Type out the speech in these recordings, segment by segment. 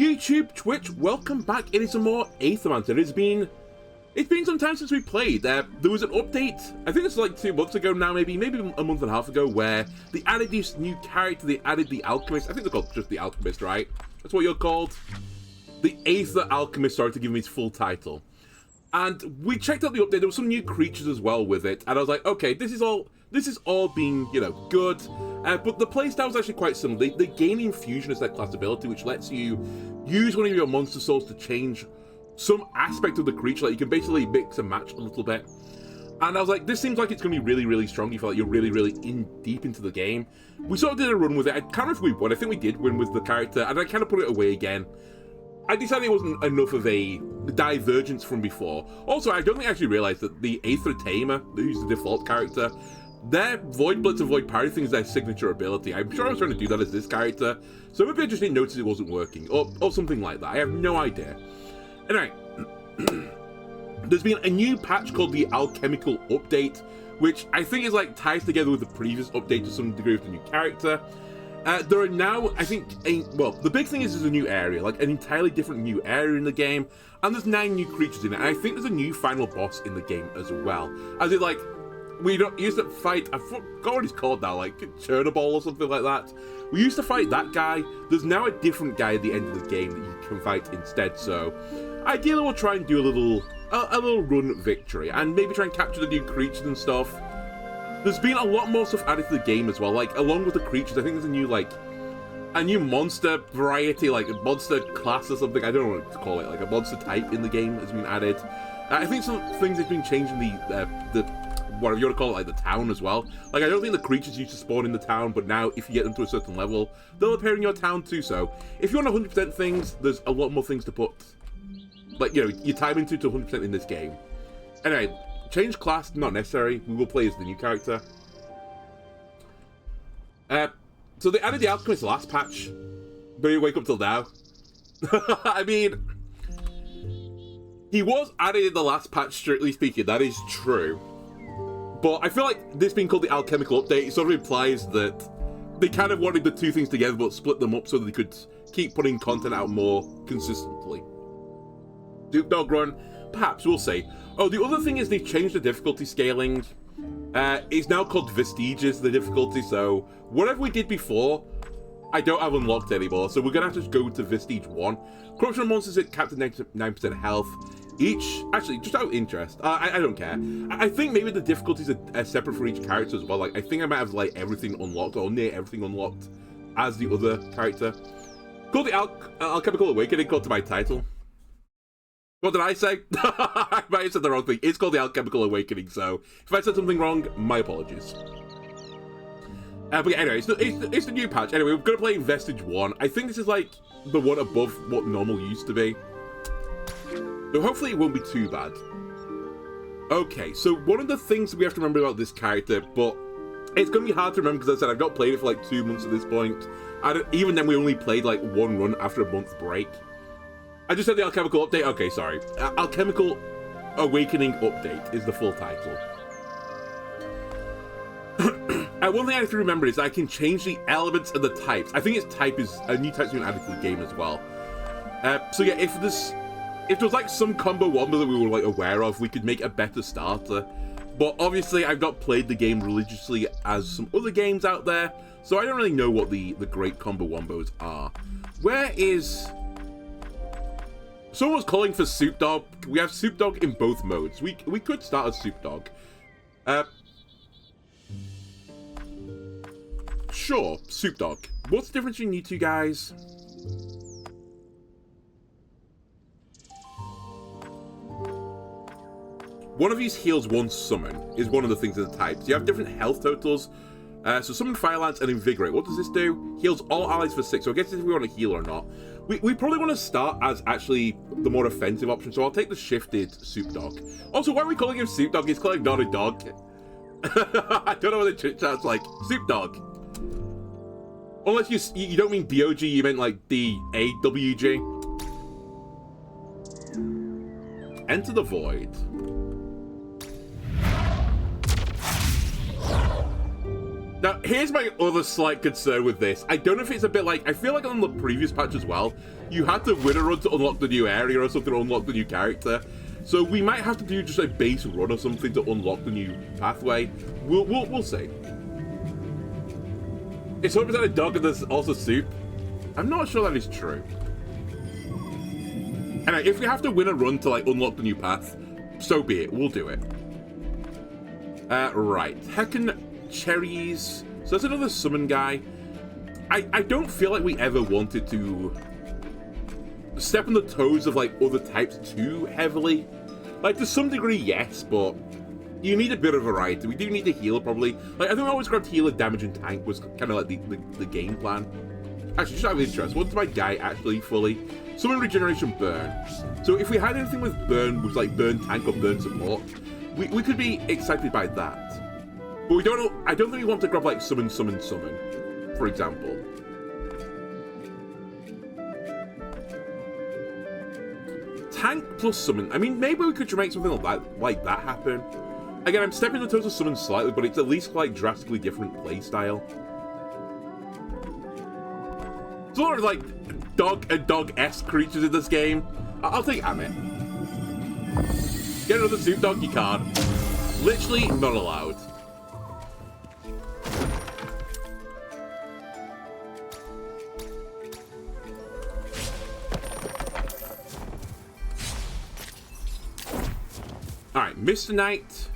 YouTube, Twitch, welcome back. It is some more Aethermancer. It's been some time since we played. There was an update, I think it's like 2 months ago now, maybe a month and a half ago, where they added this new character. They added the Alchemist. I think they're called just the Alchemist, right? That's what you're called? The Aether Alchemist, sorry to give me his full title. And we checked out the update. There were some new creatures as well with it, and I was like, okay, this is all being, you know, good. But the playstyle is actually quite similar. They gain infusion as their class ability, which lets you use one of your monster souls to change some aspect of the creature. Like you can basically mix and match a little bit. And I was like, this seems like it's going to be really, really strong. You feel like you're really, really deep into the game. We sort of did a run with it. I can't remember if we won. I think we did win with the character, and I kind of put it away again. I decided it wasn't enough of a divergence from before. Also, I don't think I actually realized that the Aether Tamer, who's the default character, their Void Blitz and Void Parry thing is their signature ability. I'm sure I was trying to do that as this character, so maybe I just didn't notice it wasn't working, or something like that. I have no idea. Anyway, there's been a new patch called the Alchemical update, which I think is like ties together with the previous update to some degree of the new character. There are now, I think, well, the big thing is there's a new area, like an entirely different new area in the game, and there's 9 new creatures in it, and I think there's a new final boss in the game as well. As it, like, we used to fight, I forgot what he's called now, like Chernobol or something like that. We used to fight that guy. There's now a different guy at the end of the game that you can fight instead, so ideally we'll try and do a little run victory, and maybe try and capture the new creatures and stuff. There's been a lot more stuff added to the game as well, like, along with the creatures, I think there's a new monster variety, like a monster class or something, I don't know what to call it, like a monster type in the game has been added. I think some things have been changed in the whatever you want to call it, like the town as well. Like, I don't think the creatures used to spawn in the town, but now if you get them to a certain level, they'll appear in your town too, so if you want 100% things, there's a lot more things to put, like, you know, your time into to 100% in this game. Anyway, change class, not necessary. We will play as the new character. So they added the Alchemist last patch, but you wake up till now. I mean, he was added in the last patch, strictly speaking, that is true. But I feel like this being called the Alchemical update, it sort of implies that they kind of wanted the two things together, but split them up so that they could keep putting content out more consistently. Duke Dog Run, perhaps, we'll see. Oh, the other thing is they've changed the difficulty scaling. It's now called Vestiges, the difficulty, so whatever we did before, I don't have unlocked anymore, so we're going to have to go to Vestige 1. Corruption monsters at capped at 9% health. Each, actually, just out of interest, I don't care. I think maybe the difficulties are separate for each character as well. Like, I think I might have, like, everything unlocked, or near everything unlocked, as the other character. Called the Alchemical Awakening, called to my title. What did I say? I might have said the wrong thing. It's called the Alchemical Awakening, so if I said something wrong, my apologies. But yeah, anyway, it's the new patch. Anyway, we're going to play Vestige 1. I think this is, like, the one above what normal used to be. So hopefully it won't be too bad. Okay, so one of the things we have to remember about this character, but it's going to be hard to remember because I said I've not played it for like 2 months at this point. Even then we only played like 1 run after a month break. I just said the Alchemical update. Okay, sorry. Alchemical Awakening update is the full title. One thing I have to remember is I can change the elements and the types. I think its type is a new type's been added to the game as well. So yeah, if there's like some combo wombo that we were like aware of, we could make a better starter. But obviously I've not played the game religiously as some other games out there, so I don't really know what the great combo wombos are. Where is... Someone's calling for Soup Dog. We have Soup Dog in both modes. We could start as Soup Dog. Sure, Soup Dog. What's the difference between you two guys? One of these heals 1 summon, is one of the things in the types. You have different health totals. So summon Fire Lance and Invigorate. What does this do? Heals all allies for 6. So I guess if we want to heal or not. We probably want to start as actually the more offensive option. So I'll take the shifted Soup Dog. Also, why are we calling him Soup Dog? He's calling not a dog. I don't know what the chit chat's like. Soup Dog. Unless you don't mean DOG, you meant like DAWG. Enter the Void. Now, here's my other slight concern with this. I don't know if it's a bit like, I feel like on the previous patch as well, you had to win a run to unlock the new area or something to unlock the new character. So we might have to do just a base run or something to unlock the new pathway. We'll see. It's 100% a dog and there's also soup. I'm not sure that is true. Anyway, if we have to win a run to like unlock the new path, so be it. We'll do it. Right. Heckin' cherries. So that's another summon guy. I don't feel like we ever wanted to step on the toes of like other types too heavily. Like to some degree, yes, but you need a bit of variety. We do need to heal probably. Like I think I always grabbed healer, damage, and tank was kind of like the game plan. Actually, just out of interest, what's my guy actually fully? Summon regeneration, burn. So if we had anything with burn, with like burn tank or burn support, we could be excited by that. But we don't know. I don't think we want to grab like summon, for example. Tank plus summon. I mean, maybe we could make something like that happen. Again, I'm stepping on the toes of summon slightly, but it's at least quite drastically different playstyle. There's a lot of like dog and dog-esque creatures in this game. I'll take Amit. Get another soup dog, you can't. Literally not allowed. Alright, Mr. Knight,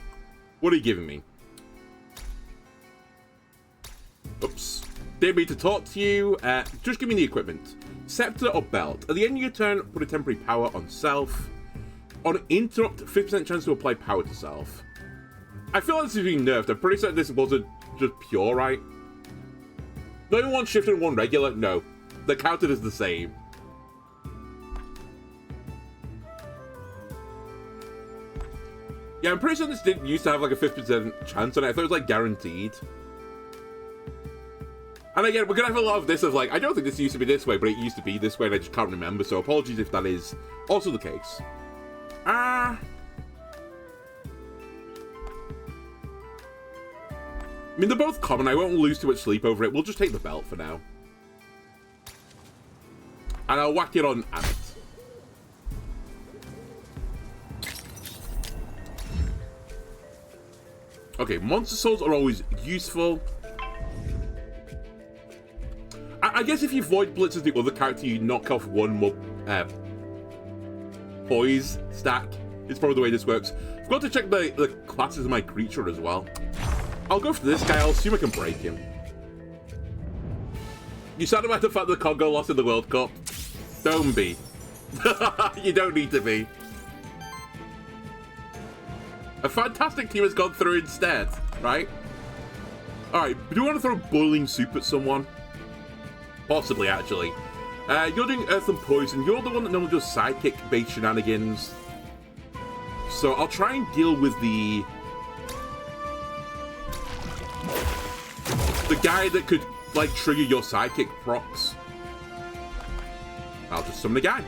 what are you giving me? Oops. Didn't mean to talk to you. Just give me the equipment. Scepter or belt. At the end of your turn, put a temporary power on self. On interrupt, 50% chance to apply power to self. I feel like this is being nerfed. I'm pretty certain this wasn't just pure, right? Not even one shift and one regular? No. The counter is the same. Yeah, I'm pretty sure this didn't used to have like a 50% chance on it. I thought it was like guaranteed. And again, we're gonna have a lot of this of like, I don't think this used to be this way, but it used to be this way and I just can't remember, so apologies if that is also the case. I mean, they're both common. I won't lose too much sleep over it. We'll just take the belt for now. And I'll whack it on Amit. Okay, monster souls are always useful. I guess if you Void Blitz as the other character, you knock off one more poise stack. It's probably the way this works. I've got to check the classes of my creature as well. I'll go for this guy. I'll assume I can break him. You sad about the fact that Congo lost in the World Cup? Don't be. You don't need to be. A fantastic team has gone through instead, right? Alright, do you want to throw boiling soup at someone? Possibly, actually. You're doing Earth and Poison. You're the one that normally does sidekick-based shenanigans. So I'll try and deal with the guy that could, like, trigger your sidekick procs. I'll just summon the guy.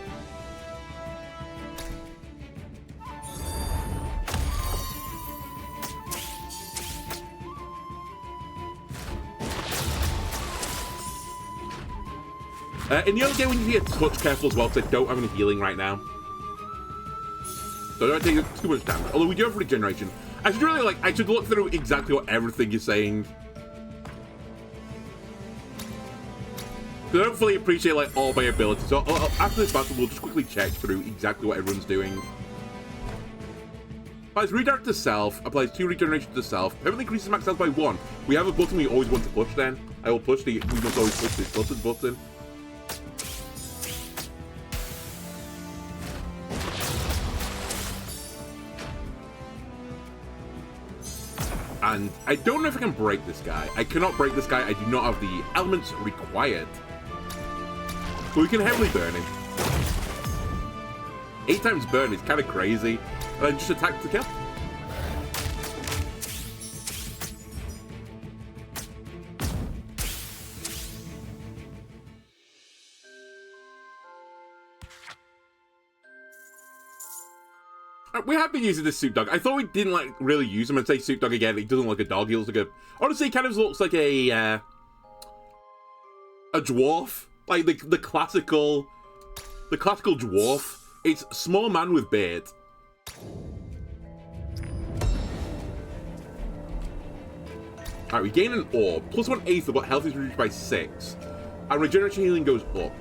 In the other game, we need to be a touch careful as well, because I don't have any healing right now. So don't take too much damage. Although we do have regeneration. I should really, like, I should look through exactly what everything is saying. Because I don't fully appreciate, like, all my abilities. So after this battle, we'll just quickly check through exactly what everyone's doing. Applies redirect to self, applies 2 regeneration to self, permanently increases max health by 1. We have a button we always want to push then. I will push the, we must always push this button. And I don't know if I can break this guy. I cannot break this guy. I do not have the elements required. But we can heavily burn him. 8 times burn is kind of crazy. And then just attack to kill. we have been using this soup dog. I thought we didn't like really use him and say soup dog again. He doesn't look like a dog. He looks like a, honestly, he kind of looks like a dwarf, like the classical dwarf. It's small man with beard. Alright, we gain an orb. +1 aether, but health is reduced by 6. And regeneration healing goes up.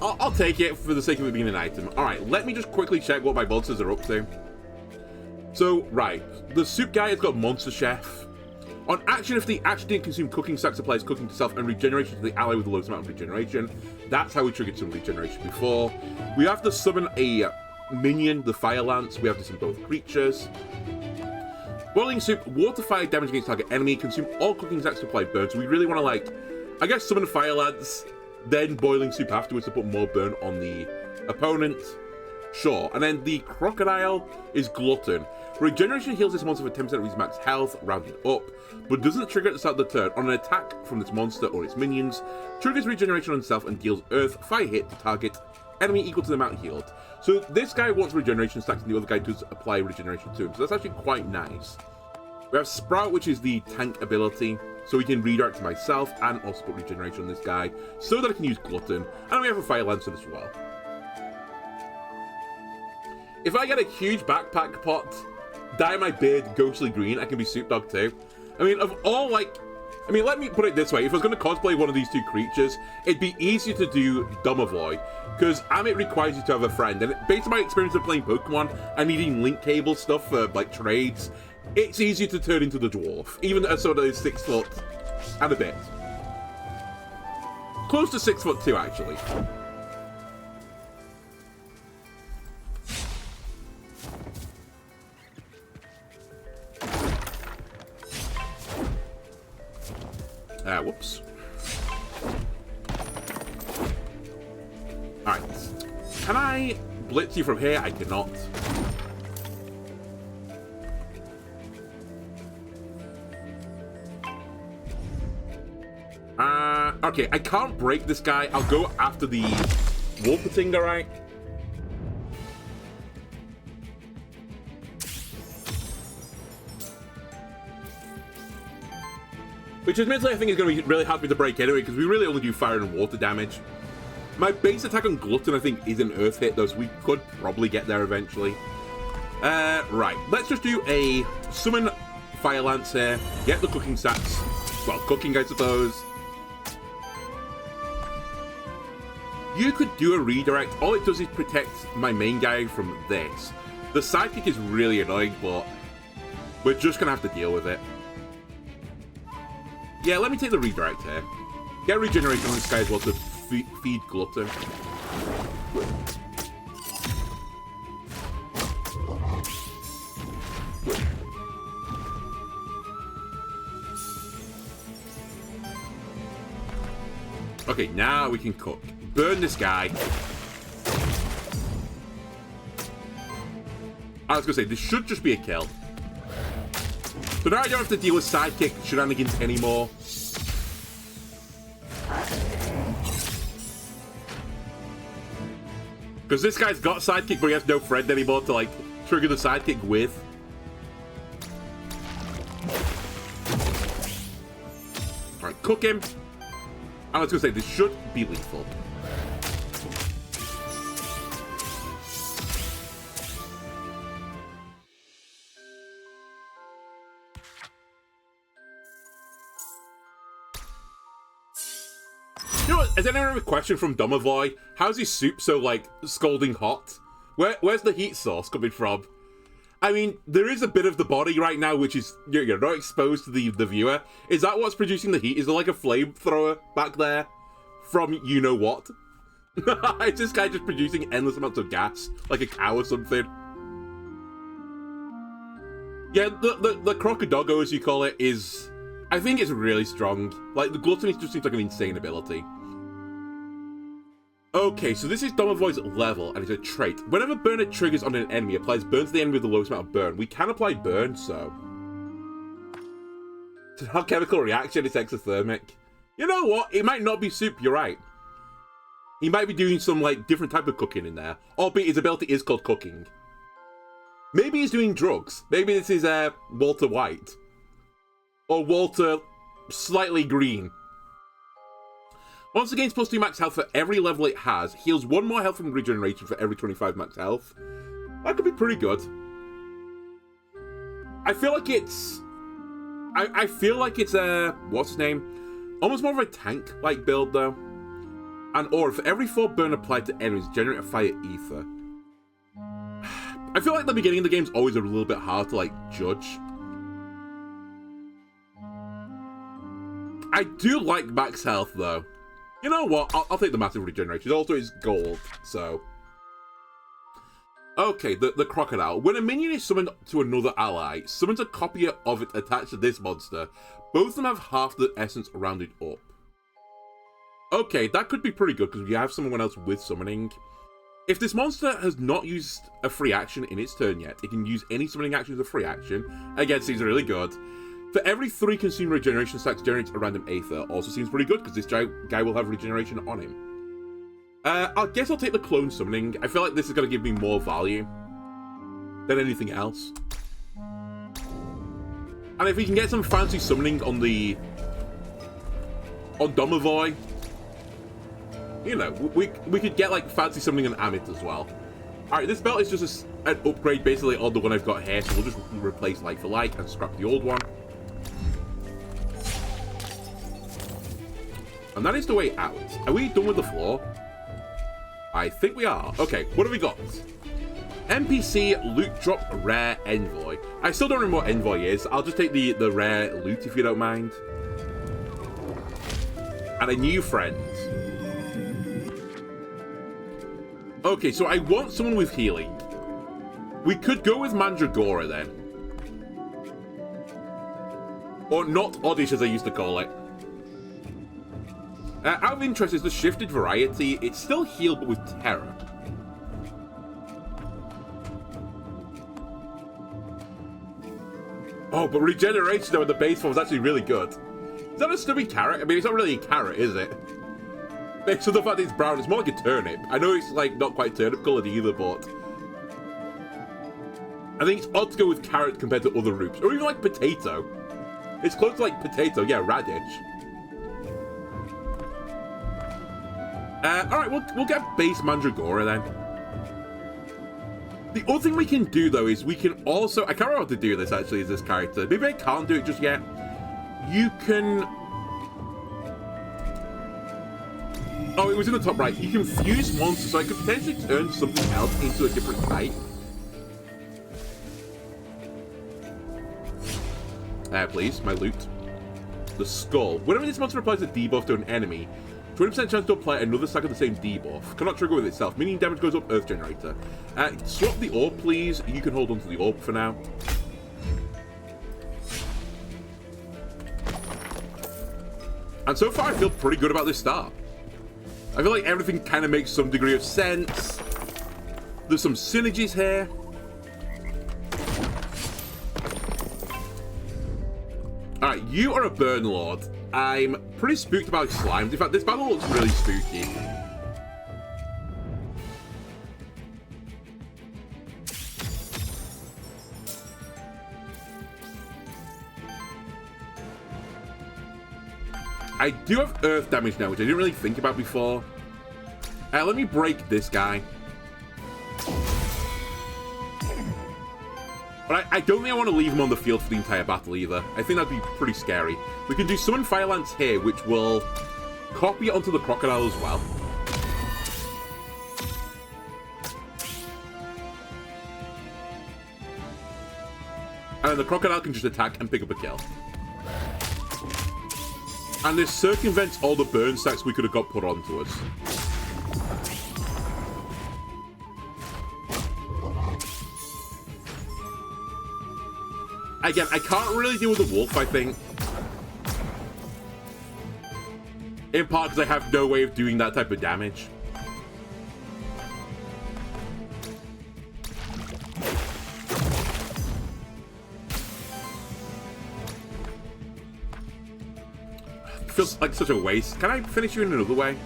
I'll take it for the sake of it being an item. Alright, let me just quickly check what my monsters are up to. So, right. The soup guy has got Monster Chef. On action, if the action didn't consume cooking stacks, applies cooking to self and regeneration to the ally with the lowest amount of regeneration. That's how we triggered some regeneration before. We have to summon a minion, the Fire Lance. We have to summon both creatures. Boiling soup, water fire damage against target enemy, consume all cooking stacks to apply burn. So we really want to, like, I guess summon Fire Lance, then boiling soup afterwards to put more burn on the opponent. Sure. And then the crocodile is glutton. Regeneration heals this monster for 10% of its max health, rounded up, but doesn't trigger at the start of the turn. On an attack from this monster or its minions, triggers regeneration on itself and deals earth fire hit to target enemy equal to the amount healed. So this guy wants regeneration stacks and the other guy does apply regeneration to him. So that's actually quite nice. We have Sprout, which is the tank ability. So we can redirect to myself and also put regeneration on this guy so that I can use Glutton. And we have a Fire Lancer as well. If I get a huge backpack pot, dye my beard ghostly green, I can be Soup Dog too. I mean, of all, like... I mean, let me put it this way. If I was going to cosplay one of these two creatures, it'd be easier to do Domovoy, because Amit requires you to have a friend. And based on my experience of playing Pokemon and needing link cable stuff for, like, trades, it's easier to turn into the dwarf, even at sort of 6 foot and a bit. Close to 6'2", actually. Whoops. Alright. Can I blitz you from here? I cannot. Okay, I can't break this guy. I'll go after the Wolpertinger, right? Which admittedly I think is going to be really hard for me to break anyway, because we really only do fire and water damage. My base attack on Glutton I think is an earth hit though, so we could probably get there eventually. Right, let's just do a summon Fire Lance here, get the cooking stats. Well, cooking I suppose. You could do a redirect. All it does is protect my main guy from this. The sidekick is really annoying, but we're just going to have to deal with it. Yeah, let me take the redirect here. Get regeneration on this guy as well to feed Glutton. Okay, now we can cook. Burn this guy. I was going to say, this should just be a kill. So now I don't have to deal with sidekick shenanigans anymore. Because this guy's got sidekick, but he has no friend anymore to, like, trigger the sidekick with. Alright, cook him. I was going to say, this should be lethal. You know what? Has anyone have a question from Domovoy? How's his soup so, like, scalding hot? Where's the heat source coming from? I mean, there is a bit of the body right now which is, you're not exposed to the viewer. Is that what's producing the heat? Is there like a flamethrower back there from you-know-what? Is this guy just producing endless amounts of gas? Like a cow or something? Yeah, the Crocodoggo, as you call it, is... I think it's really strong. Like, the Gluttony just seems like an insane ability. Okay, so this is Domovoy's level, and it's a trait. Whenever Burner triggers on an enemy, applies burn to the enemy with the lowest amount of burn. We can apply burn, so... It's an alchemical reaction, it's exothermic. You know what? It might not be soup, you're right. He might be doing some, like, different type of cooking in there. Albeit his ability is called cooking. Maybe he's doing drugs. Maybe this is Walter White. Or Walter slightly green. Once again, it's plus 2 max health for every level it has. Heals 1 more health from regeneration for every 25 max health. That could be pretty good. I feel like it's... I feel like it's what's his name? Almost more of a tank-like build, though. And or for every 4 burn applied to enemies, generate a fire ether. I feel like the beginning of the game is always a little bit hard to, like, judge. I do like max health, though. You know what? I'll take the massive regeneration. Also, it's gold, so... Okay, the crocodile. When a minion is summoned to another ally, summons a copy of it attached to this monster. Both of them have half the essence rounded up. Okay, that could be pretty good, because you have someone else with summoning. If this monster has not used a free action in its turn yet, it can use any summoning action as a free action. Again, seems really good. For every 3 consumed regeneration stacks generates a random Aether. Also seems pretty good, because this guy will have regeneration on him. I guess I'll take the clone summoning. I feel like this is going to give me more value than anything else. And if we can get some fancy summoning on Domovoy, you know, we could get like fancy summoning on Amit as well. Alright, this belt is just an upgrade basically on the one I've got here, so we'll just replace like for like and scrap the old one. And that is the way out. Are we done with the floor? I think we are. Okay, what have we got? NPC loot drop rare envoy. I still don't remember what envoy is. I'll just take the rare loot if you don't mind. And a new friend. Okay, so I want someone with healing. We could go with Mandragora then. Or not Oddish as I used to call it. Out of interest is the shifted variety. It's still healed but with terror. Oh, but regeneration though in the base form is actually really good. Is that a stubby carrot? I mean, it's not really a carrot, is it? Based on the fact that it's brown, it's more like a turnip. I know it's like not quite turnip coloured either, but I think it's odd to go with carrot compared to other roots. Or even like potato. It's close to like potato, yeah, radish. Alright, we'll get base Mandragora then. The other thing we can do though is we can also... I can't remember how to do this actually as this character. Maybe I can't do it just yet. You can... Oh, it was in the top right. You can fuse monsters, so I could potentially turn something else into a different type. Please, my loot. The skull. Whenever this monster applies a debuff to an enemy, 20% chance to apply another stack of the same debuff. Cannot trigger with itself. Minion damage goes up, Earth Generator. Swap the orb, please. You can hold on to the orb for now. And so far, I feel pretty good about this start. I feel like everything kind of makes some degree of sense. There's some synergies here. Alright, you are a Burn Lord. I'm pretty spooked about slimes. In fact, this battle looks really spooky. I do have earth damage now, which I didn't really think about before. Let me break this guy. But I don't think I want to leave him on the field for the entire battle either. I think that'd be pretty scary. We can do Summon Fire Lance here, which will copy it onto the crocodile as well. And then the crocodile can just attack and pick up a kill. And this circumvents all the burn stacks we could have got put onto us. Again, I can't really deal with the wolf, I think. In part because I have no way of doing that type of damage. Feels like such a waste. Can I finish you in another way?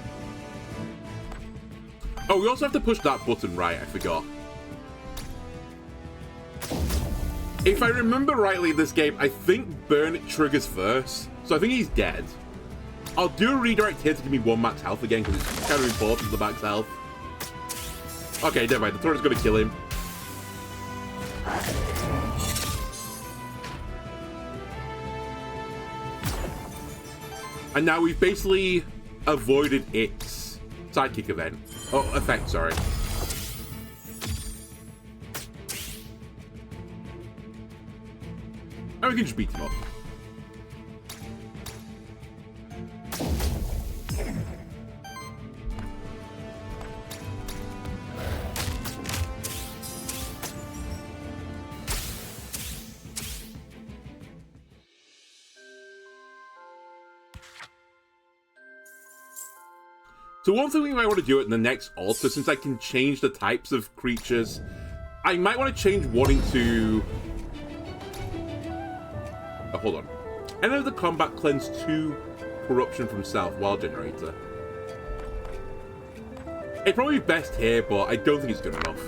Oh, we also have to push that button right, I forgot. If I remember rightly in this game, I think burn triggers first. So I think he's dead. I'll do a redirect here to give me 1 max health again, because it's kind of important, the max health. Okay, never mind. The turret's going to kill him. And now we've basically avoided its sidekick event. Oh, effect, sorry. And we can just beat him up. So one thing we might want to do in the next altar, since I can change the types of creatures, I might want to change one into... Oh, hold on. Enter the combat cleanse 2 corruption from self while generator. It'd probably be best here, but I don't think it's good enough.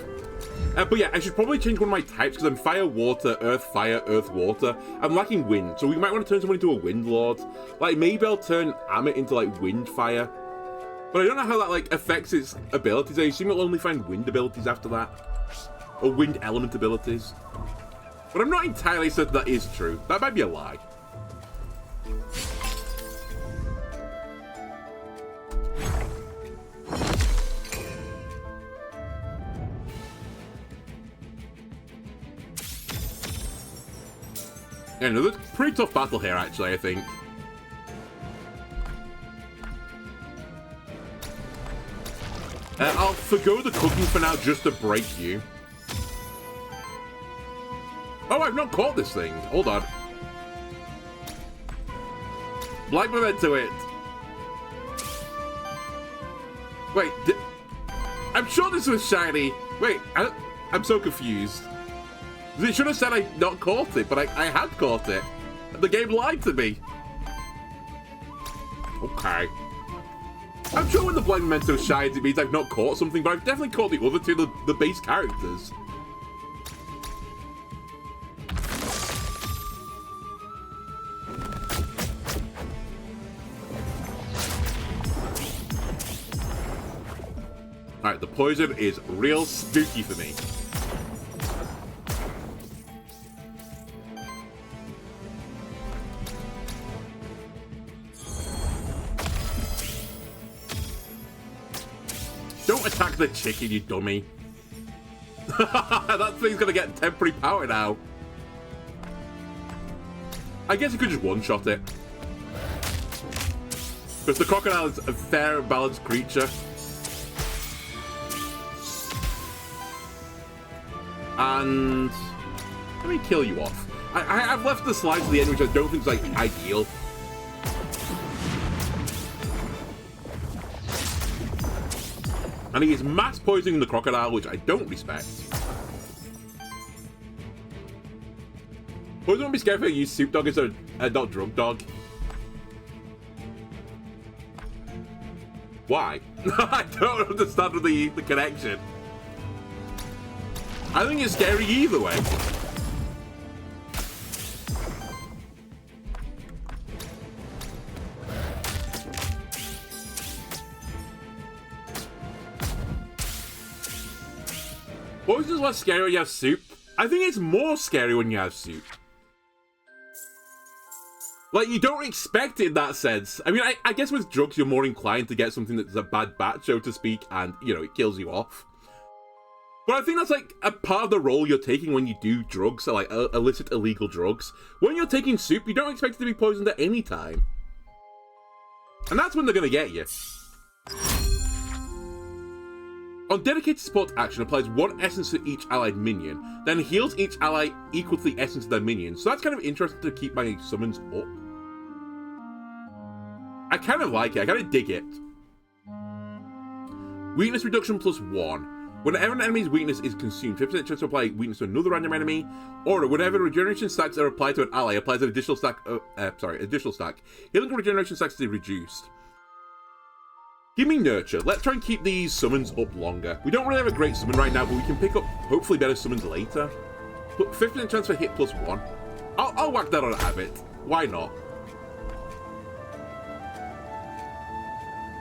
But yeah, I should probably change one of my types because I'm fire, water, earth, water. I'm lacking wind, so we might want to turn someone into a wind lord. Like, maybe I'll turn Amit into, like, wind fire. But I don't know how that, like, affects its abilities. I assume it'll only find wind abilities after that. Or wind element abilities. But I'm not entirely certain that is true. That might be a lie. Yeah, no, that's a pretty tough battle here, actually, I think. I'll forgo the cooking for now just to break you. Oh, I've not caught this thing. Hold on. Black memento it. Wait, I'm sure this was shiny. Wait, I'm so confused. It should have said I not caught it, but I had caught it. The game lied to me. Okay. I'm sure when the Black Memento shines, it means I've not caught something, but I've definitely caught the other two, the base characters. Alright, the poison is real spooky for me. Don't attack the chicken, you dummy. That thing's gonna get temporary power now. I guess you could just one-shot it. Because the crocodile is a fair and balanced creature. And let me kill you off. I've left the slide to the end, which I don't think is like ideal. And he is mass poisoning the crocodile, which I don't respect. Poison won't be scared if I use soup dog instead of not drug dog. Why? I don't understand the connection. I think it's scary either way. Poison's less scary when you have soup. I think it's more scary when you have soup. Like, you don't expect it in that sense. I mean, I guess with drugs, you're more inclined to get something that's a bad batch, so to speak, and, you know, it kills you off. But I think that's, like, a part of the role you're taking when you do drugs, so, like, illicit, illegal drugs. When you're taking soup, you don't expect it to be poisoned at any time. And that's when they're gonna get you. On dedicated support action, applies 1 essence to each allied minion, then heals each ally equal to the essence of their minion. So that's kind of interesting to keep my summons up. I kind of like it, I kind of dig it. Weakness reduction +1. Whenever an enemy's weakness is consumed, 50% chance to apply weakness to another random enemy, or whenever regeneration stacks are applied to an ally, applies an additional stack. Additional stack. Healing and regeneration stacks is reduced. Give me nurture. Let's try and keep these summons up longer. We don't really have a great summon right now, but we can pick up hopefully better summons later. 50% chance for hit plus 1. I'll whack that on a habit. Why not?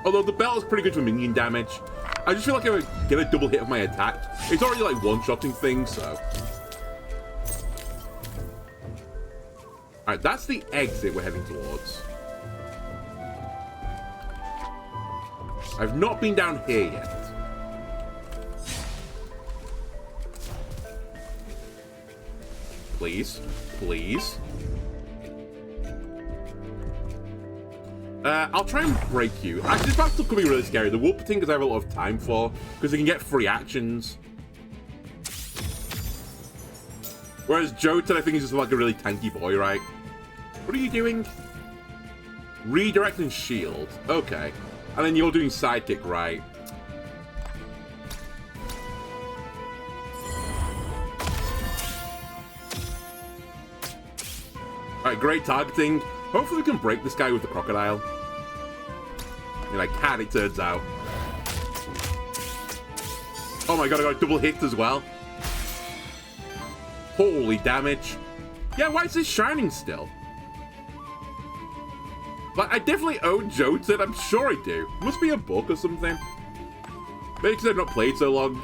Although the belt is pretty good for minion damage. I just feel like I would get a double hit of my attack. It's already like one-shotting things, so. Alright, that's the exit we're heading towards. I've not been down here yet. Please. Please. I'll try and break you. Actually, this battle's could be really scary. The whoop thing, because I have a lot of time for, because they can get free actions. Whereas Jotun, I think, is just like a really tanky boy, right? What are you doing? Redirect and shield. Okay. And then you're doing sidekick, right? Alright, great targeting. Hopefully we can break this guy with the crocodile. I mean, I can, it turns out. Oh my god, I got a double hit as well. Holy damage. Yeah, why is this shining still? Like, I definitely own Jotun, I'm sure I do. Must be a book or something. Maybe because I've not played so long.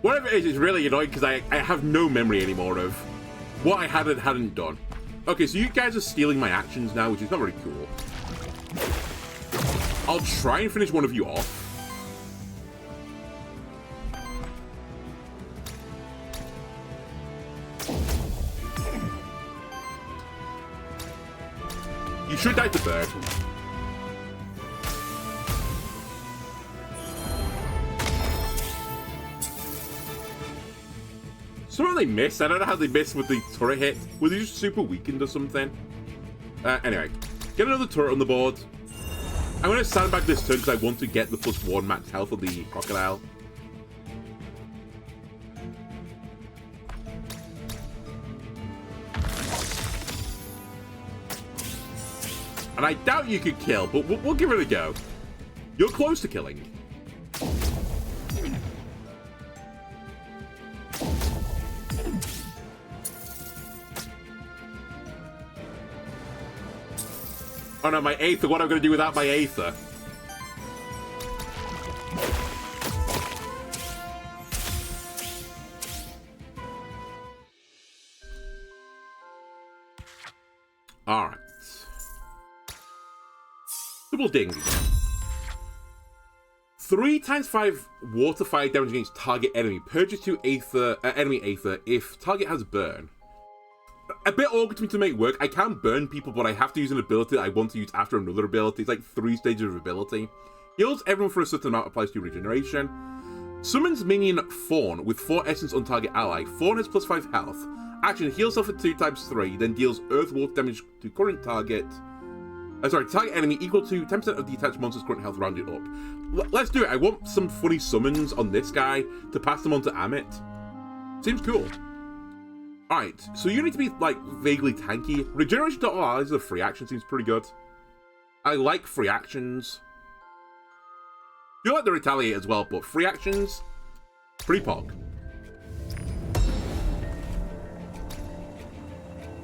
Whatever it is, it's really annoying because I have no memory anymore of what I had and hadn't done. Okay, so you guys are stealing my actions now, which is not very cool. I'll try and finish one of you off. You should die to bird. Somehow they missed. I don't know how they missed with the turret hit. Were they just super weakened or something? Anyway, get another turret on the board. I'm going to sandbag this turn because I want to get the +1 max health of the crocodile. And I doubt you could kill, but we'll give it a go. You're close to killing. Oh no, my Aether. What am I going to do without my Aether? Alright. Double ding. 3 times 5 water fire damage against target enemy. Purchase 2 Aether, enemy Aether if target has burn. A bit awkward to me to make work. I can burn people, but I have to use an ability that I want to use after another ability. It's like 3 stages of ability. Heals everyone for a certain amount, applies to regeneration. Summons minion Fawn with 4 essence on target ally. Fawn has +5 health. Action, heals self for 2 times 3, then deals earth water damage to current target. Target enemy equal to 10% of the attached monster's current health rounded up. Let's do it. I want some funny summons on this guy to pass them on to Amit. Seems cool. Alright, so you need to be, like, vaguely tanky. Regeneration to all allies as a free action seems pretty good. I like free actions. You like the retaliate as well, but free actions, pretty pog.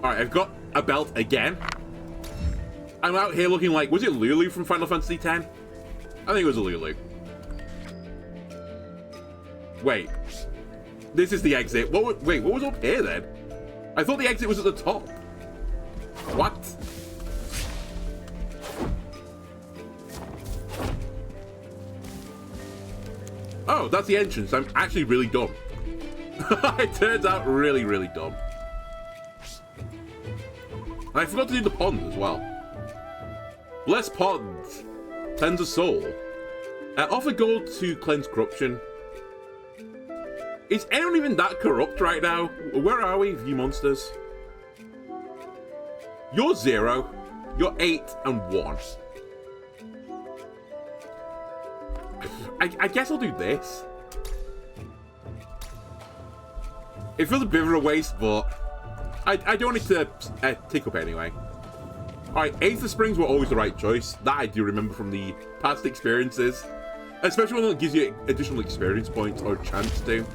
Alright, I've got a belt again. I'm out here looking like, was it Lulu from Final Fantasy X? I think it was a Lulu. Wait. This is the exit. Wait, what was up here then? I thought the exit was at the top. What? Oh, that's the entrance. I'm actually really dumb. It turns out really, really dumb. And I forgot to do the pond as well. Bless ponds. Cleanse a soul. Offer gold to cleanse corruption. Is anyone even that corrupt right now? Where are we, you monsters? You're 0. You're 8 and 1. I guess I'll do this. It feels a bit of a waste, but I don't want it to take up anyway. Alright, Aether Springs were always the right choice. That I do remember from the past experiences. Especially when it gives you additional experience points or a chance to.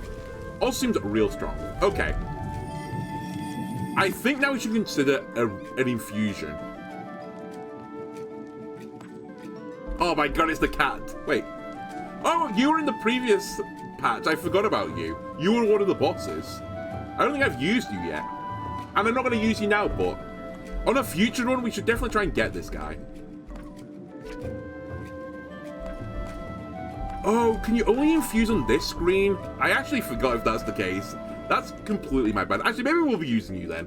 All seems real strong. Okay. I think now we should consider an infusion. Oh my god, it's the cat. Wait. Oh, you were in the previous patch. I forgot about you. You were one of the bosses. I don't think I've used you yet. And I'm not going to use you now, but on a future one, we should definitely try and get this guy. Oh, can you only infuse on this screen? I actually forgot if that's the case. That's completely my bad. Actually, maybe we'll be using you then.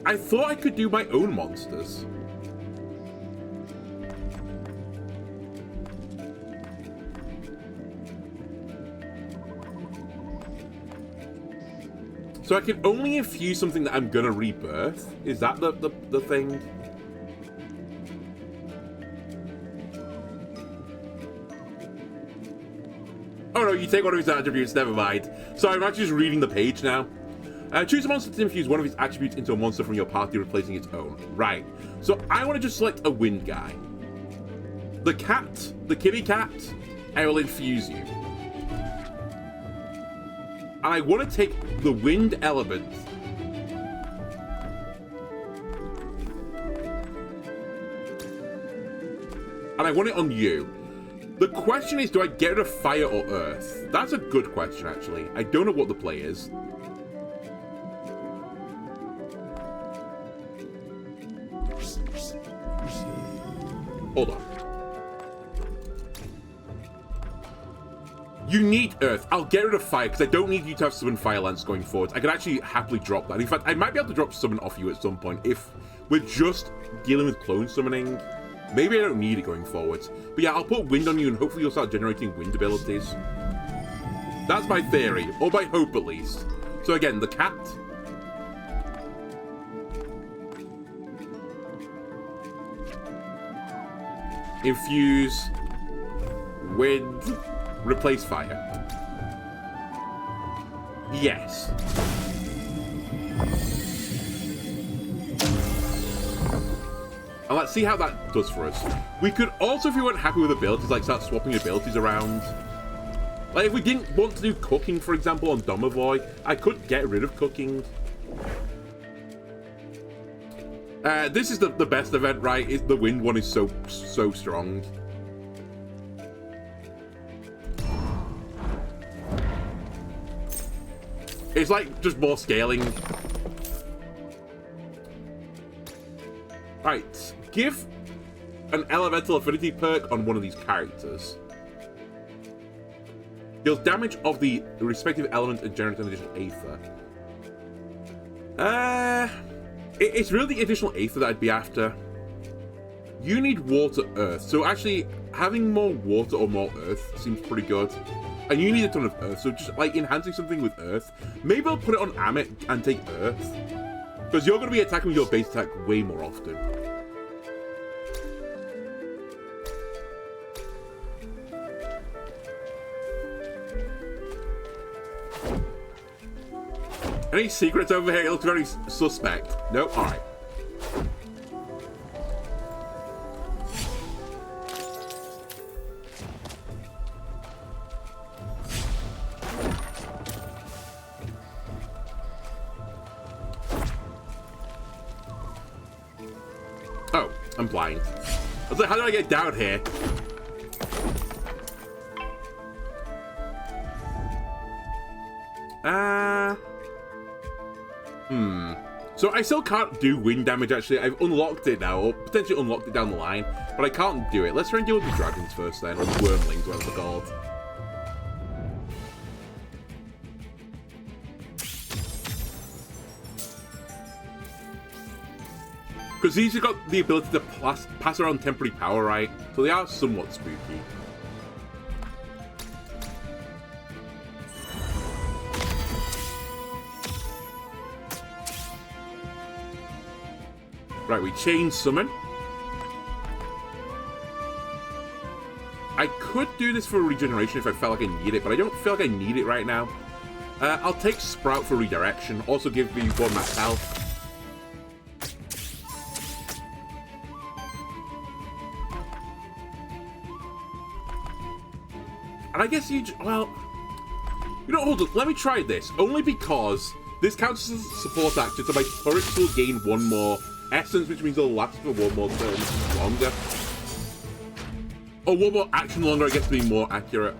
I thought I could do my own monsters. So I can only infuse something that I'm gonna rebirth? Is that the thing? Oh no, you take one of his attributes, never mind. Sorry, I'm actually just reading the page now. Choose a monster to infuse one of its attributes into a monster from your party, replacing its own. Right. So I want to just select a wind guy. The cat, the kitty cat, I will infuse you. And I want to take the wind element. And I want it on you. The question is, do I get rid of fire or earth? That's a good question, actually. I don't know what the play is. Hold on. You need earth. I'll get rid of fire because I don't need you to have summon fire lance going forward. I could actually happily drop that. In fact, I might be able to drop summon off you at some point if we're just dealing with clone summoning. Maybe I don't need it going forwards. But yeah, I'll put wind on you and hopefully you'll start generating wind abilities. That's my theory, or my hope at least. So again, the cat. Infuse wind. Replace fire. Yes. And let's see how that does for us. We could also, if we weren't happy with abilities, like start swapping abilities around. Like if we didn't want to do cooking, for example, on Domovoy, I could get rid of cooking. This is the best event, right? The wind one is so strong. It's like just more scaling. Right, give an elemental affinity perk on one of these characters. Deals damage of the respective element and generates an additional aether. It's really the additional aether that I'd be after. You need water, earth. So actually, having more water or more earth seems pretty good. And you need a ton of earth, so just like enhancing something with earth. Maybe I'll put it on Amit and take earth. Because you're going to be attacking with your base attack way more often. Any secrets over here? It looks very suspect. No? Alright. Oh, I'm blind. I was like, how do I get down here? So I still can't do wind damage, actually. I've unlocked it now, or potentially unlocked it down the line, but I can't do it. Let's try and deal with the dragons first then, or the wormlings, whatever they're called. Because these have got the ability to pass around temporary power, right? So they are somewhat spooky. Right, we chain summon. could do this for regeneration if I felt like I need it, but I don't feel like I need it right now. I'll take Sprout for redirection. Also give me 1 max health. And I guess well, you know, hold on, let me try this. Only because this counts as a support action, so my turrets will gain 1 more essence, which means they'll last for 1 more turn longer. Oh, 1 more action longer, I guess, to be more accurate.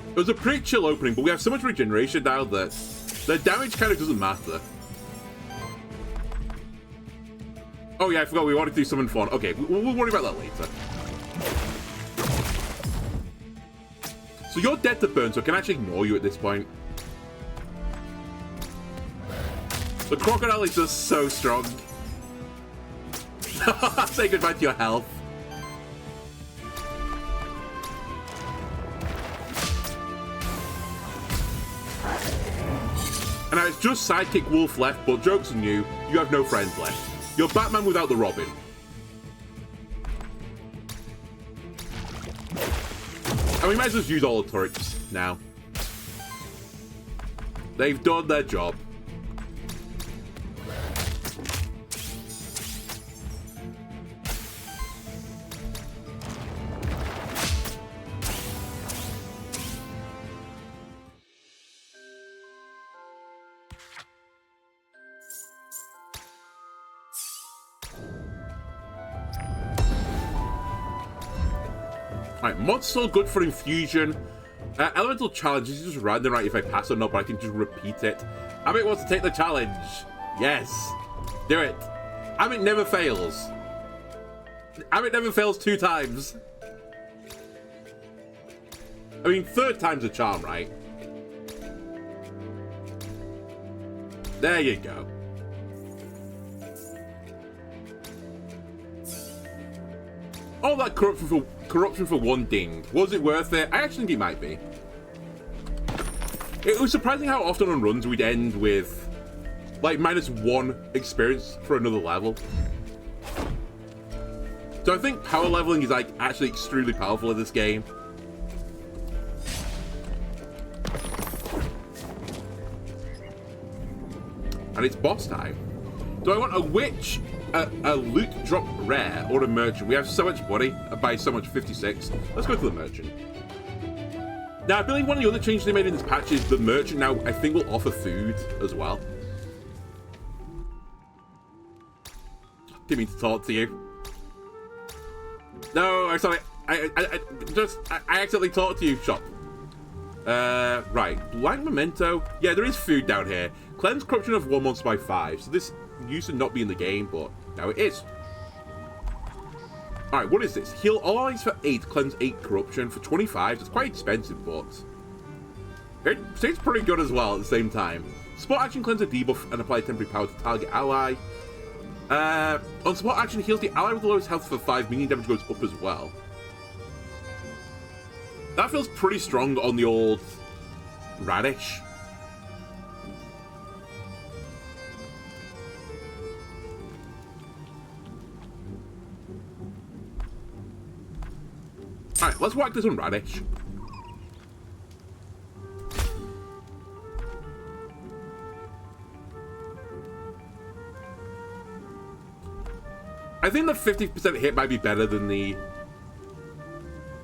It was a pretty chill opening, but we have so much regeneration now that the damage kind of doesn't matter. Oh yeah, I forgot we wanted to do something fun. Okay, we'll worry about that later. So you're dead to burn, so I can actually ignore you at this point. The crocodile is just so strong. Say goodbye to your health. And now it's just Sidekick Wolf left, but joke's on you, you have no friends left. You're Batman without the Robin. And we might as well use all the turrets now. They've done their job. Alright, mod's still good for infusion. Elemental challenge is just random, right? If I pass or not, but I can just repeat it. Amit wants to take the challenge. Yes. Do it. Amit never fails. Amit never fails 2 times. I mean, 3rd time's a charm, right? There you go. All that corruption for 1 ding. Was it worth it? I actually think it might be. It was surprising how often on runs we'd end with, like, -1 experience for another level. So I think power leveling is, like, actually extremely powerful in this game. And it's boss time. Do I want a witch, a loot drop rare, or a merchant? We have so much money, by so much 56. Let's go to the merchant. Now, I believe one of the other changes they made in this patch is the merchant now, I think, will offer food as well. Didn't mean to talk to you. No, I'm sorry. I accidentally talked to you, shop. Right. Blank memento. Yeah, there is food down here. Cleanse corruption of 1 monster by 5. So this used to not be in the game, but now it is. Alright, what is this? Heal all allies for 8, cleanse 8 corruption for 25. It's quite expensive, but it seems pretty good as well at the same time. Support action, cleanse a debuff and apply temporary power to target ally. On support action, heals the ally with the lowest health for 5, meaning damage goes up as well. That feels pretty strong on the old Radish. Alright, let's whack this on Radish. I think the 50% hit might be better than the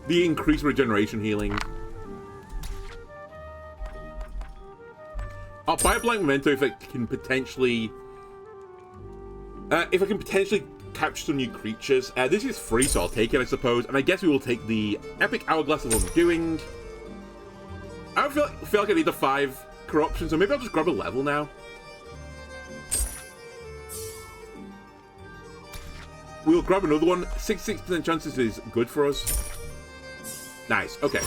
increased regeneration healing. I'll buy a blank memento if it can potentially capture some new creatures. This is free, so I'll take it, I suppose. And I guess we will take the Epic Hourglass of what I'm doing. I don't feel like I need the 5 corruption, so maybe I'll just grab a level now. We'll grab another one. 66% chances is good for us. Nice, okay.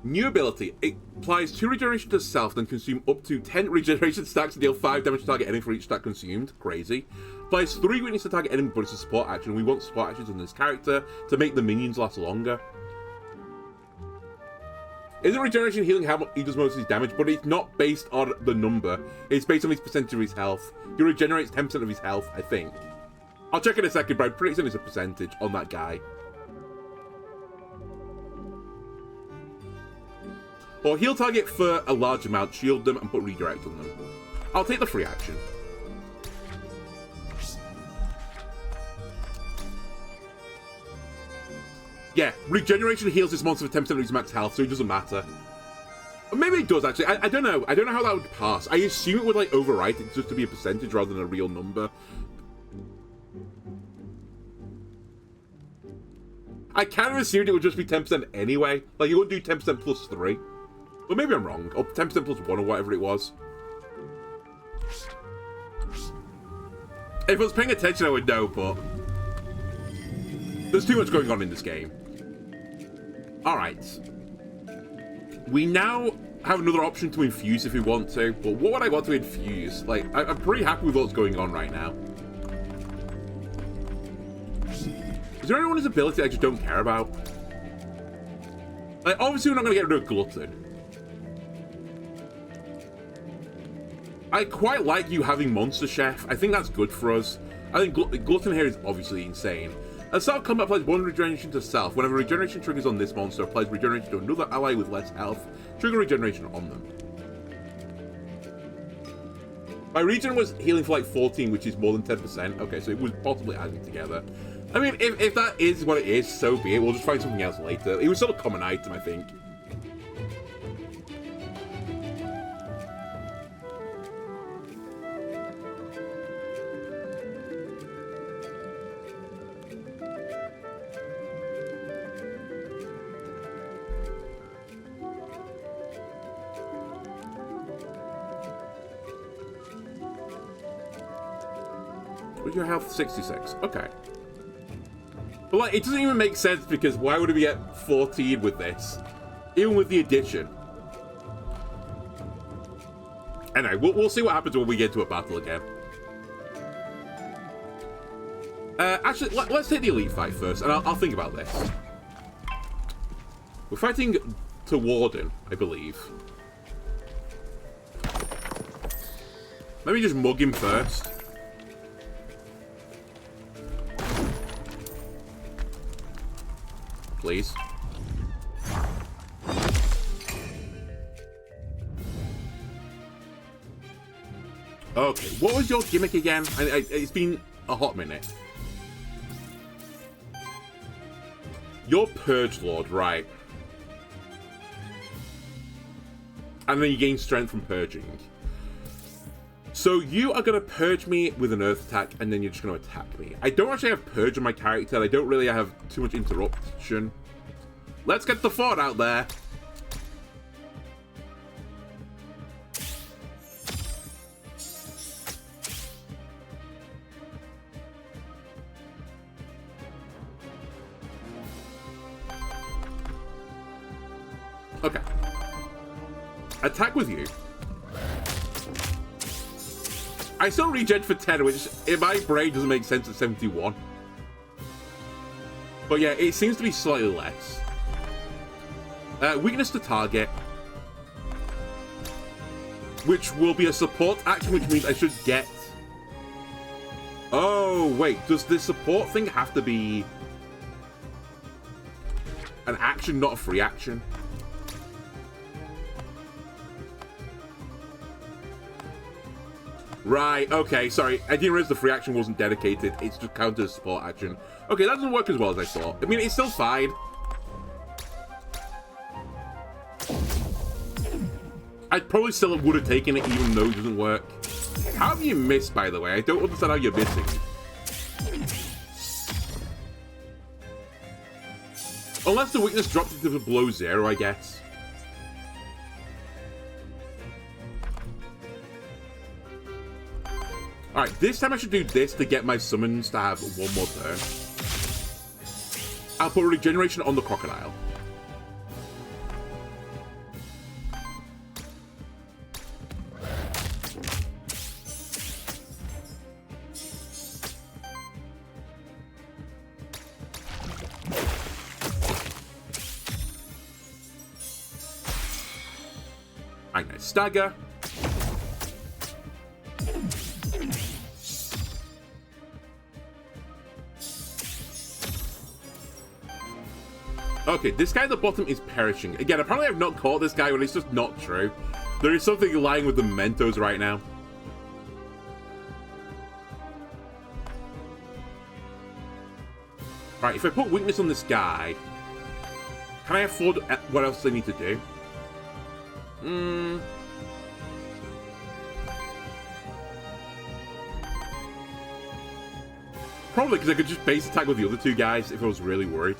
New ability. It applies 2 regeneration to self, then consume up to 10 regeneration stacks and deal 5 damage to target enemy for each stack consumed. Crazy. Applies 3 weakness to target enemy, but it's a support action. We want support actions on this character to make the minions last longer. Isn't regeneration healing how he does most of his damage, but it's not based on the number. It's based on his percentage of his health. He regenerates 10% of his health, I think. I'll check in a second, but I'm pretty certain it's a percentage on that guy. Or heal target for a large amount, shield them, and put redirect on them. I'll take the free action. Yeah, regeneration heals this monster for 10% of its max health, so it doesn't matter. Or maybe it does, actually. I don't know. I don't know how that would pass. I assume it would, like, overwrite it just to be a percentage rather than a real number. I kind of assumed it would just be 10% anyway. Like, it would do 10% plus 3. But maybe I'm wrong. Or 10% plus 1 or whatever it was. If I was paying attention, I would know, but... there's too much going on in this game. Alright. We now have another option to infuse if we want to. But what would I want to infuse? Like, I'm pretty happy with what's going on right now. Is there anyone's ability I just don't care about? Like, obviously we're not going to get rid of Glutton. I quite like you having Monster Chef. I think that's good for us. I think Glutton here is obviously insane. As Self Combat applies 1 regeneration to self. Whenever regeneration triggers on this monster, applies regeneration to another ally with less health. Trigger regeneration on them. My regen was healing for like 14, which is more than 10%. Okay, so it was possibly adding together. I mean, if that is what it is, so be it. We'll just find something else later. It was sort of a common item, I think. What's your health? 66. Okay. But like, it doesn't even make sense because why would we get 14 with this? Even with the addition. Anyway, we'll see what happens when we get to a battle again. Actually, let's take the elite fight first, and I'll think about this. We're fighting to Warden, I believe. Let me just mug him first. Please. Okay, what was your gimmick again? It's been a hot minute. You're Purge Lord, right. And then you gain strength from purging. So you are going to purge me with an earth attack, and then you're just going to attack me. I don't actually have purge on my character. I don't really have too much interruption. Let's get the fort out there. Okay. Attack with you. I still regen for 10, which in my brain doesn't make sense at 71. But yeah, it seems to be slightly less. Weakness to target. Which will be a support action, which means I should get... Oh, wait. Does this support thing have to be an action, not a free action? Right, okay, sorry. I didn't realize the free action wasn't dedicated. It's just counter support action. Okay, that doesn't work as well as I thought. I mean, it's still fine. I probably still would have taken it even though it doesn't work. How have you missed, by the way? I don't understand how you're missing. Unless the weakness dropped it to below 0, I guess. Alright, this time I should do this to get my summons to have one more turn. I'll put regeneration on the crocodile. Alright, nice stagger. Okay, this guy at the bottom is perishing. Again, apparently I've not caught this guy, but it's just not true. There is something lying with the Mentos right now. Right, if I put weakness on this guy, can I afford what else do I need to do? Probably because I could just base attack with the other two guys if I was really worried.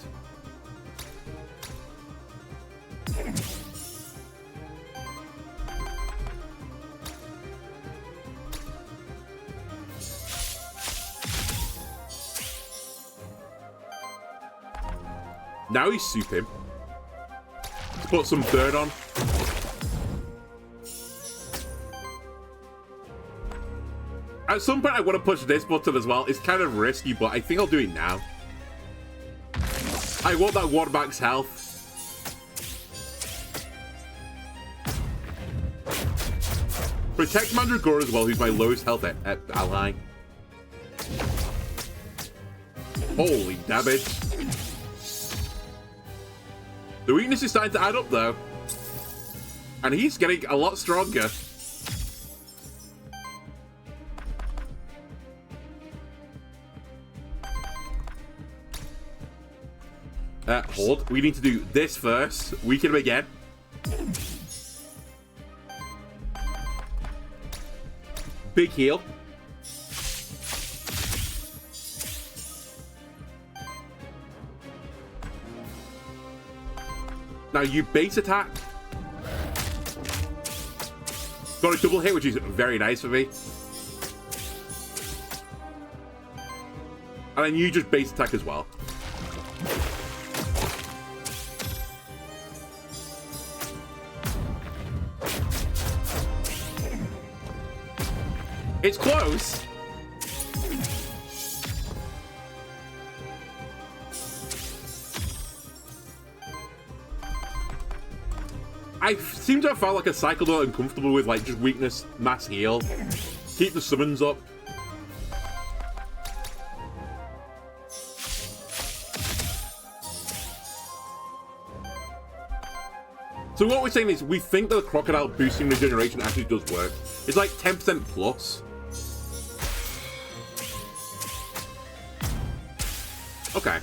Now he's souping. Let's put some dirt on. At some point, I want to push this button as well. It's kind of risky, but I think I'll do it now. I want that 1 max health. Protect Mandragora as well, who's my lowest health ally. Holy damage. The weakness is starting to add up, though. And he's getting a lot stronger. Hold. We need to do this first. Weaken him again. Big heal. Now you base attack. Got a double hit, which is very nice for me. And then you just base attack as well. It's close. I seem to have felt like a cycle that I'm comfortable with, like just weakness, mass heal, keep the summons up. So what we're saying is we think that the crocodile boosting regeneration actually does work. It's like 10% plus. Okay.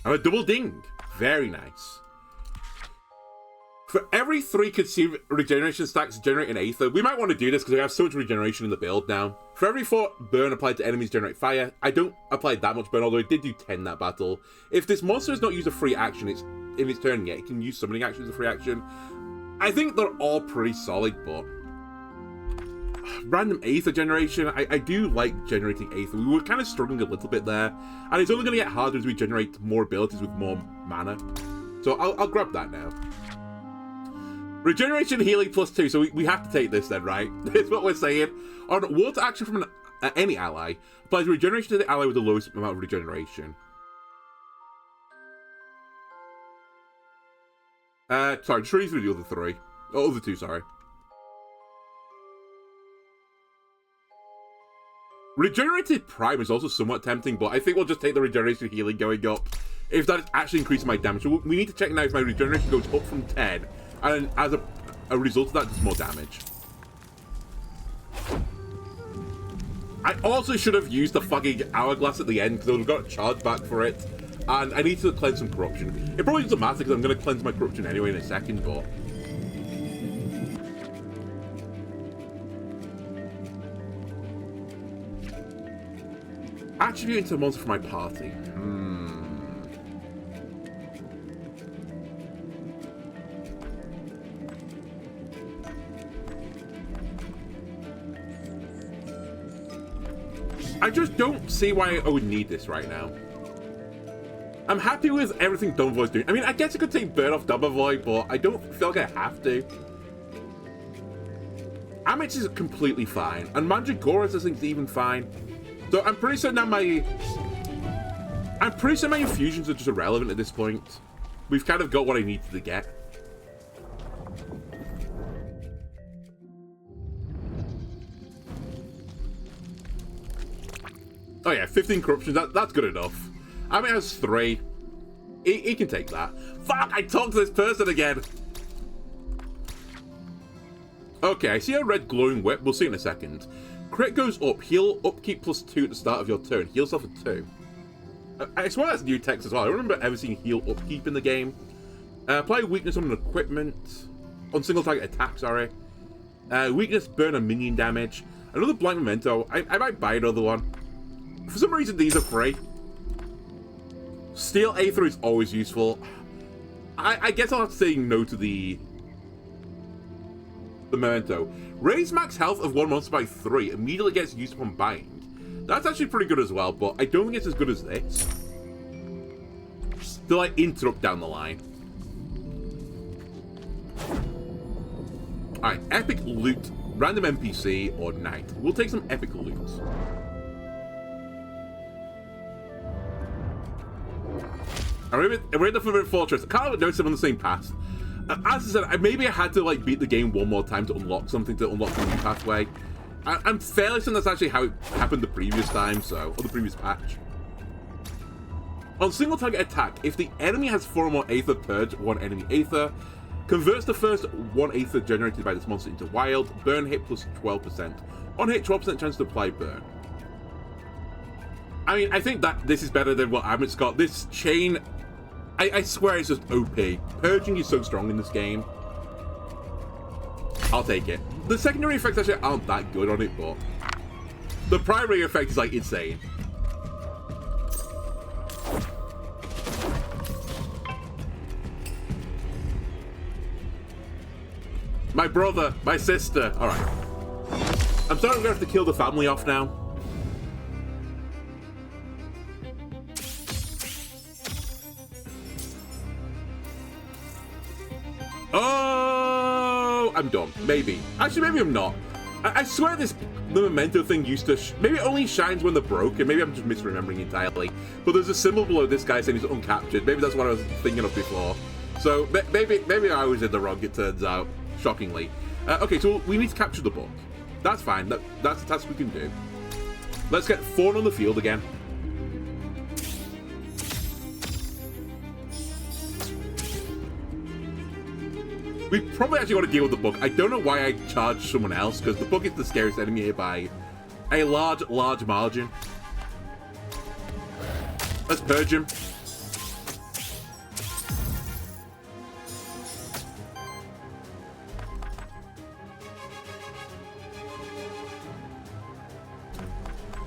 And a double ding. Very nice. For every 3 consumed regeneration stacks generate an Aether. We might want to do this because we have so much regeneration in the build now. For every 4 burn applied to enemies generate fire. I don't apply that much burn, although I did do 10 that battle. If this monster has not used a free action in its turn yet, it can use summoning action as a free action. I think they're all pretty solid, but... Random Aether generation. I do like generating Aether. We were kind of struggling a little bit there. And it's only going to get harder as we generate more abilities with more mana. So I'll grab that now. Regeneration healing +2, so we have to take this then, right? That's what we're saying. On water action from any ally, applies regeneration to the ally with the lowest amount of regeneration. Sorry, just read through the other 3. Oh, other 2, sorry. Regenerated Prime is also somewhat tempting, but I think we'll just take the regeneration healing going up. If that actually increases my damage. So we need to check now if my regeneration goes up from 10. And as a result of that, does more damage. I also should have used the fucking hourglass at the end because I've got a charge back for it. And I need to cleanse some corruption. It probably doesn't matter because I'm going to cleanse my corruption anyway in a second, but... Attribute into a monster for my party. I just don't see why I would need this right now. I'm happy with everything Dumbvoid's doing. I mean, I guess I could take Burn off Dumbvoid, but I don't feel like I have to. Amix is completely fine, and Mandragora's I think is even fine. So I'm pretty certain that my infusions are just irrelevant at this point. We've kind of got what I needed to get. Oh yeah, 15 corruption, that's good enough. I mean, it has 3. He can take that. Fuck, I talked to this person again. Okay, I see a red glowing whip. We'll see in a second. Crit goes up. Heal upkeep +2 at the start of your turn. Heal yourself for 2. I swear that's new text as well. I don't remember ever seeing heal upkeep in the game. Apply weakness on an equipment. On single target attack, sorry. Weakness, burn and minion damage. Another blank memento. I might buy another one. For some reason, these are free. Steel Aether is always useful. I guess I'll have to say no to the memento. Raise max health of one monster by 3. Immediately gets used upon buying. That's actually pretty good as well, but I don't think it's as good as this. To like interrupt down the line. Alright, epic loot, random NPC, or knight. We'll take some epic loot. We're in the Forbidden Fortress. I can't notice them on the same path. As I said, maybe I had to like beat the game one more time to unlock something, to unlock the new pathway. I'm fairly certain that's actually how it happened the previous time, so, or the previous patch. On single target attack, if the enemy has 4 or more Aether, purge 1 enemy Aether. Converts the first 1 Aether generated by this monster into wild. Burn hit plus 12%. On hit, 12% chance to apply burn. I mean, I think that this is better than what Abbott's got. This chain, I swear it's just OP. Purging is so strong in this game. I'll take it. The secondary effects actually aren't that good on it, but the primary effect is like insane. My brother, my sister. Alright. I'm sorry I'm gonna have to kill the family off now. Oh, I'm done. Maybe. Actually, maybe I'm not. I swear the memento thing used to... maybe it only shines when they're broken. Maybe I'm just misremembering entirely. But there's a symbol below this guy saying he's uncaptured. Maybe that's what I was thinking of before. So maybe I was in the wrong, it turns out. Shockingly. Okay, so we need to capture the book. That's fine. That's a task we can do. Let's get Fawn on the field again. We probably actually want to deal with the book. I don't know why I charged someone else, because the book is the scariest enemy here by a large margin. Let's purge him.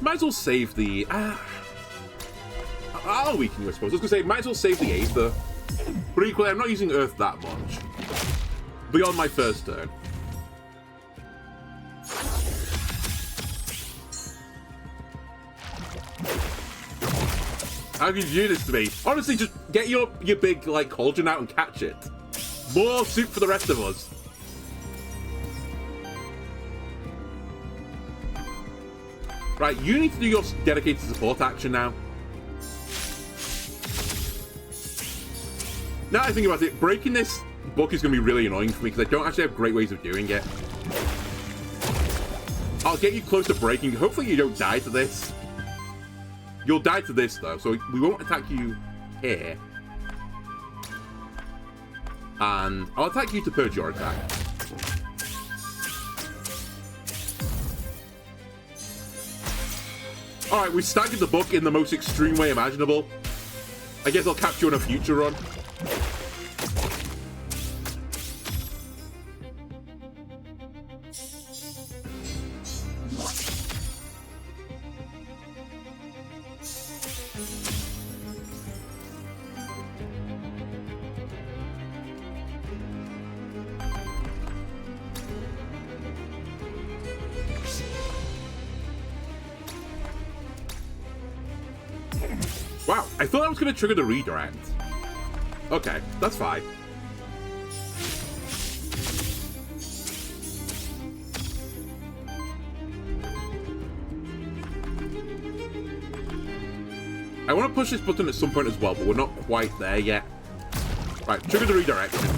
Might as well save the... I'll weaken you, I suppose. I was going to say, might as well save the Aether. But equally, I'm not using Earth that much. Beyond my first turn. How could you do this to me? Honestly, just get your big, like, cauldron out and catch it. More soup for the rest of us. Right, you need to do your dedicated support action now. Now I think about it, breaking this book is going to be really annoying for me because I don't actually have great ways of doing it. I'll get you close to breaking. Hopefully you don't die to this. You'll die to this, though, so we won't attack you here. And I'll attack you to purge your attack. Alright, we staggered the book in the most extreme way imaginable. I guess I'll capture you on a future run. Wow, I thought I was going to trigger the redirect. Okay, that's fine. I want to push this button at some point as well, but we're not quite there yet. Right, trigger the redirection.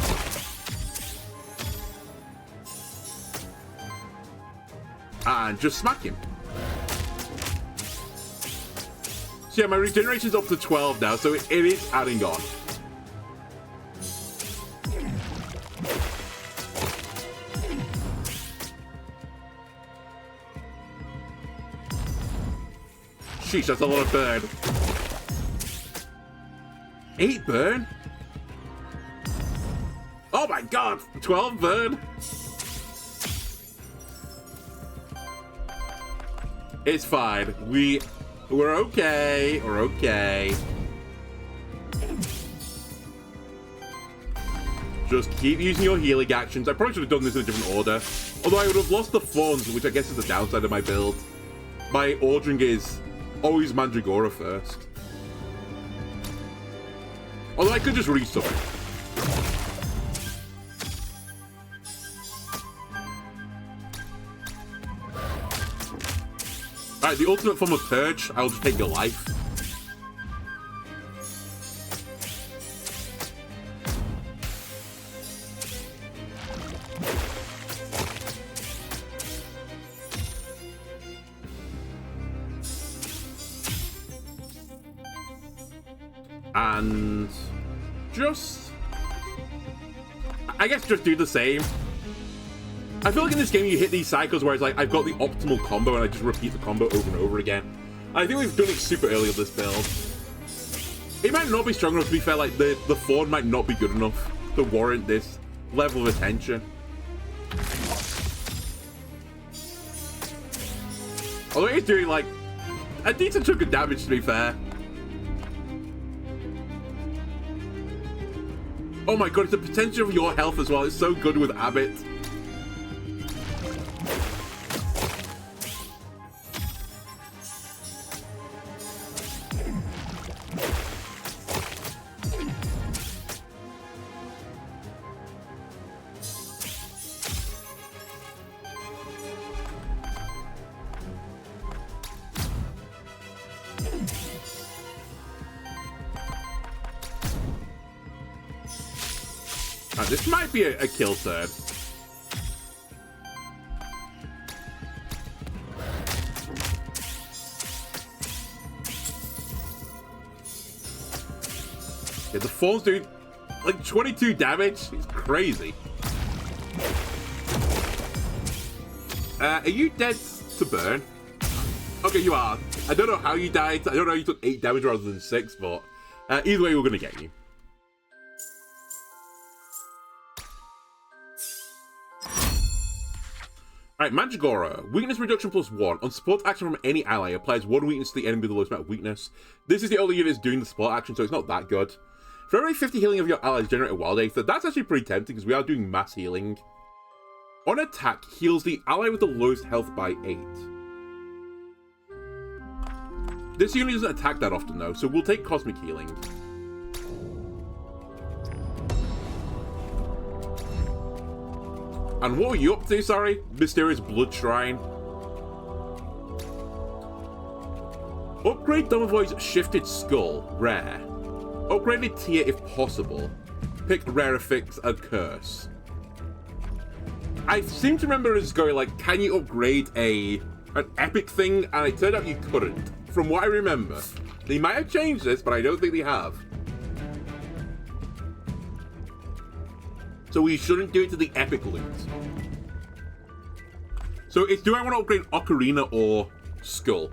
And just smack him. So yeah, my regeneration's up to 12 now, so it is adding on. Sheesh, that's a lot of burn. 8 burn? Oh my god, 12 burn? It's fine. We're okay. We're okay. Just keep using your healing actions. I probably should have done this in a different order. Although I would have lost the Thorns, which I guess is the downside of my build. My ordering is always Mandragora first. Although I could just resummon. Alright, the ultimate form of Purge, I'll just take your life. And just, I guess just do the same. I feel like in this game you hit these cycles where it's like, I've got the optimal combo and I just repeat the combo over and over again. And I think we've done it super early on this build. It might not be strong enough, to be fair, like the Thorn might not be good enough to warrant this level of attention. Although it is doing like a decent chunk of damage, to be fair. Oh my god, it's the potential of your health as well. It's so good with Abbott. This might be a kill turn. Yeah, the Thorns do like 22 damage. It's crazy. Are you dead to burn? Okay, you are. I don't know how you died. I don't know how you took 8 damage rather than 6, but either way, we're gonna get you. Alright, Mandragora. Weakness reduction +1. On support action from any ally, applies 1 weakness to the enemy with the lowest amount of weakness. This is the only unit that's doing the support action, so it's not that good. For every 50 healing of your allies, generate a Wild Aether. That's actually pretty tempting, because we are doing mass healing. On attack, heals the ally with the lowest health by 8. This unit doesn't attack that often, though, so we'll take Cosmic Healing. And what were you up to, sorry? Mysterious Blood Shrine. Upgrade Domovoy's Shifted Skull, rare. Upgraded tier if possible. Pick rare effects and curse. I seem to remember us going like, can you upgrade an epic thing? And it turned out you couldn't. From what I remember. They might have changed this, but I don't think they have. So we shouldn't do it to the epic loot. So it's, do I want to upgrade Ocarina or Skull?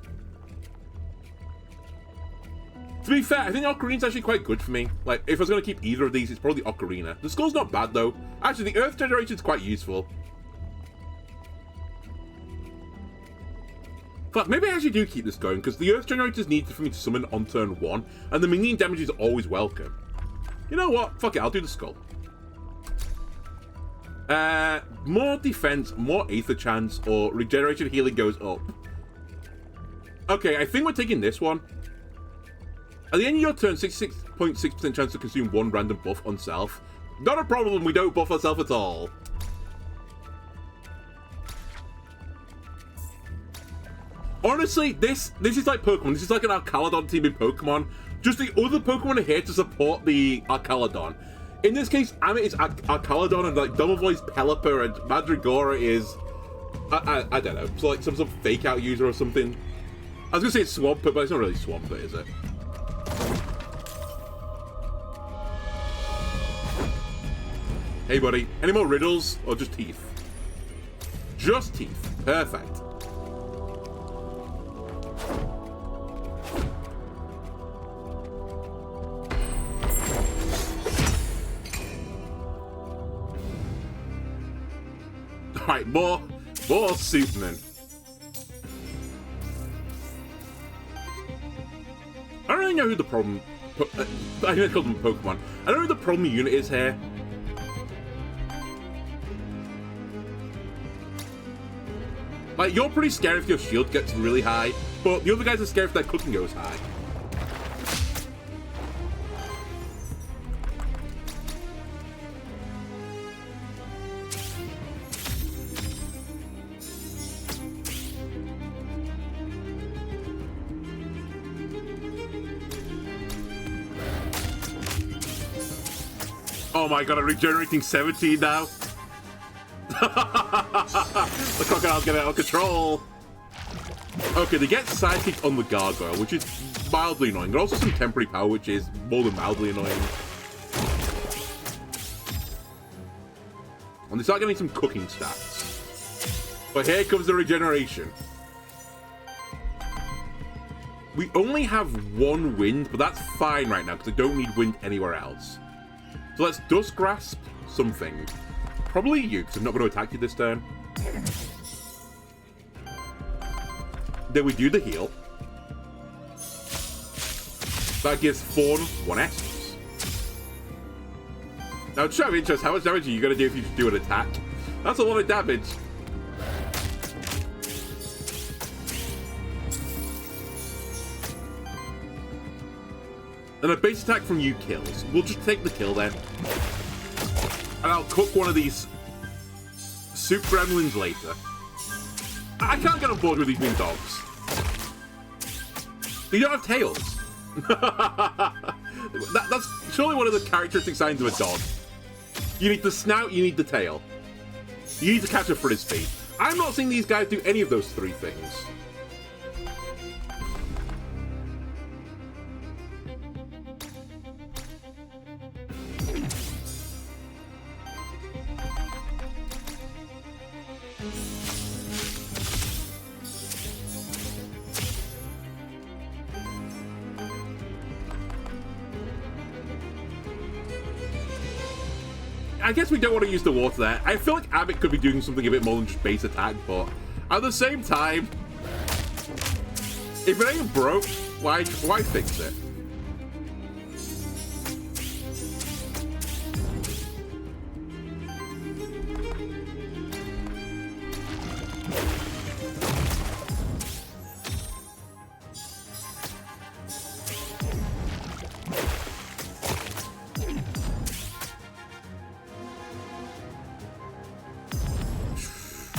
To be fair, I think Ocarina's actually quite good for me. Like, if I was going to keep either of these, it's probably Ocarina. The Skull's not bad, though. Actually, the Earth Generation's quite useful. Fuck, maybe I actually do keep this going, because the Earth Generators need for me to summon on turn 1, and the minion damage is always welcome. You know what? Fuck it, I'll do the Skull. More defense, more Aether chance, or regeneration healing goes up. Okay, I think we're taking this one. At the end of your turn, 66.6% chance to consume 1 random buff on self. Not a problem, we don't buff ourselves at all. Honestly, this is like Pokemon. This is like an Arcaladon team in Pokemon. Just the other Pokemon are here to support the Arcaladon. In this case, Amit is Arcaladon, and like Domovoy's Pelipper, and Mandragora is I don't know, so like some sort of fake out user or something. I was gonna say it's swamp, but it's not really swamp, is it? Hey, buddy. Any more riddles or just teeth? Just teeth. Perfect. Alright, more Superman. I don't really know who the problem... I think I called them Pokemon. I don't know who the problem unit is here. Like, you're pretty scared if your shield gets really high, but the other guys are scared if their cooking goes high. Oh my god, I'm regenerating 17 now. The crocodile's getting out of control. Okay, they get sidekicked on the gargoyle, which is mildly annoying. There's also some temporary power, which is more than mildly annoying. And they start getting some cooking stats. But here comes the regeneration. We only have one wind, but that's fine right now, because I don't need wind anywhere else. So let's Dust Grasp something. Probably you, because I'm not going to attack you this turn. Then we do the heal. That gives Fawn 1 essence. Now, just out of interest, how much damage are you going to do if you do an attack? That's a lot of damage. And a base attack from you kills. We'll just take the kill then. And I'll cook one of these soup gremlins later. I can't get on board with these being dogs. They don't have tails. That's surely one of the characteristic signs of a dog. You need the snout, you need the tail. You need to catch a frisbee. I'm not seeing these guys do any of those three things. I guess we don't want to use the water there. I feel like Amit could be doing something a bit more than just base attack, but at the same time, if it ain't broke, why fix it?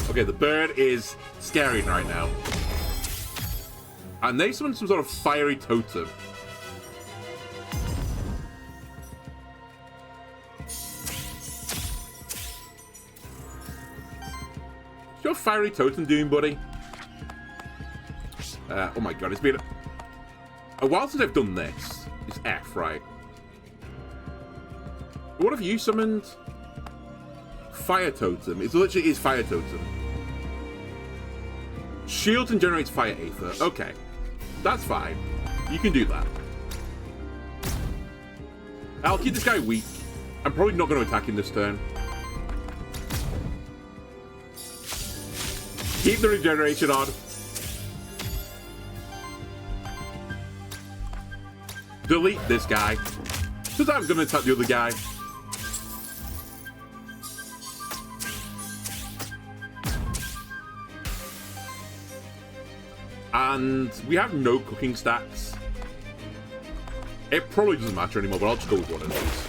Okay, the bird is scaring right now. And they summon some sort of fiery totem. What's your fiery totem doing, buddy? Oh my god, it's been a while since I've done this. It's F, right? What have you summoned? Fire totem. It literally is fire totem. Shields and generates fire aether. Okay. That's fine. You can do that. I'll keep this guy weak. I'm probably not going to attack him this turn. Keep the regeneration on. Delete this guy. Because I'm going to attack the other guy. And we have no cooking stacks. It probably doesn't matter anymore, but I'll just go with one of these.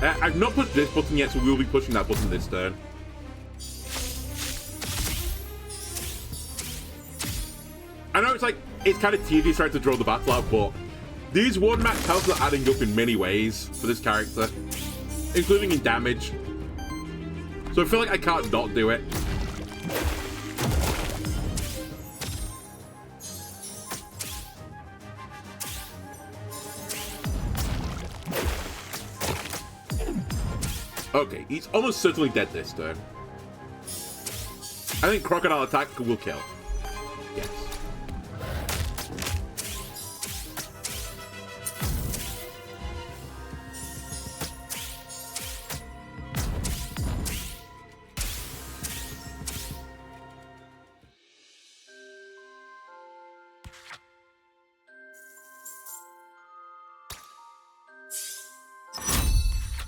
I've not pushed this button yet, so we will be pushing that button this turn. I know it's kind of tedious trying to draw the battle out, but these one max health are adding up in many ways for this character, including in damage. So I feel like I can't not do it. Okay, he's almost certainly dead this turn. I think Crocodile Attack will kill. Yes.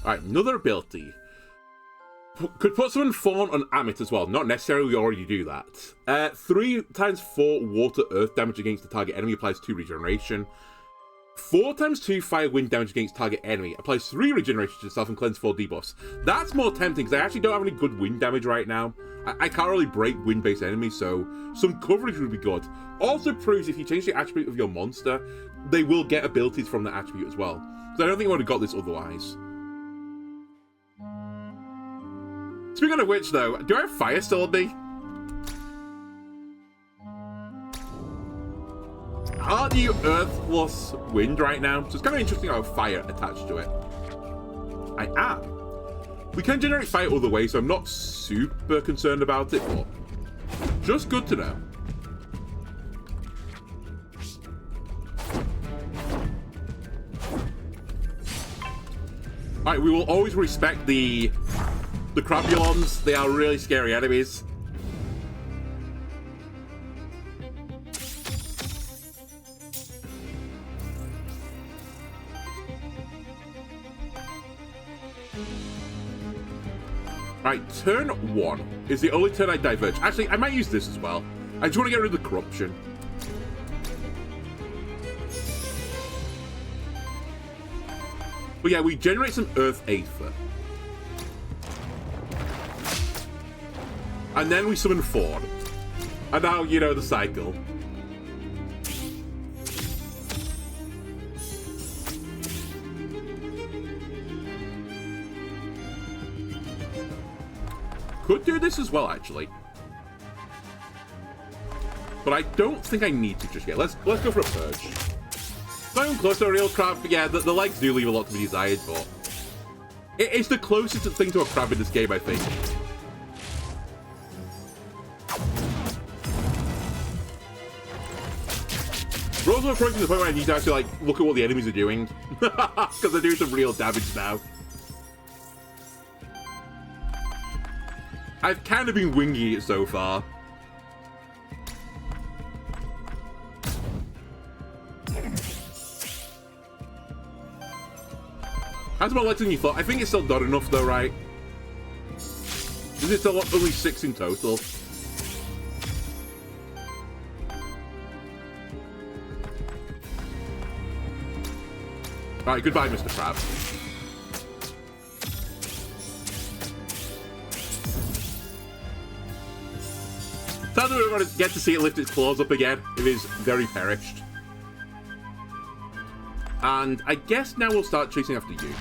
Alright, another ability. Could put summon Fawn on Amit as well. Not necessarily, we already do that. 3 times 4 water earth damage against the target enemy applies 2 regeneration. 4 times 2 fire wind damage against target enemy applies 3 regeneration to itself and cleanse 4 debuffs. That's more tempting because I actually don't have any good wind damage right now. I can't really break wind-based enemies, so some coverage would be good. Also proves if you change the attribute of your monster, they will get abilities from the attribute as well. So I don't think I would have got this otherwise. Speaking of which, though, do I have fire still on me? Aren't you earth plus wind right now? So it's kind of interesting how fire attached to it. I am. We can generate fire other ways, so I'm not super concerned about it, but just good to know. Alright, we will always respect the Crabulons. They are really scary enemies. Right, turn 1 is the only turn I diverge. Actually, I might use this as well. I just want to get rid of the corruption. But yeah, we generate some Earth Aether. And then we summon Fawn. And now, you know, the cycle. Could do this as well, actually. But I don't think I need to just yet. Let's go for a purge. Not even close to a real crab, but yeah, the legs do leave a lot to be desired, but it's the closest thing to a crab in this game, I think. We're also approaching the point where I need to actually, like, look at what the enemies are doing. Because they're doing some real damage now. I've kind of been winging it so far. Has more legs than you thought. I think it's still not enough though, right? Is it still only 6 in total? Alright, goodbye, Mr. Crab. Sadly, we're going to get to see it lift its claws up again. It is very perished. And I guess now we'll start chasing after you.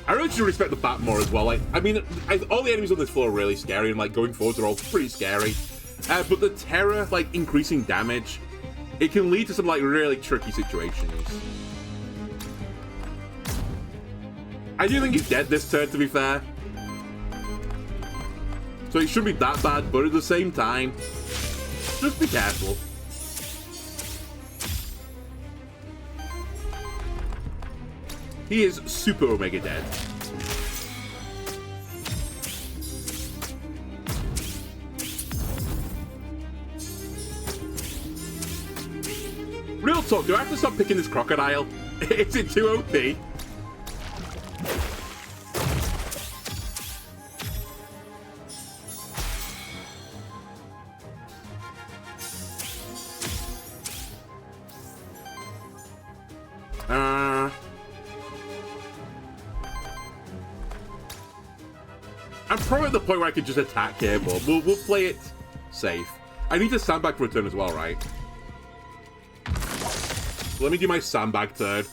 I really should respect the bat more as well. Like, I mean, all the enemies on this floor are really scary, and like going forward, they're all pretty scary. But the terror, like increasing damage, it can lead to some like really tricky situations. I do think he's dead this turn, to be fair. So it shouldn't be that bad, but at the same time, just be careful. He is super Omega dead. Real talk, do I have to stop picking this crocodile? Is it too OP? I'm probably at the point where I could just attack here, but we'll play it safe. I need to sandbag for a turn as well, right? So let me do my sandbag turn.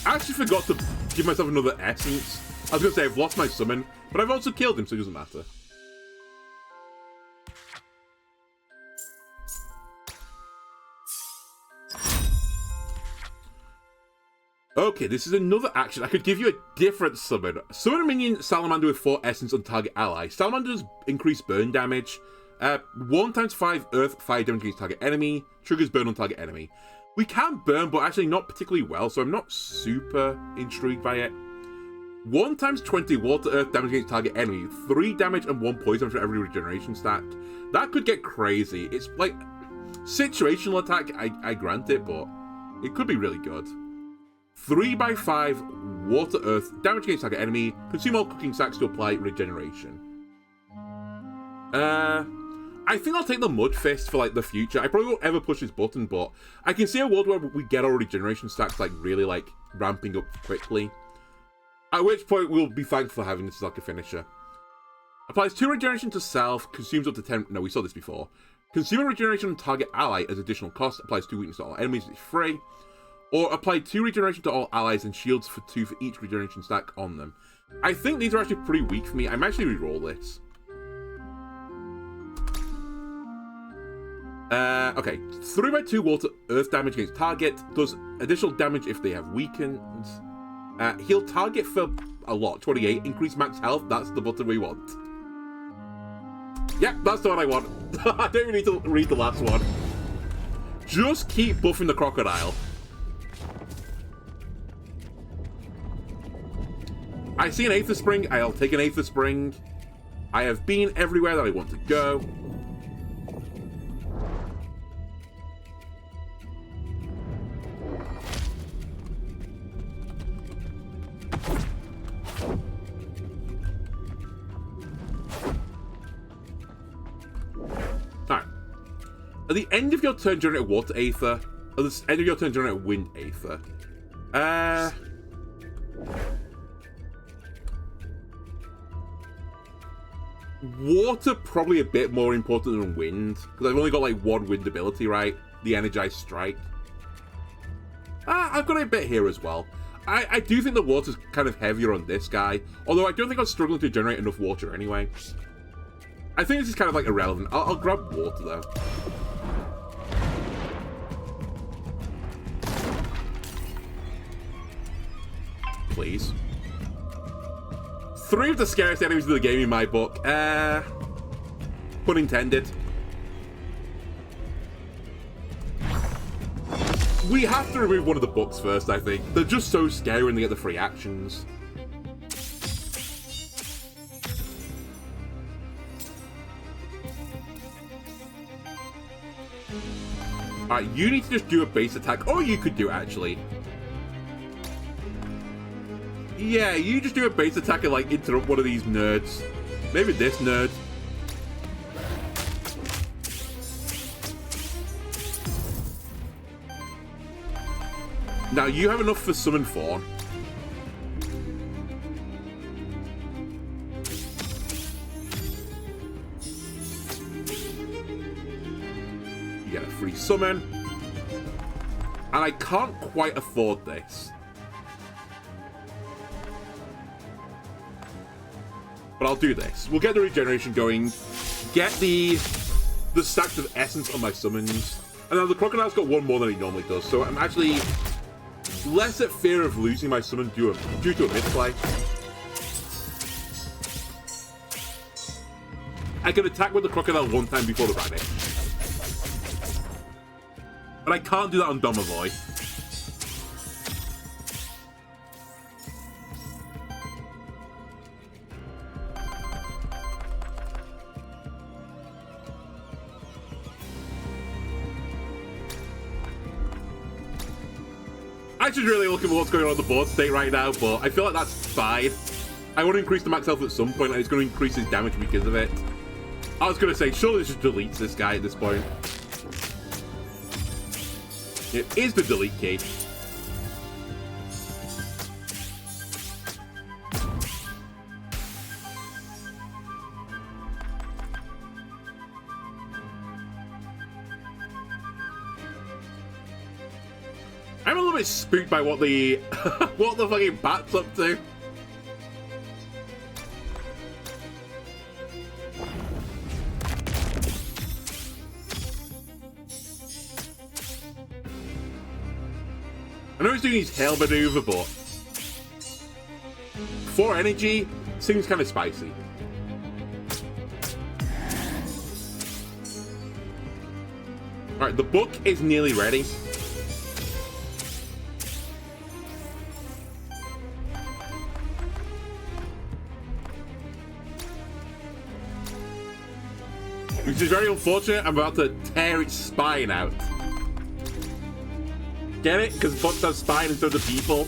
I actually forgot to give myself another essence. I was going to say I've lost my summon, but I've also killed him, so it doesn't matter. Okay, this is another action. I could give you a different summon. Summon a minion Salamander with 4 essence on target ally. Salamanders increase burn damage. 1 times 5 earth fire damage against target enemy. Triggers burn on target enemy. We can burn, but actually not particularly well, so I'm not super intrigued by it. 1 times 20 water earth damage against target enemy. 3 damage and 1 poison for every regeneration stat. That could get crazy. It's like situational attack, I grant it, but it could be really good. 3 by 5 water earth damage against target enemy. Consume all cooking sacks to apply regeneration. I think I'll take the Mud Fist for like the future. I probably won't ever push this button, but I can see a world where we get our regeneration stacks like really like ramping up quickly. At which point we'll be thankful for having this as like a finisher. Applies 2 regeneration to self. Consumes up to 10. No, we saw this before. Consuming regeneration on target ally as additional cost. Applies 2 weakness to all enemies. It's free. Or apply 2 regeneration to all allies and shields for 2 for each regeneration stack on them. I think these are actually pretty weak for me. I'm actually re-roll this. Okay. 3 by 2 water earth damage against target. Does additional damage if they have weakened. Heal target for a lot. 28. Increase max health. That's the button we want. Yep, that's the one I want. I don't even need to read the last one. Just keep buffing the crocodile. I see an Aether Spring. I'll take an Aether Spring. I have been everywhere that I want to go. Alright. At the end of your turn, generate Water Aether. At the end of your turn, generate Wind Aether. Water probably a bit more important than wind, because I've only got like 1 wind ability, right? The Energized Strike. I've got a bit here as well. I do think the water's kind of heavier on this guy, although I don't think I'm struggling to generate enough water anyway. I think this is kind of like irrelevant. I'll grab water though. Please. 3 of the scariest enemies in the game in my book. Pun intended. We have to remove one of the books first, I think. They're just so scary when they get the free actions. Alright, you need to just do a base attack. Or you could do it, actually. Yeah, you just do a base attack and, like, interrupt one of these nerds. Maybe this nerd. Now, you have enough for Summon Fawn. You get a free summon. And I can't quite afford this. But I'll do this. We'll get the regeneration going. Get the stacks of essence on my summons. And now the crocodile's got 1 more than he normally does. So I'm actually less at fear of losing my summon due to a misplay. I can attack with the crocodile 1 time before the rabbit. But I can't do that on Domovoy. I'm just really looking at what's going on the board state right now, but I feel like that's fine. I want to increase the max health at some point, and it's going to increase his damage because of it. I was going to say, surely this just deletes this guy at this point. It is the delete key. I'm a little bit spooked by what the what the fucking bat's up to. I know he's doing his hail maneuver, but 4 energy seems kind of spicy. Alright, the book is nearly ready. Which is very unfortunate. I'm about to tear its spine out. Get it? Because books have spine and so do people.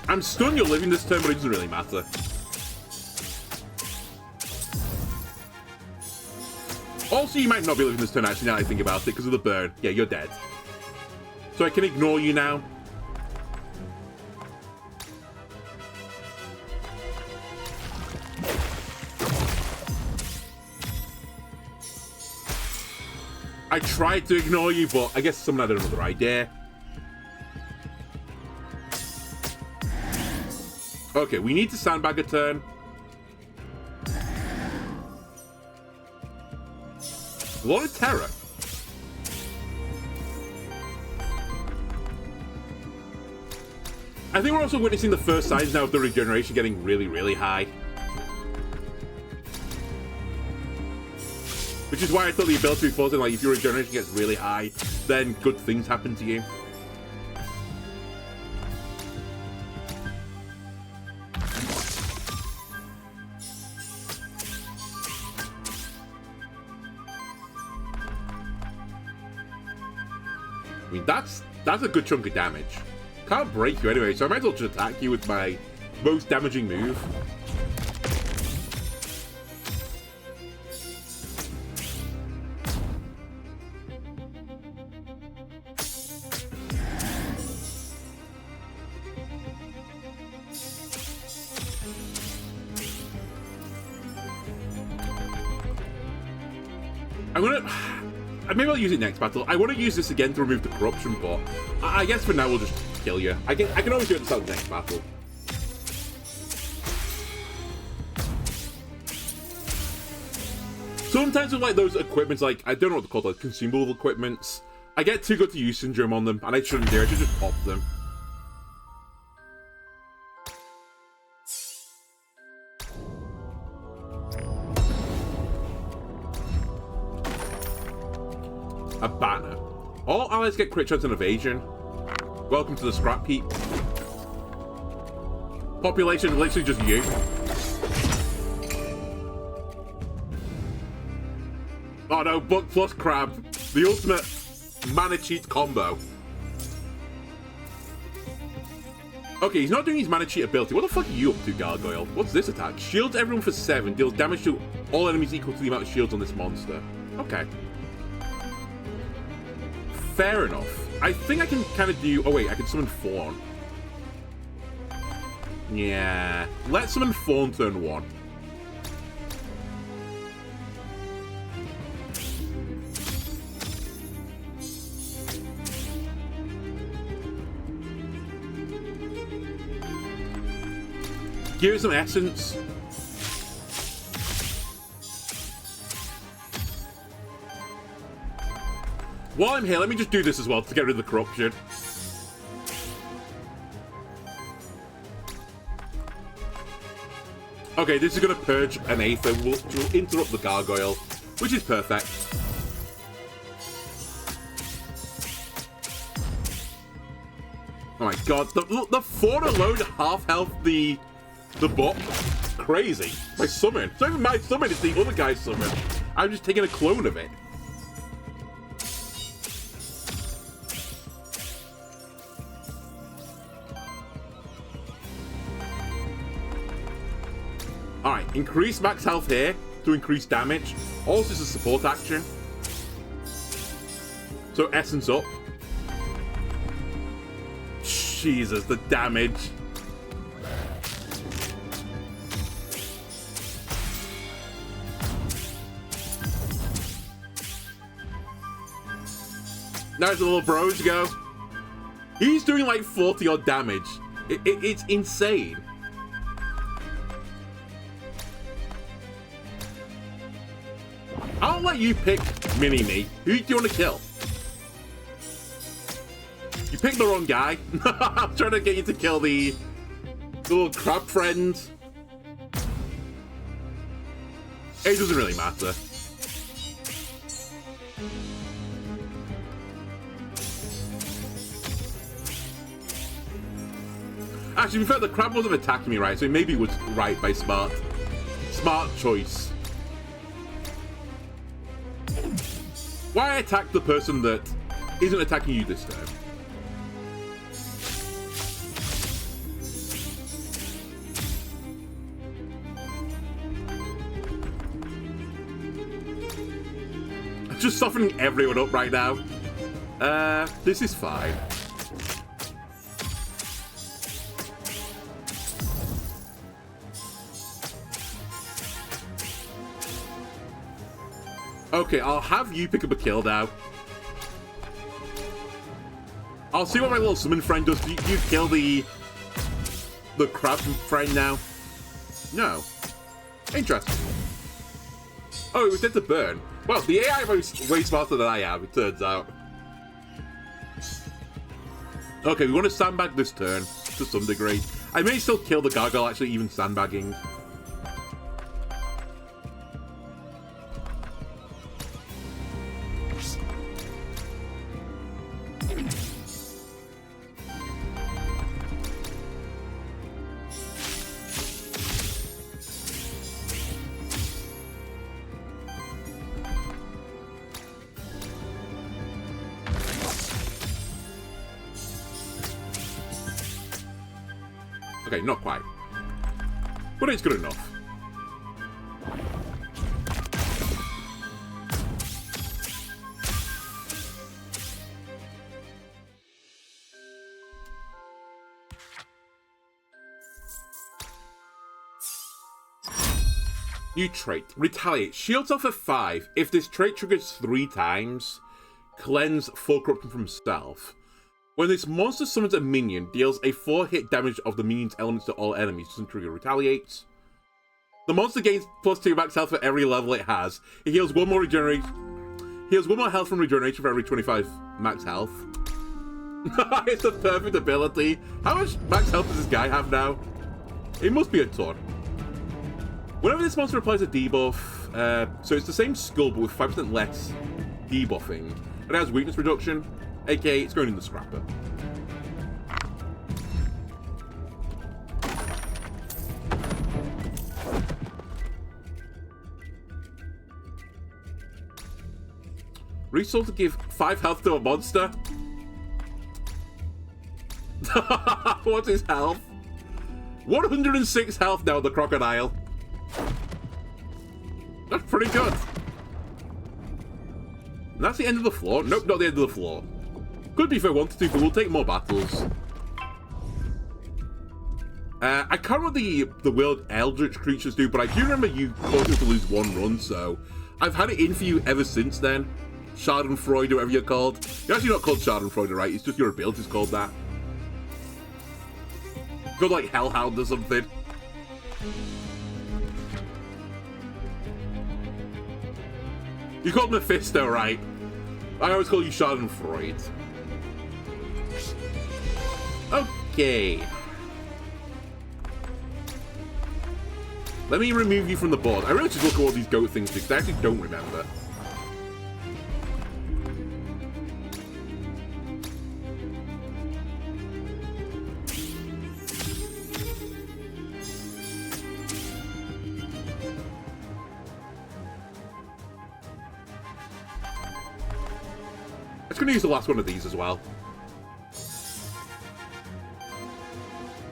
I'm stunned you're living this turn, but it doesn't really matter. Also, you might not be living this turn, actually, now that I think about it, because of the burn. Yeah, you're dead. So I can ignore you now. I tried to ignore you, but I guess someone had another idea. Okay, we need to sandbag a turn. A lot of terror. I think we're also witnessing the first signs now of the regeneration getting really, really high. Which is why I thought the ability was like, if your regeneration gets really high, then good things happen to you. I mean, that's a good chunk of damage. Can't break you anyway, so I might as well just attack you with my most damaging move. Maybe I'll use it next battle. I want to use this again to remove the corruption, but I guess for now we'll just kill you. I can always do it at the start of the next battle. Sometimes with like those equipments, like I don't know what they're called, like consumable equipments, I get too good to use syndrome on them, and I shouldn't do it. I should just pop them. A banner. All allies get crit chance and evasion. Welcome to the scrap heap. Population literally just you. Oh no, book plus crab. The ultimate mana cheat combo. Okay, he's not doing his mana cheat ability. What the fuck are you up to, Gargoyle? What's this attack? Shields everyone for 7. Deals damage to all enemies equal to the amount of shields on this monster. Okay. Fair enough. I think I can kind of do... Oh, wait. I can summon Fawn. Yeah. Let's summon Fawn turn 1. Give it some essence. While I'm here, let me just do this as well to get rid of the corruption. Okay, this is going to purge an Aether, which will interrupt the Gargoyle, which is perfect. Oh my god, the Fawn alone half health the book. Crazy. My summon. It's not even my summon, it's the other guy's summon. I'm just taking a clone of it. Alright, increase max health here to increase damage. Also, it's a support action. So, essence up. Jesus, the damage. There's a little bros go. He's doing like 40 odd damage. It's insane. I'll let you pick Mini-Me. Who do you want to kill? You picked the wrong guy. I'm trying to get you to kill the little crab friend. It doesn't really matter. Actually, to be fair, the crab wasn't attacking me, right? So maybe it was right by smart choice. Why attack the person that isn't attacking you this time? I'm just softening everyone up right now. This is fine. Okay, I'll have you pick up a kill now. I'll see what my little summon friend does. Do you kill the crab friend now? No. Interesting. Oh, it was dead to burn. Well, the AI is way smarter than I am, it turns out. Okay, we want to sandbag this turn to some degree. I may still kill the gargoyle, actually, even sandbagging. Okay, not quite. But it's good enough. New trait. Retaliate. Shields off of 5. If this trait triggers 3 times, cleanse full corruption from self. When this monster summons a minion, deals a 4-hit damage of the minion's elements to all enemies. Doesn't trigger retaliates. The monster gains +2 max health for every level it has. It heals 1 more regeneration. Heals 1 more health from regeneration for every 25 max health. It's a perfect ability. How much max health does this guy have now? It must be a ton. Whenever this monster applies a debuff, so it's the same skull but with 5% less debuffing. It has weakness reduction. aka it's going in the scrapper. Resource to give 5 health to a monster. What's his health? 106 health now, the crocodile. That's pretty good. And that's the end of the floor. Nope, not the end of the floor. Could be if I wanted to, but we'll take more battles. I can't remember the World Eldritch creatures do, but I do remember you causing to lose 1 run, so I've had it in for you ever since then. Schadenfreude, whatever you're called. You're actually not called Schadenfreude, right? It's just your ability's called that. Called like Hellhound or something. You called Mephisto, right? I always call you Schadenfreude. Okay. Let me remove you from the board. I really should look at all these goat things because I actually don't remember. I'm just going to use the last one of these as well.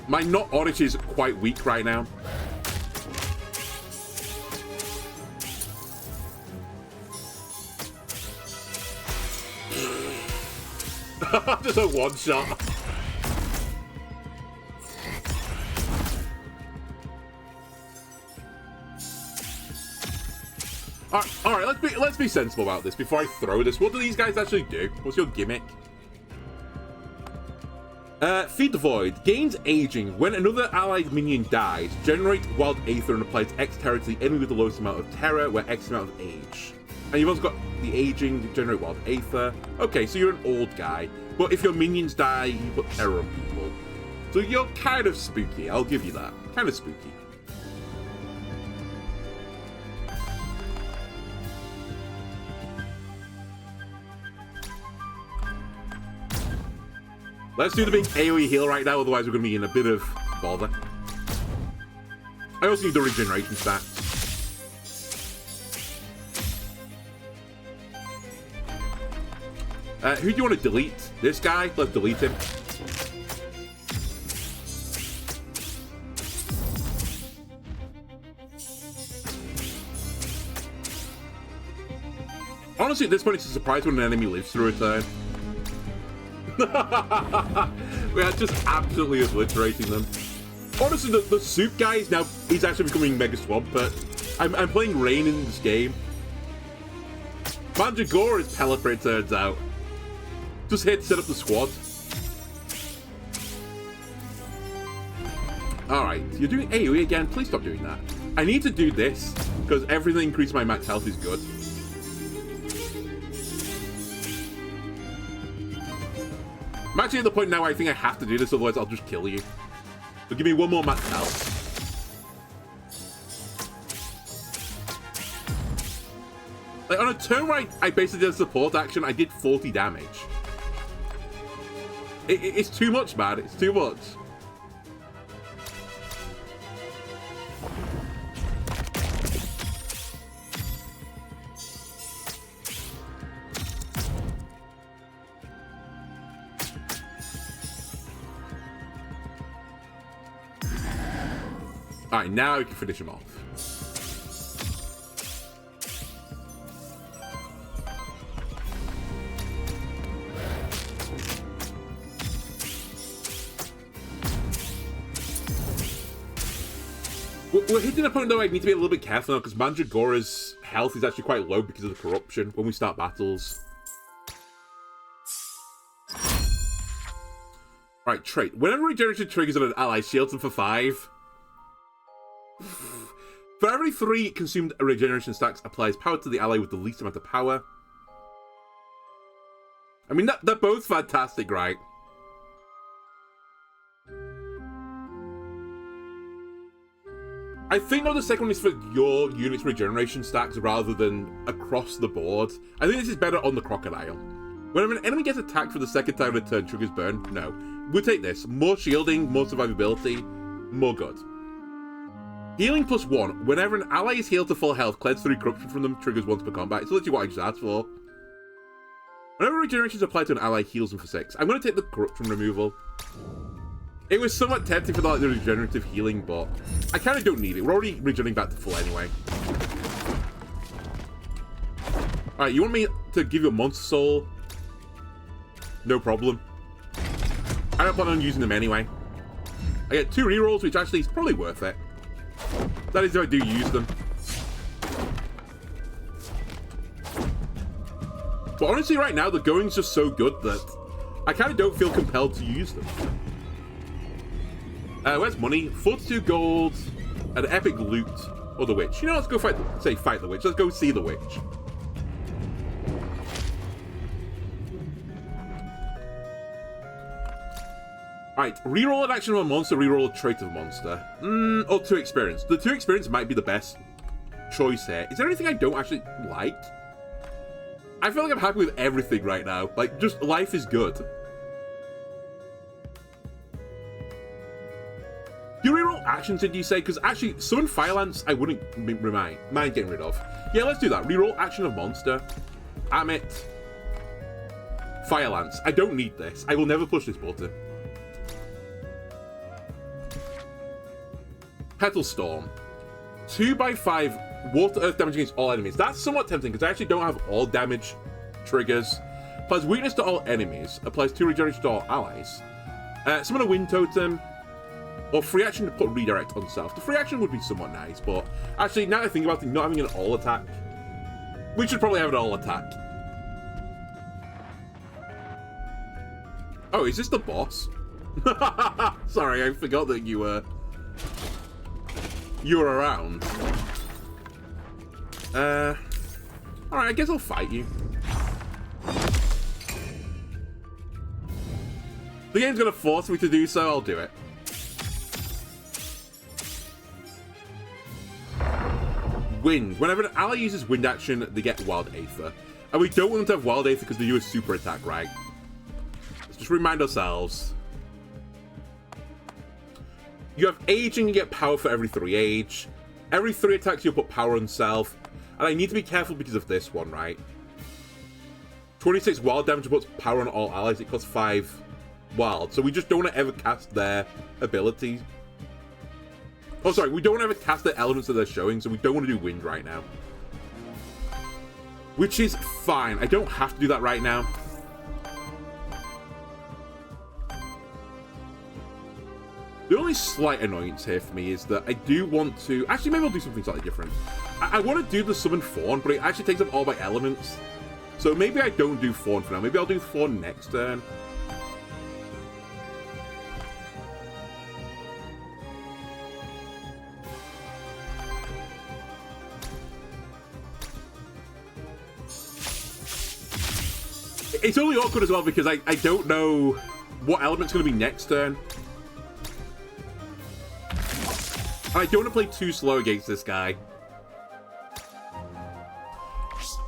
My Not Oddish is quite weak right now. Just a one-shot. Alright, let's be sensible about this before I throw this. What do these guys actually do? What's your gimmick? Feed the Void. Gains aging. When another allied minion dies, generate wild aether and applies X terror to the enemy with the lowest amount of terror, where X amount of age. And you've also got the aging, generate wild aether. Okay, so you're an old guy. But if your minions die, you put terror on people. So you're kind of spooky, I'll give you that. Kind of spooky. Let's do the big AoE heal right now, otherwise we're going to be in a bit of bother. I also need the regeneration stat. Who do you want to delete? This guy? Let's delete him. Honestly, at this point, it's a surprise when an enemy lives through a turn. We are just absolutely obliterating them. Honestly, the soup guy is now, he's actually becoming Mega Swamp, but I'm playing Rain in this game. Mandragora is Pelipper, it turns out. Just here to set up the squad. Alright, you're doing AoE again. Please stop doing that. I need to do this, because everything that increases my max health is good. I'm actually at the point now I think I have to do this, otherwise I'll just kill you. So give me one more max health. Like, on a turn where I basically did a support action, I did 40 damage. It's too much, man. It's too much. Alright, now we can finish him off. We're hitting a point though I need to be a little bit careful now because Mandragora's health is actually quite low because of the corruption when we start battles. Right, trait. Whenever regeneration triggers on an ally, shields them for 5. For every 3 consumed regeneration stacks, applies power to the ally with the least amount of power. I mean, they're both fantastic, right? I think the second one is for your unit's regeneration stacks rather than across the board. I think this is better on the crocodile. Whenever an enemy gets attacked for the second time in a turn, triggers burn. No. We'll take this. More shielding, more survivability, more good. Healing +1. Whenever an ally is healed to full health, cleanse 3 corruption from them, triggers once per combat. It's literally what I just asked for. Whenever regeneration is applied to an ally, heals them for 6. I'm going to take the corruption removal. It was somewhat tempting for the regenerative healing, but I kind of don't need it. We're already regenerating back to full anyway. Alright, you want me to give you a monster soul? No problem. I don't plan on using them anyway. I get 2 rerolls, which actually is probably worth it. That is if I do use them. But honestly, right now, the going's just so good that I kind of don't feel compelled to use them. Where's money? 42 gold, an epic loot, or the witch. You know, let's go fight the witch. Let's go see the witch. Alright, reroll an action of a monster, reroll a trait of a monster. Or 2 experience. The 2 experience might be the best choice here. Is there anything I don't actually like? I feel like I'm happy with everything right now. Like, just life is good. Do you reroll actions, did you say? Because actually, Summon Firelance, I wouldn't mind getting rid of. Yeah, let's do that. Reroll action of monster. Amit. Firelance. I don't need this. I will never push this button. Petal Storm. 2x5 water earth damage against all enemies. That's somewhat tempting because I actually don't have all damage triggers. Applies weakness to all enemies. Applies 2 regeneration to all allies. Summon a wind totem. Or free action to put redirect on self. The free action would be somewhat nice, but actually, now that I think about it, not having an all attack We should probably have an all attack. Oh, is this the boss? Sorry, I forgot that you were around. Alright, I guess I'll fight you. The game's gonna force me to do so, I'll do it. Wind. Whenever an ally uses wind action, they get wild Aether. And we don't want them to have wild Aether because they do a super attack, right? Let's just remind ourselves. You have age and you get power for every 3 age. Every 3 attacks you'll put power on self. And I need to be careful because of this one, right? 26 wild damage puts power on all allies. It costs 5 wild. So we just don't want to ever cast their abilities. Oh, sorry, we don't want to ever cast the elements that they're showing, so we don't want to do wind right now. Which is fine. I don't have to do that right now. The only slight annoyance here for me is that I do want to... Actually, maybe I'll do something slightly different. I want to do the summon Fawn, but it actually takes up all my elements. So maybe I don't do Fawn for now. Maybe I'll do Fawn next turn. It's only awkward as well because I don't know what element's going to be next turn. And I don't want to play too slow against this guy.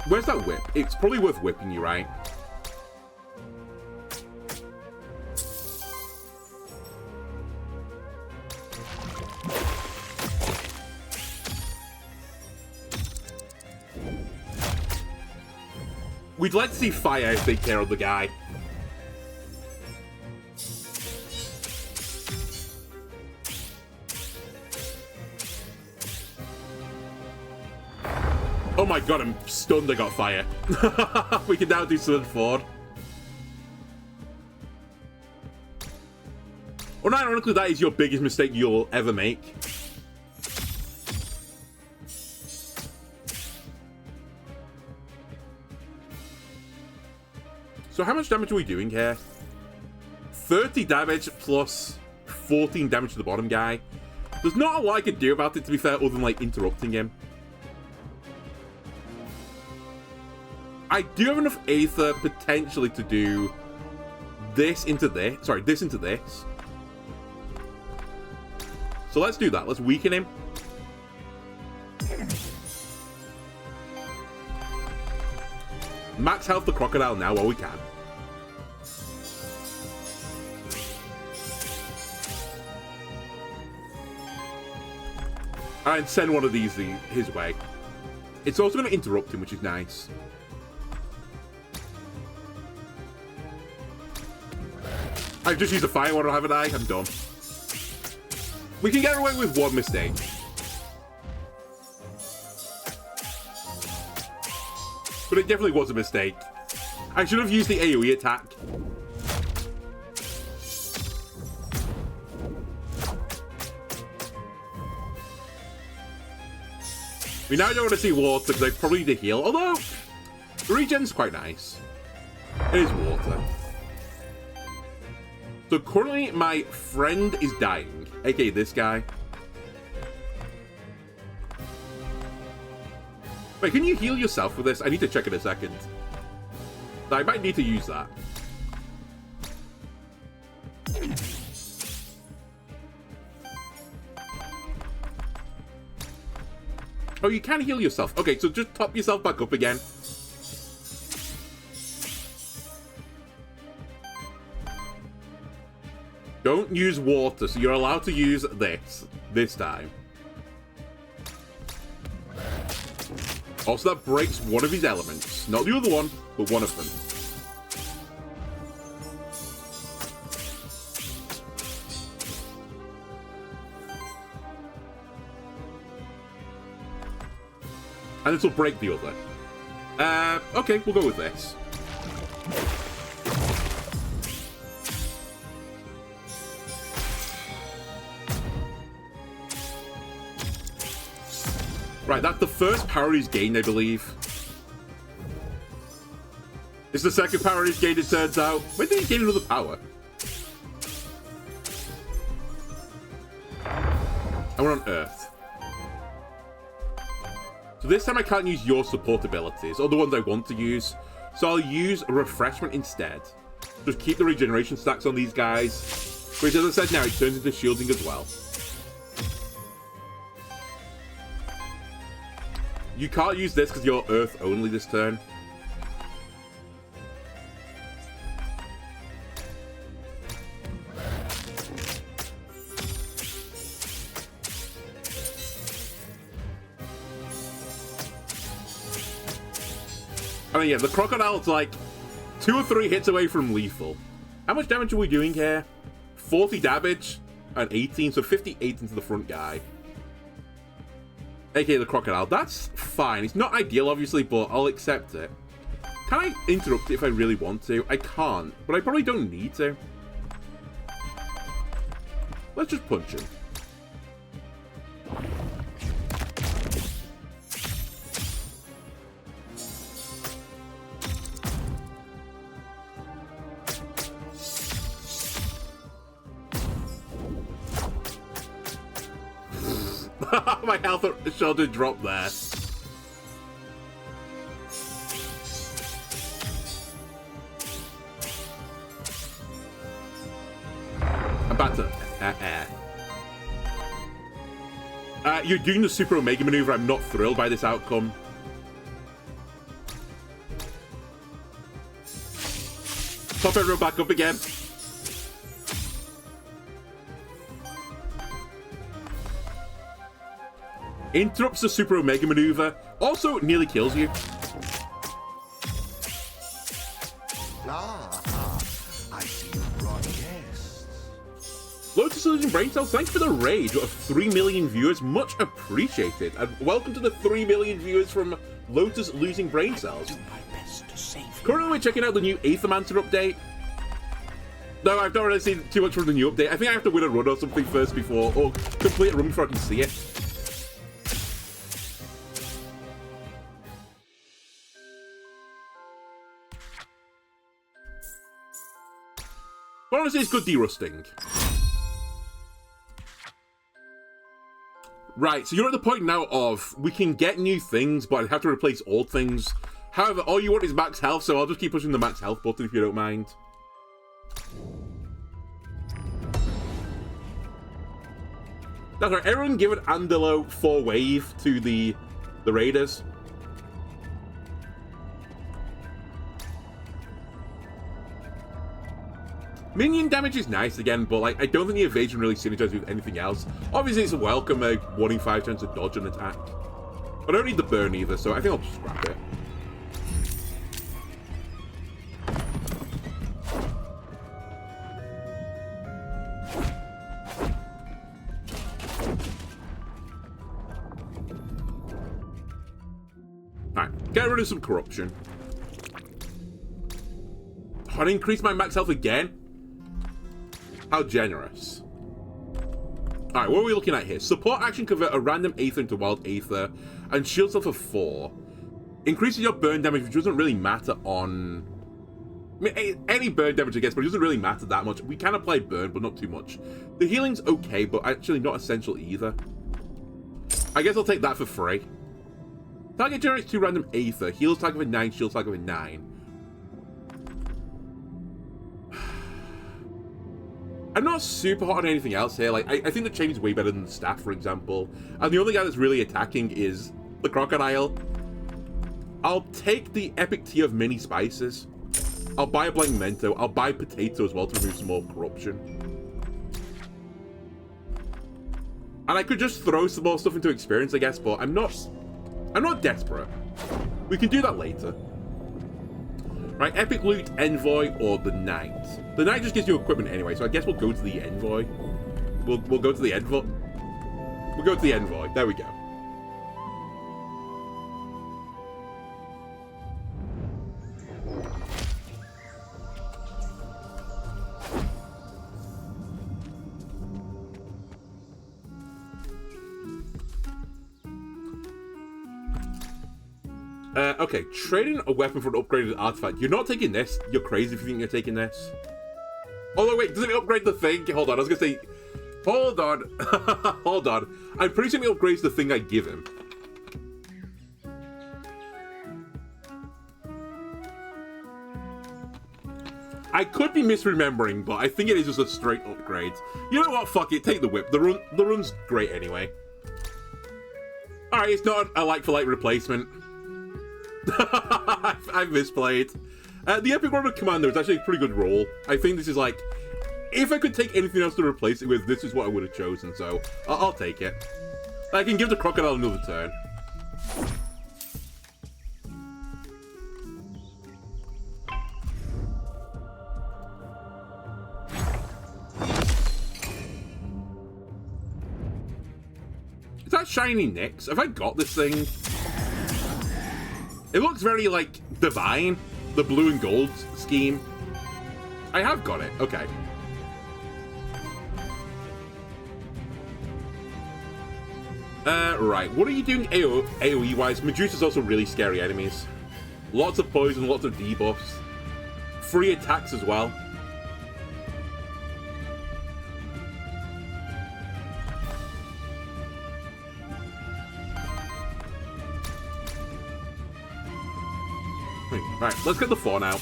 Where's that whip? It's probably worth whipping you, right? We'd like to see fire take care of the guy. Oh my god, I'm stunned I got fire. We can now do Southern Ford. Well, ironically, that is your biggest mistake you'll ever make. So how much damage are we doing here? 30 damage plus 14 damage to the bottom guy. There's not a lot I could do about it, to be fair, other than, like, interrupting him. I do have enough Aether, potentially, to do this into this. Sorry, this into this. So let's do that. Let's weaken him. Max health the crocodile now while we can. And send one of these his way. It's also going to interrupt him, which is nice. I've just used a fire water, haven't I? I'm done. We can get away with one mistake. But it definitely was a mistake. I should have used the AoE attack. We now don't want to see water because I probably need to heal. Although, the regen's quite nice. It is water. So currently, my friend is dying. aka this guy. Wait, can you heal yourself with this? I need to check in a second. I might need to use that. Oh, you can heal yourself. Okay, so just top yourself back up again. Don't use water, so you're allowed to use this time. Also, that breaks one of his elements. Not the other one, but one of them. And this will break the other. Okay, we'll go with this. Right, that's the first power he's gained, I believe. It's the second power he's gained, it turns out. When did he gain another power? And we're on Earth. So this time I can't use your support abilities, or the ones I want to use. So I'll use Refreshment instead. Just keep the regeneration stacks on these guys. Which, as I said now, it turns into shielding as well. You can't use this because you're Earth only this turn. I mean, yeah, the crocodile's like 2 or 3 hits away from lethal. How much damage are we doing here? 40 damage and 18, so 58 into the front guy. AKA the crocodile. That's fine. It's not ideal, obviously, but I'll accept it. Can I interrupt it if I really want to? I can't, but I probably don't need to. Let's just punch him. My health shoulder dropped there. I'm about to air. You're doing the Super Omega maneuver. I'm not thrilled by this outcome. Pop everyone back up again. Interrupts the Super Omega maneuver. Also, nearly kills you. I see you brought guests. Lotus Losing Brain Cells, thanks for the raid of 3 million viewers. Much appreciated. And welcome to the 3 million viewers from Lotus Losing Brain Cells. Currently, we're checking out the new Aethermancer update. No, I've not really seen too much from the new update. I think I have to win a run or something first before, or complete a run before I can see it. But honestly, it's good derusting. Right, so you're at the point now of, we can get new things, but I have to replace old things. However, all you want is max health, so I'll just keep pushing the max health button if you don't mind. That's right, everyone give an Andalo 4 wave to the raiders. Minion damage is nice again, but like I don't think the evasion really synergizes with anything else. Obviously, it's a welcome 1 in 5 chance to dodge an attack. I don't need the burn either, so I think I'll just scrap it. Alright, get rid of some corruption. Oh, I increased my max health again? How generous. Alright, what are we looking at here? Support action, convert a random Aether into Wild Aether, and shield self for 4. Increases your burn damage, which doesn't really matter on... I mean, any burn damage, I guess, but it doesn't really matter that much. We can apply burn, but not too much. The healing's okay, but actually not essential either. I guess I'll take that for free. Target generates 2 random Aether. Heals target with 9, shields target with 9. I'm not super hot on anything else here. Like, I think the chain is way better than the staff, for example. And the only guy that's really attacking is the crocodile. I'll take the epic tea of mini spices. I'll buy a blank mento. I'll buy potato as well to remove some more corruption. And I could just throw some more stuff into experience, I guess, but I'm not desperate. We can do that later. Right, Epic Loot, Envoy, or the Knight. The Knight just gives you equipment anyway, so I guess we'll go to the Envoy. We'll go to the Envoy. We'll go to the Envoy. There we go. Okay, trading a weapon for an upgraded artifact. You're not taking this. You're crazy if you think you're taking this. Although, wait, doesn't it upgrade the thing? Hold on, I was gonna say... Hold on. Hold on. I'm pretty sure it upgrades the thing I give him. I could be misremembering, but I think it is just a straight upgrade. You know what? Fuck it. Take the whip. The run's great anyway. Alright, it's not a like-for-like replacement. I've misplayed. The Epic Runner Commander is actually a pretty good role. I think this is like... If I could take anything else to replace it with, this is what I would have chosen, so I'll take it. I can give the Crocodile another turn. Is that shiny Nyx? Have I got this thing? It looks very, like, divine. The blue and gold scheme. I have got it. Okay. Right. What are you doing AoE-wise? Medusa's also really scary enemies. Lots of poison, lots of debuffs. Free attacks as well. Right, let's get the fawn out.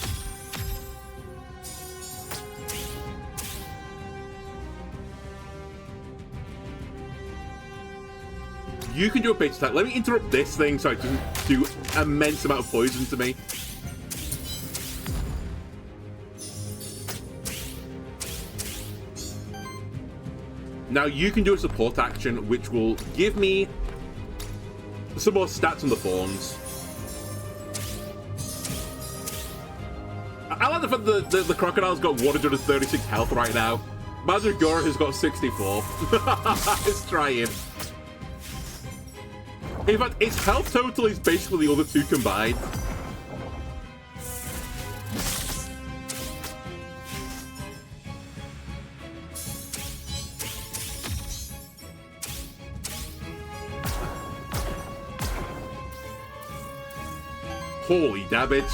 You can do a base attack. Let me interrupt this thing so it doesn't do immense amount of poison to me. Now you can do a support action, which will give me some more stats on the fawns. I like the fact that the Crocodile's got 136 health right now. Mazagora has got 64. It's trying. In fact, its health total is basically the other two combined. Holy damage.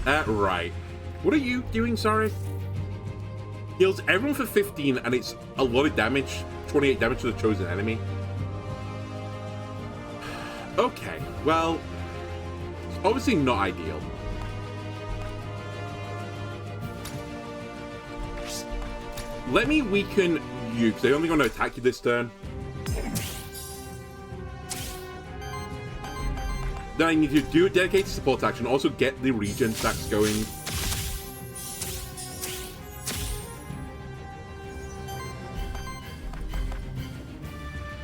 Right. What are you doing, sorry? Heals everyone for 15, and it's a lot of damage. 28 damage to the chosen enemy. Okay, well, it's obviously not ideal. Let me weaken you, because they're only going to attack you this turn. Then I need to do a dedicated support action, also get the regen stacks going.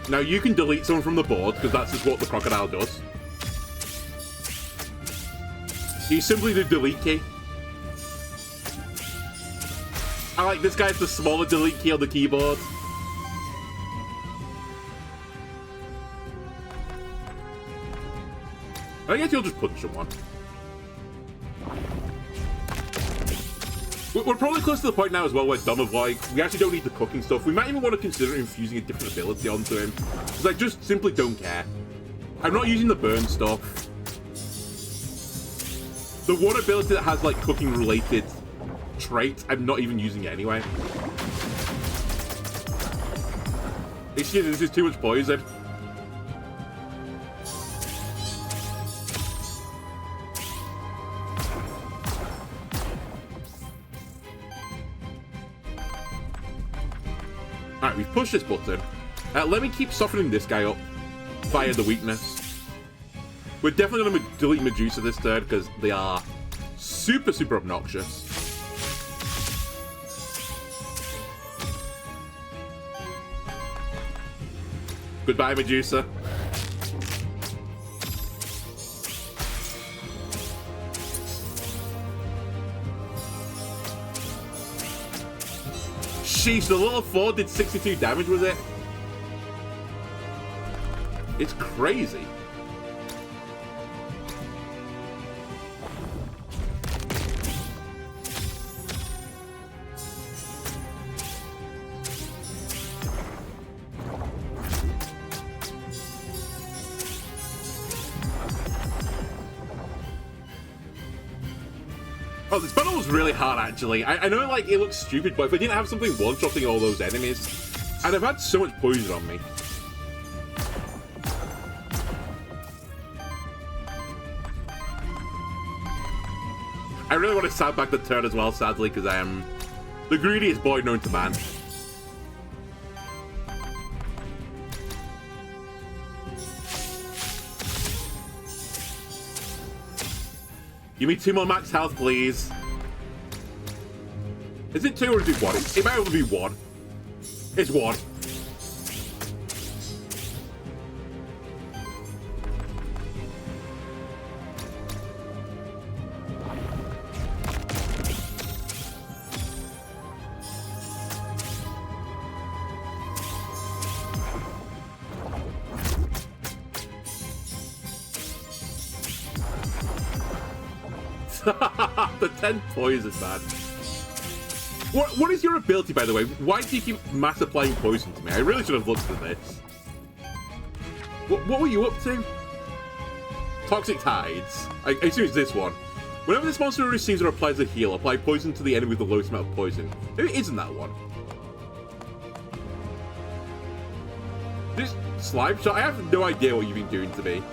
Now you can delete someone from the board, because that's just what the Crocodile does. You simply do delete key. I like this guy's the smaller delete key on the keyboard. I guess you'll just punch someone. We're probably close to the point now as well where Dom of like, we actually don't need the cooking stuff. We might even want to consider infusing a different ability onto him. Because I just simply don't care. I'm not using the burn stuff. The one ability that has like cooking related traits, I'm not even using it anyway. Excuse me, this is too much poison. Alright, we've pushed this button. Let me keep softening this guy up via the weakness. We're definitely going to delete Medusa this turn because they are super, super obnoxious. Goodbye, Medusa. Sheesh, the little 4 did 62 damage, was it? It's crazy. Oh, this battle was really hard, actually. I know, like, it looks stupid, but if I didn't have something one-shotting all those enemies, I'd have had so much poison on me. I really want to sandbag the turn as well, sadly, because I am the greediest boy known to man. Give me 2 more max health, please. Is it 2 or is it 1? It might only be 1. It's 1. The 10 poison, man. What is your ability, by the way? Why do you keep mass applying poison to me? I really should have looked at this. What were you up to? Toxic Tides. I assume it's this one. Whenever this monster receives or applies a heal, apply poison to the enemy with the lowest amount of poison. Maybe it isn't that one. This slime shot? I have no idea what you've been doing to me.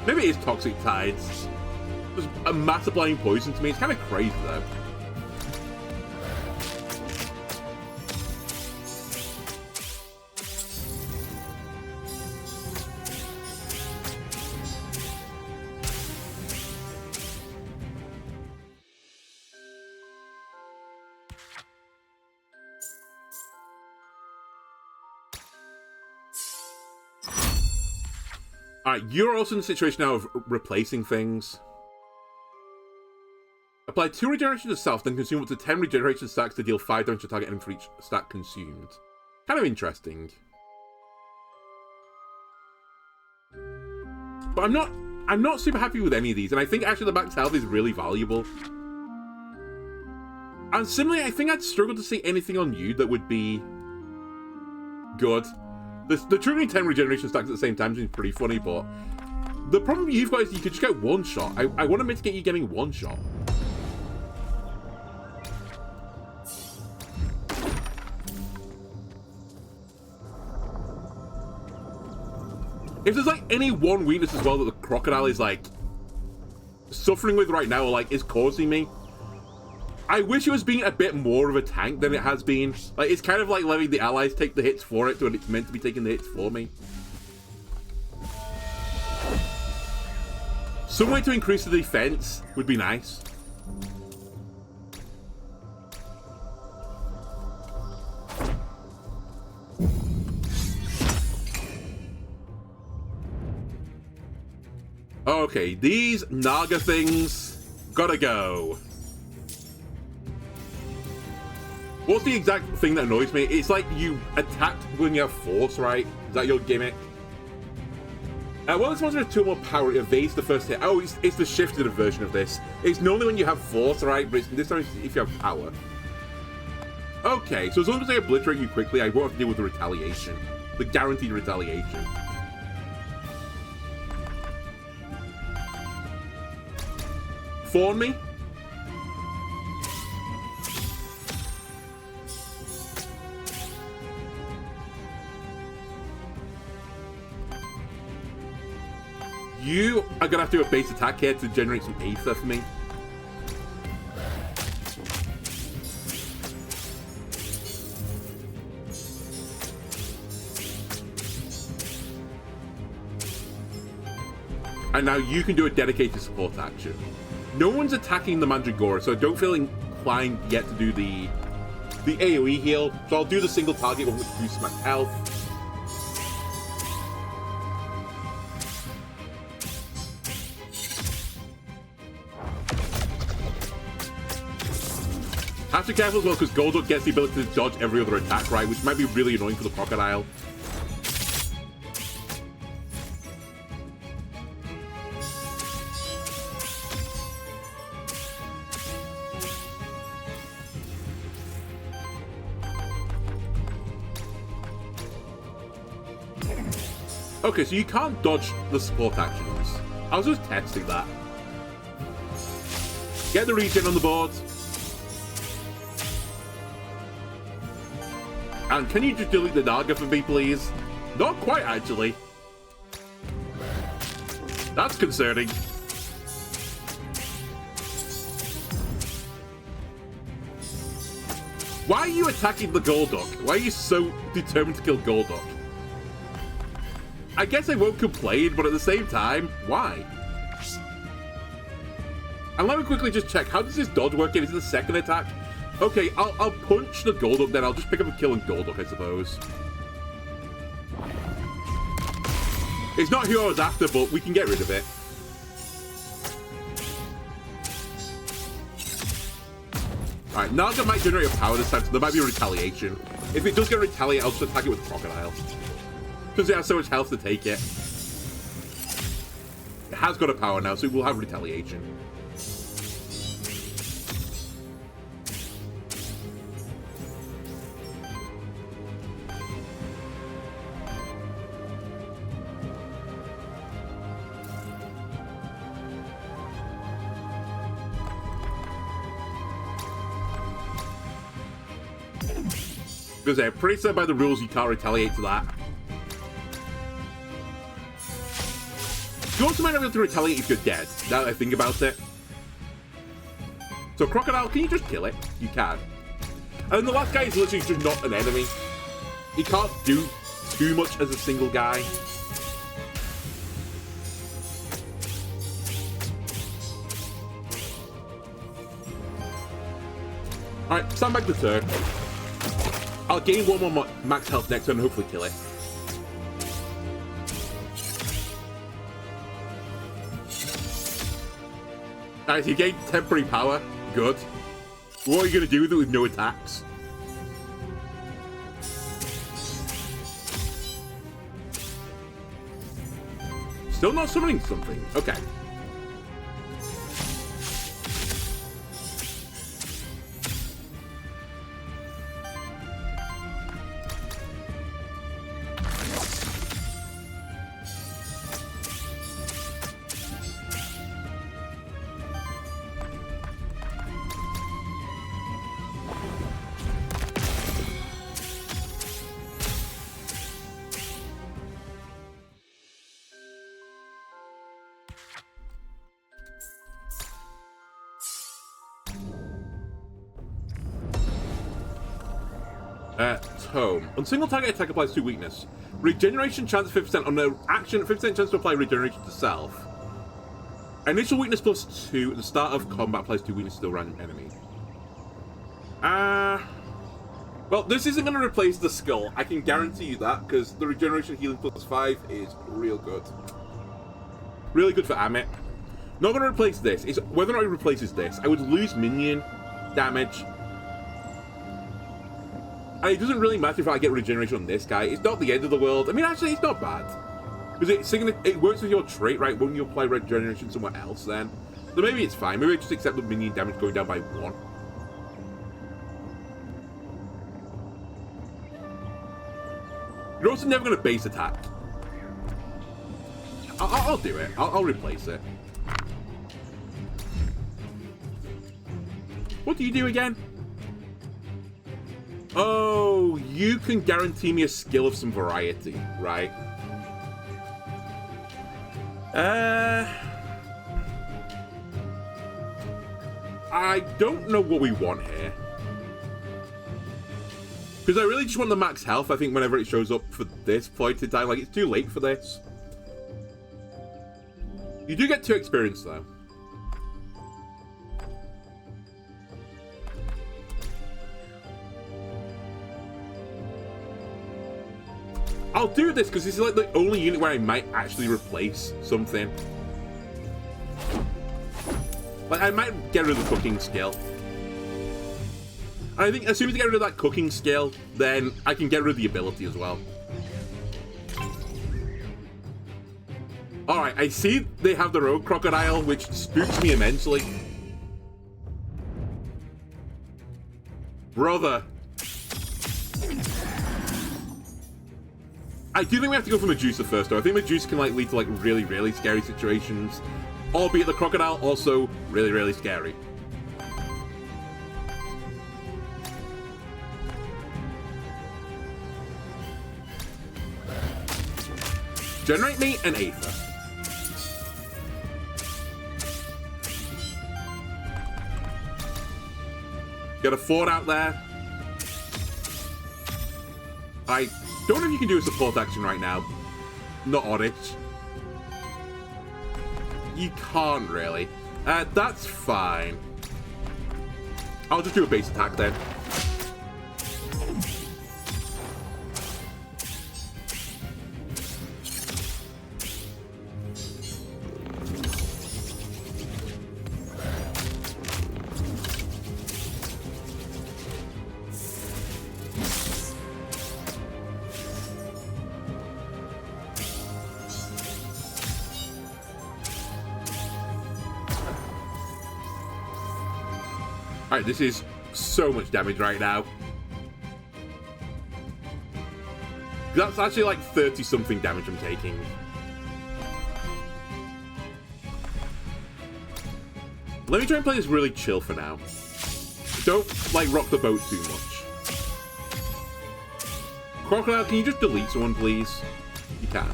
Maybe it is Toxic Tides. Just a mass applying poison to me. It's kind of crazy, though. Alright, you're also in the situation now of replacing things. Apply 2 regeneration to self, then consume up to 10 regeneration stacks to deal 5 damage to target enemy for each stack consumed. Kind of interesting. But I'm not super happy with any of these, and I think actually the max health is really valuable. And similarly, I think I'd struggle to see anything on you that would be good. The triggering 10 regeneration stacks at the same time seems pretty funny, but the problem you've got is you could just get one shot. I want to mitigate you getting one shot. If there's like any one weakness as well that the crocodile is like suffering with right now, or like is causing me, I wish it was being a bit more of a tank than it has been. Like, it's kind of like letting the allies take the hits for it when it's meant to be taking the hits for me. Some way to increase the defense would be nice. Okay, these Naga things gotta go. What's the exact thing that annoys me? It's like you attack when you have force, right? Is that your gimmick? Well, this monster has 2 more power. It evades the first hit. Oh, it's the shifted version of this. It's normally when you have force, right? But this time it's if you have power. Okay, so as long as I obliterate you quickly, I won't have to deal with the retaliation. The guaranteed retaliation. Fawn me? You are gonna have to do a base attack here to generate some Aether for me. And now you can do a dedicated support action. No one's attacking the Mandragora, so I don't feel inclined yet to do the AoE heal. So I'll do the single target one, which boosts my health. Have to be careful as well, because Golduck gets the ability to dodge every other attack, right? Which might be really annoying for the crocodile. Okay, so you can't dodge the support actions. I was just testing that. Get the regen on the board. And can you just delete the Naga for me, please? Not quite, actually. That's concerning. Why are you attacking the Golduck? Why are you so determined to kill Golduck? I guess I won't complain, but at the same time, why? And let me quickly just check, how does this dodge work? Is it the second attack? Okay, I'll punch the Golduck, then I'll just pick up a killing Golduck, I suppose. It's not who I was after, but we can get rid of it. Alright, Naga might generate a power this time, so there might be a retaliation. If it does get retaliate, I'll just attack it with Crocodile. Because it has so much health to take it. It has got a power now, so it will have retaliation. Because I'm pretty certain by the rules you can't retaliate to that. You also might not be able to retaliate if you're dead, now that I think about it. So Crocodile, can you just kill it? You can. And the last guy is literally just not an enemy. He can't do too much as a single guy. Alright, stand back the turn. I'll gain one more max health next turn and hopefully kill it. Alright, so you gain temporary power. Good. What are you going to do with it with no attacks? Still not summoning something. Okay. Tome. On single target attack applies 2 weakness. Regeneration chance 50% on the action, 50% chance to apply regeneration to self. Initial weakness +2 at the start of combat applies 2 weakness to the random enemy. Well, this isn't going to replace the skull. I can guarantee you that, because the regeneration healing +5 is real good. Really good for Amit. Not going to replace this. It's whether or not it replaces this. I would lose minion damage. And it doesn't really matter if I get regeneration on this guy. It's not the end of the world. I mean, actually, it's not bad. Because it works with your trait, right? Won't you apply regeneration somewhere else then? So maybe it's fine. Maybe I just accept the minion damage going down by 1. You're also never going to base attack. I'll do it. I'll replace it. What do you do again? Oh, you can guarantee me a skill of some variety, right? I don't know what we want here. Because I really just want the max health, I think, whenever it shows up for this point in time. Like, it's too late for this. You do get 2 experience, though. I'll do this because this is like the only unit where I might actually replace something. Like, I might get rid of the cooking skill. And I think as soon as I get rid of that cooking skill, then I can get rid of the ability as well. Alright, I see they have their own crocodile, which spooks me immensely. Brother. I do think we have to go for Medusa first, though. I think Medusa can like lead to like really, really scary situations. Albeit the crocodile also really, really scary. Generate me an Aether. Get a Ford out there. I don't know if you can do a support action right now. Not on it. You can't really. That's fine. I'll just do a base attack then. Alright, this is so much damage right now. That's actually like 30-something damage I'm taking. Let me try and play this really chill for now. Don't, like, rock the boat too much. Crocodile, can you just delete someone, please? You can.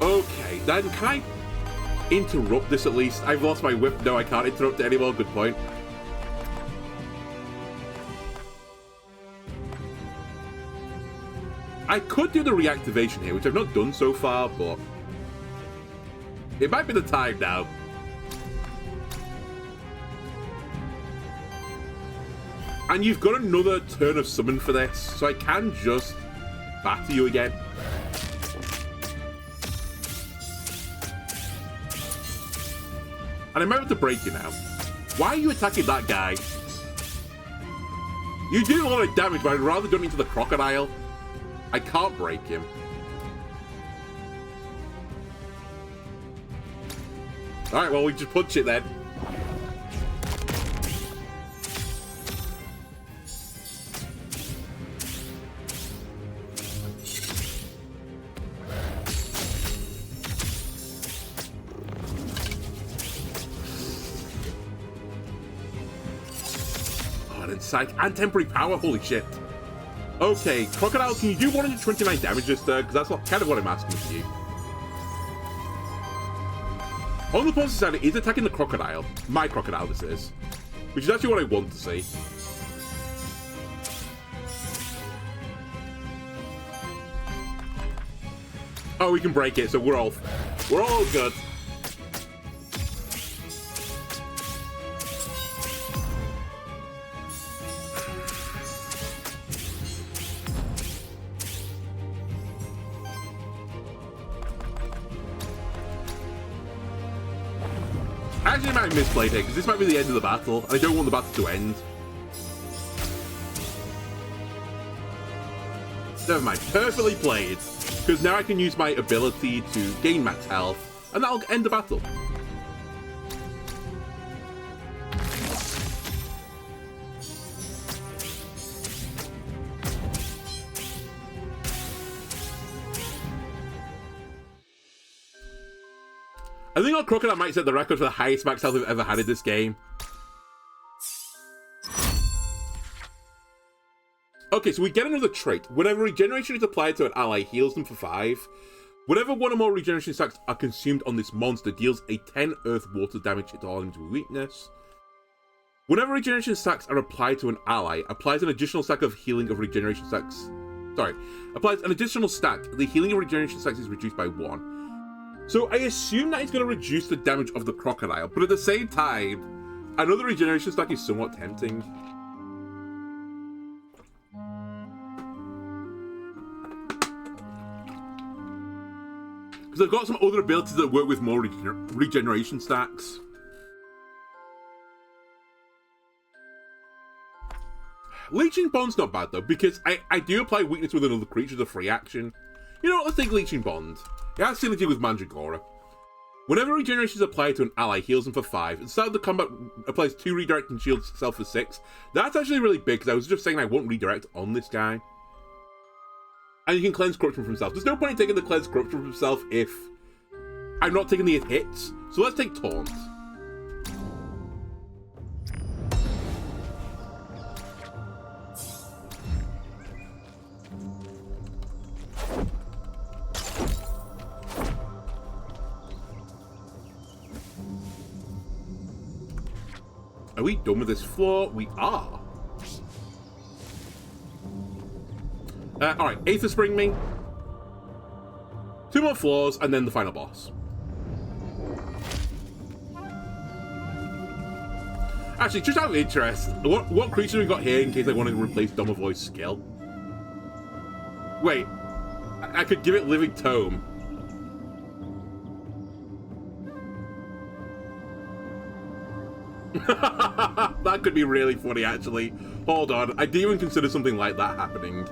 Okay, then can I interrupt this at least? I've lost my whip. No, I can't interrupt it anymore. Good point. I could do the reactivation here, which I've not done so far, but it might be the time now. And you've got another turn of summon for this, so I can just batter you again. And I'm about to break you now. Why are you attacking that guy? You did a lot of damage, but I'd rather done it into the crocodile. I can't break him. Alright, well, we just punch it then. Psych and temporary power, holy shit. Okay, Crocodile, can you do 129 damage just because that's kind of what I'm asking for you. On the positive side, it is attacking the Crocodile. My Crocodile, this is. Which is actually what I want to see. Oh, we can break it, so we're all good. Actually, I might have misplayed it, because this might be the end of the battle, and I don't want the battle to end. Never mind, perfectly played, because now I can use my ability to gain max health, and that'll end the battle. I think our Crocodile might set the record for the highest max health we've ever had in this game. Okay, so we get another trait. Whenever regeneration is applied to an ally, heals them for 5. Whenever one or more regeneration stacks are consumed on this monster, deals a 10 earth water damage to all into weakness. Whenever regeneration stacks are applied to an ally, applies an additional stack of healing of regeneration stacks. Sorry, applies an additional stack. The healing of regeneration stacks is reduced by 1. So I assume that it's going to reduce the damage of the Crocodile, but at the same time, another regeneration stack is somewhat tempting. Because I've got some other abilities that work with more regeneration stacks. Leeching Bond's not bad though, because I do apply weakness with another creature as a free action. You know what, let's take Leeching Bond. It has synergy with Mandragora. Whenever regeneration is applied to an ally, heals them for 5. At the start of the combat, applies 2 redirect and shields itself for 6. That's actually really big, because I was just saying I won't redirect on this guy. And you can cleanse corruption from himself. There's no point in taking the cleanse corruption from himself if I'm not taking the hits, so let's take Taunt. Are we done with this floor? We are. Alright, Aether Spring me. 2 more floors, and then the final boss. Actually, just out of interest, what creature we got here in case I wanted to replace Domovoy's skill? Wait, I could give it Living Tome. That could be really funny, actually. Hold on, I didn't even consider something like that happening.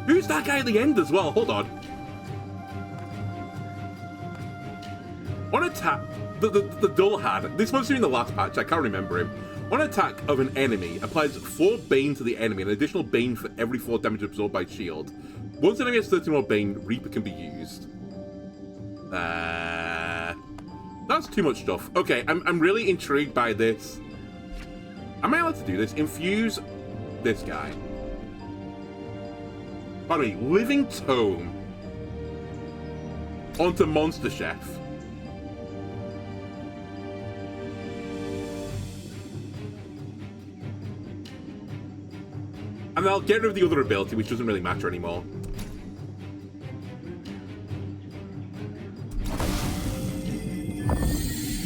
Who's that guy at the end as well? Hold on. On attack, the dull had. This must have been the last patch. I can't remember him. On attack of an enemy, applies 4 Bane to the enemy, an additional Bane for every 4 damage absorbed by shield. Once an enemy has 30 more Bane, Reaper can be used. That's too much stuff. Okay, I'm really intrigued by this. Am I allowed to do this? Infuse this guy. By the way, Living Tome onto Monster Chef. And I'll get rid of the other ability, which doesn't really matter anymore.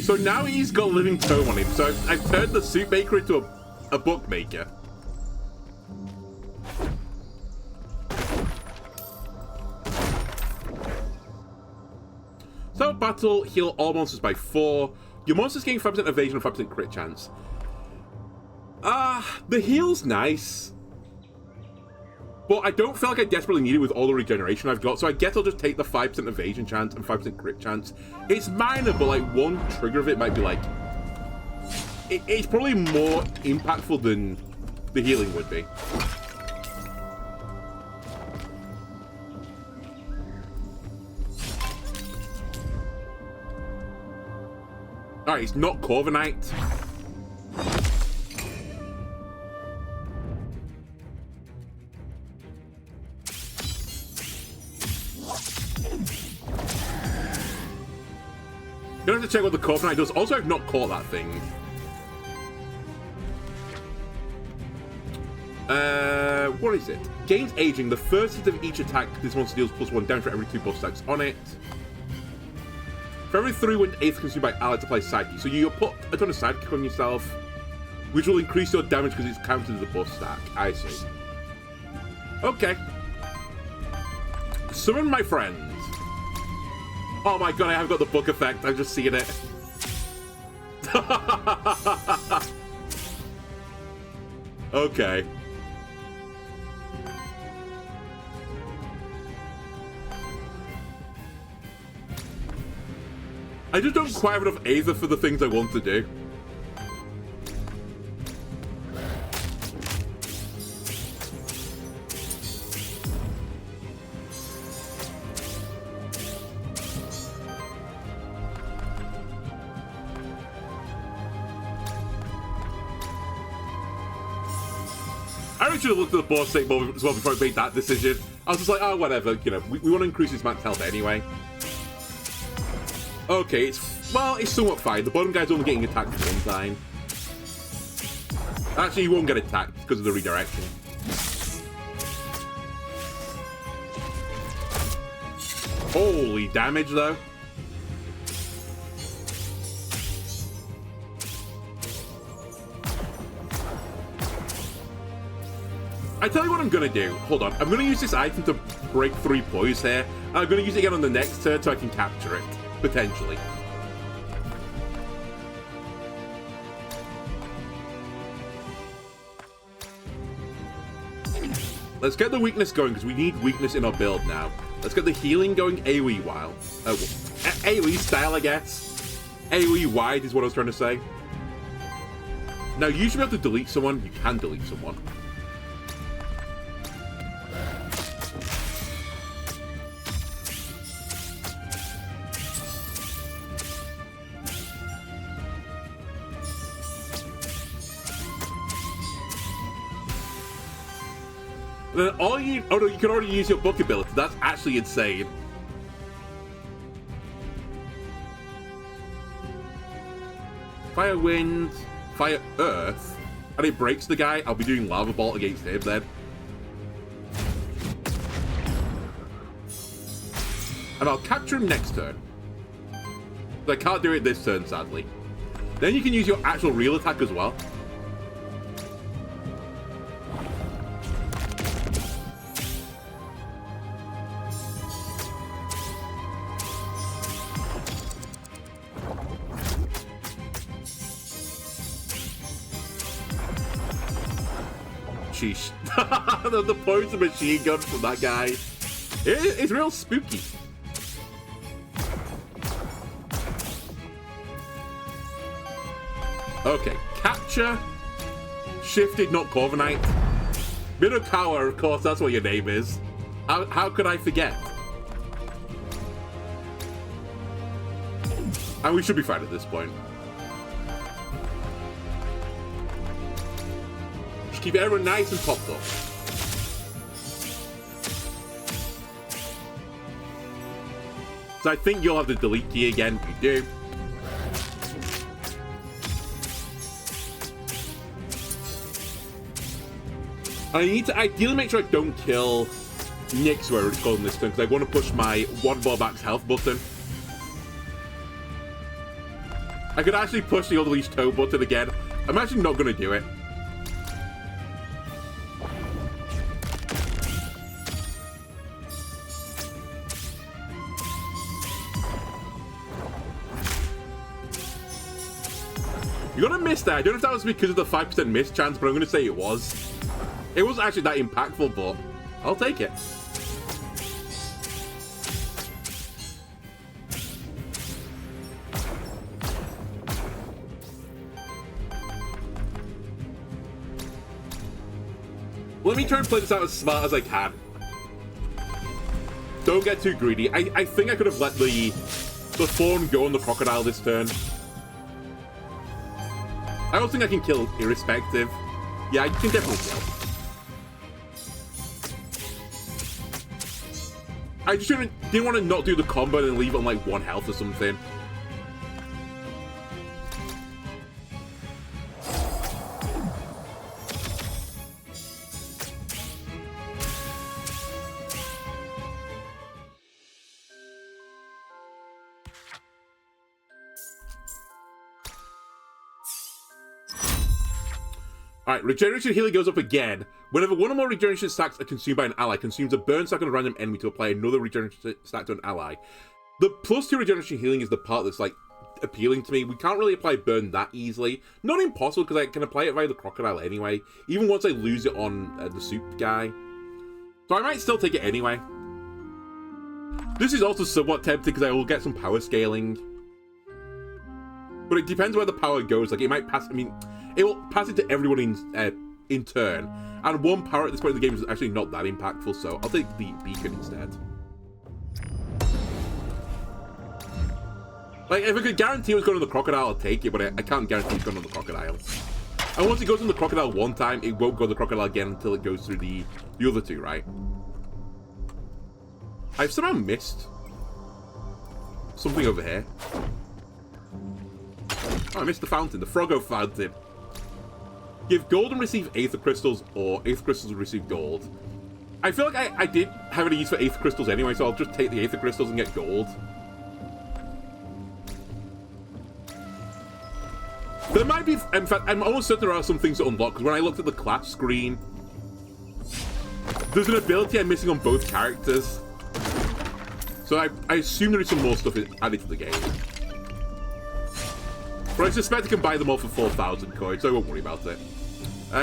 So now he's got Living Tome on him. So I've turned the soup baker into a bookmaker. So battle, heal all monsters by 4. Your monsters gain 5% evasion and 5% crit chance. The heal's nice. But I don't feel like I desperately need it with all the regeneration I've got, so I guess I'll just take the 5% evasion chance and 5% crit chance. It's minor, but like one trigger of it might be like... It's probably more impactful than the healing would be. Alright, it's not Corviknight. Gonna have to check what the Corviknight does. Also, I've not caught that thing. What is it? Gains aging. The first hit of each attack, this monster deals +1 damage for every 2 buff stacks on it. For every 3 when Aether consumed by allies apply sidekick. So you put a ton of sidekick on yourself, which will increase your damage because it's counted as a buff stack. I see. Okay. Summon my friends. Oh my god, I have got the book effect. I've just seen it. Okay. I just don't quite have enough Aether for the things I want to do. I should have looked at the boss state more as well before I made that decision. I was just like, oh, whatever, you know, we want to increase his max health anyway. Okay, it's somewhat fine. The bottom guy's only getting attacked one time. Actually, he won't get attacked because of the redirection. Holy damage, though. I tell you what I'm gonna do. Hold on. I'm gonna use this item to break 3 poise here. I'm gonna use it again on the next turn so I can capture it. Potentially. Let's get the weakness going because we need weakness in our build now. Let's get the healing going a wee while. AoE style, I guess. AoE wide is what I was trying to say. Now, you should be able to delete someone. You can delete someone. Then all you... Oh no, you can already use your book ability. That's actually insane. Fire Wind, Fire Earth, and it breaks the guy. I'll be doing Lava Bolt against him then. And I'll capture him next turn. But I can't do it this turn, sadly. Then you can use your actual real attack as well. Sheesh. the poison machine gun from that guy. It's real spooky. Okay, capture. Shifted, not Corviknight. Minokawa, of course, that's what your name is. How could I forget? And we should be fine at this point. Keep everyone nice and popped up. So I think you'll have the delete key again. If you do. I need to ideally make sure I don't kill Nyx, where it's called in this turn, because I want to push my one ball max health button. I could actually push the unleash toe button again. I'm actually not going to do it. You're gonna miss that. I don't know if that was because of the 5% miss chance, but I'm gonna say it was. It wasn't actually that impactful, but I'll take it. Let me try and play this out as smart as I can. Don't get too greedy. I think I could have let the fawn go on the crocodile this turn. I don't think I can kill irrespective. Yeah, I can definitely kill. I just didn't want to not do the combo and then leave it on like 1 health or something. Alright, regeneration healing goes up again. Whenever one or more regeneration stacks are consumed by an ally, consumes a burn stack on a random enemy to apply another regeneration stack to an ally. The +2 regeneration healing is the part that's like appealing to me. We can't really apply burn that easily. Not impossible, because I can apply it via the crocodile anyway, even once I lose it on the soup guy. So I might still take it anyway. This is also somewhat tempting because I will get some power scaling. But it depends where the power goes. Like, it might pass, I mean, it will pass it to everyone in turn. And 1 power at this point in the game is actually not that impactful, so I'll take the beacon instead. Like, if I could guarantee it was going on the crocodile, I'll take it, but I can't guarantee it's going on the crocodile. And once it goes on the crocodile 1 time, it won't go on the crocodile again until it goes through the other 2, right? I've somehow missed something over here. Oh, I missed the fountain, the Froggo fountain. Give gold and receive Aether Crystals, or Aether Crystals and receive gold. I feel like I did have any use for Aether Crystals anyway, so I'll just take the Aether Crystals and get gold. There might be, in fact, I'm almost certain there are some things to unlock, because when I looked at the class screen, there's an ability I'm missing on both characters. So I assume there is some more stuff added to the game. But I suspect I can buy them all for 4,000 coins, so I won't worry about it.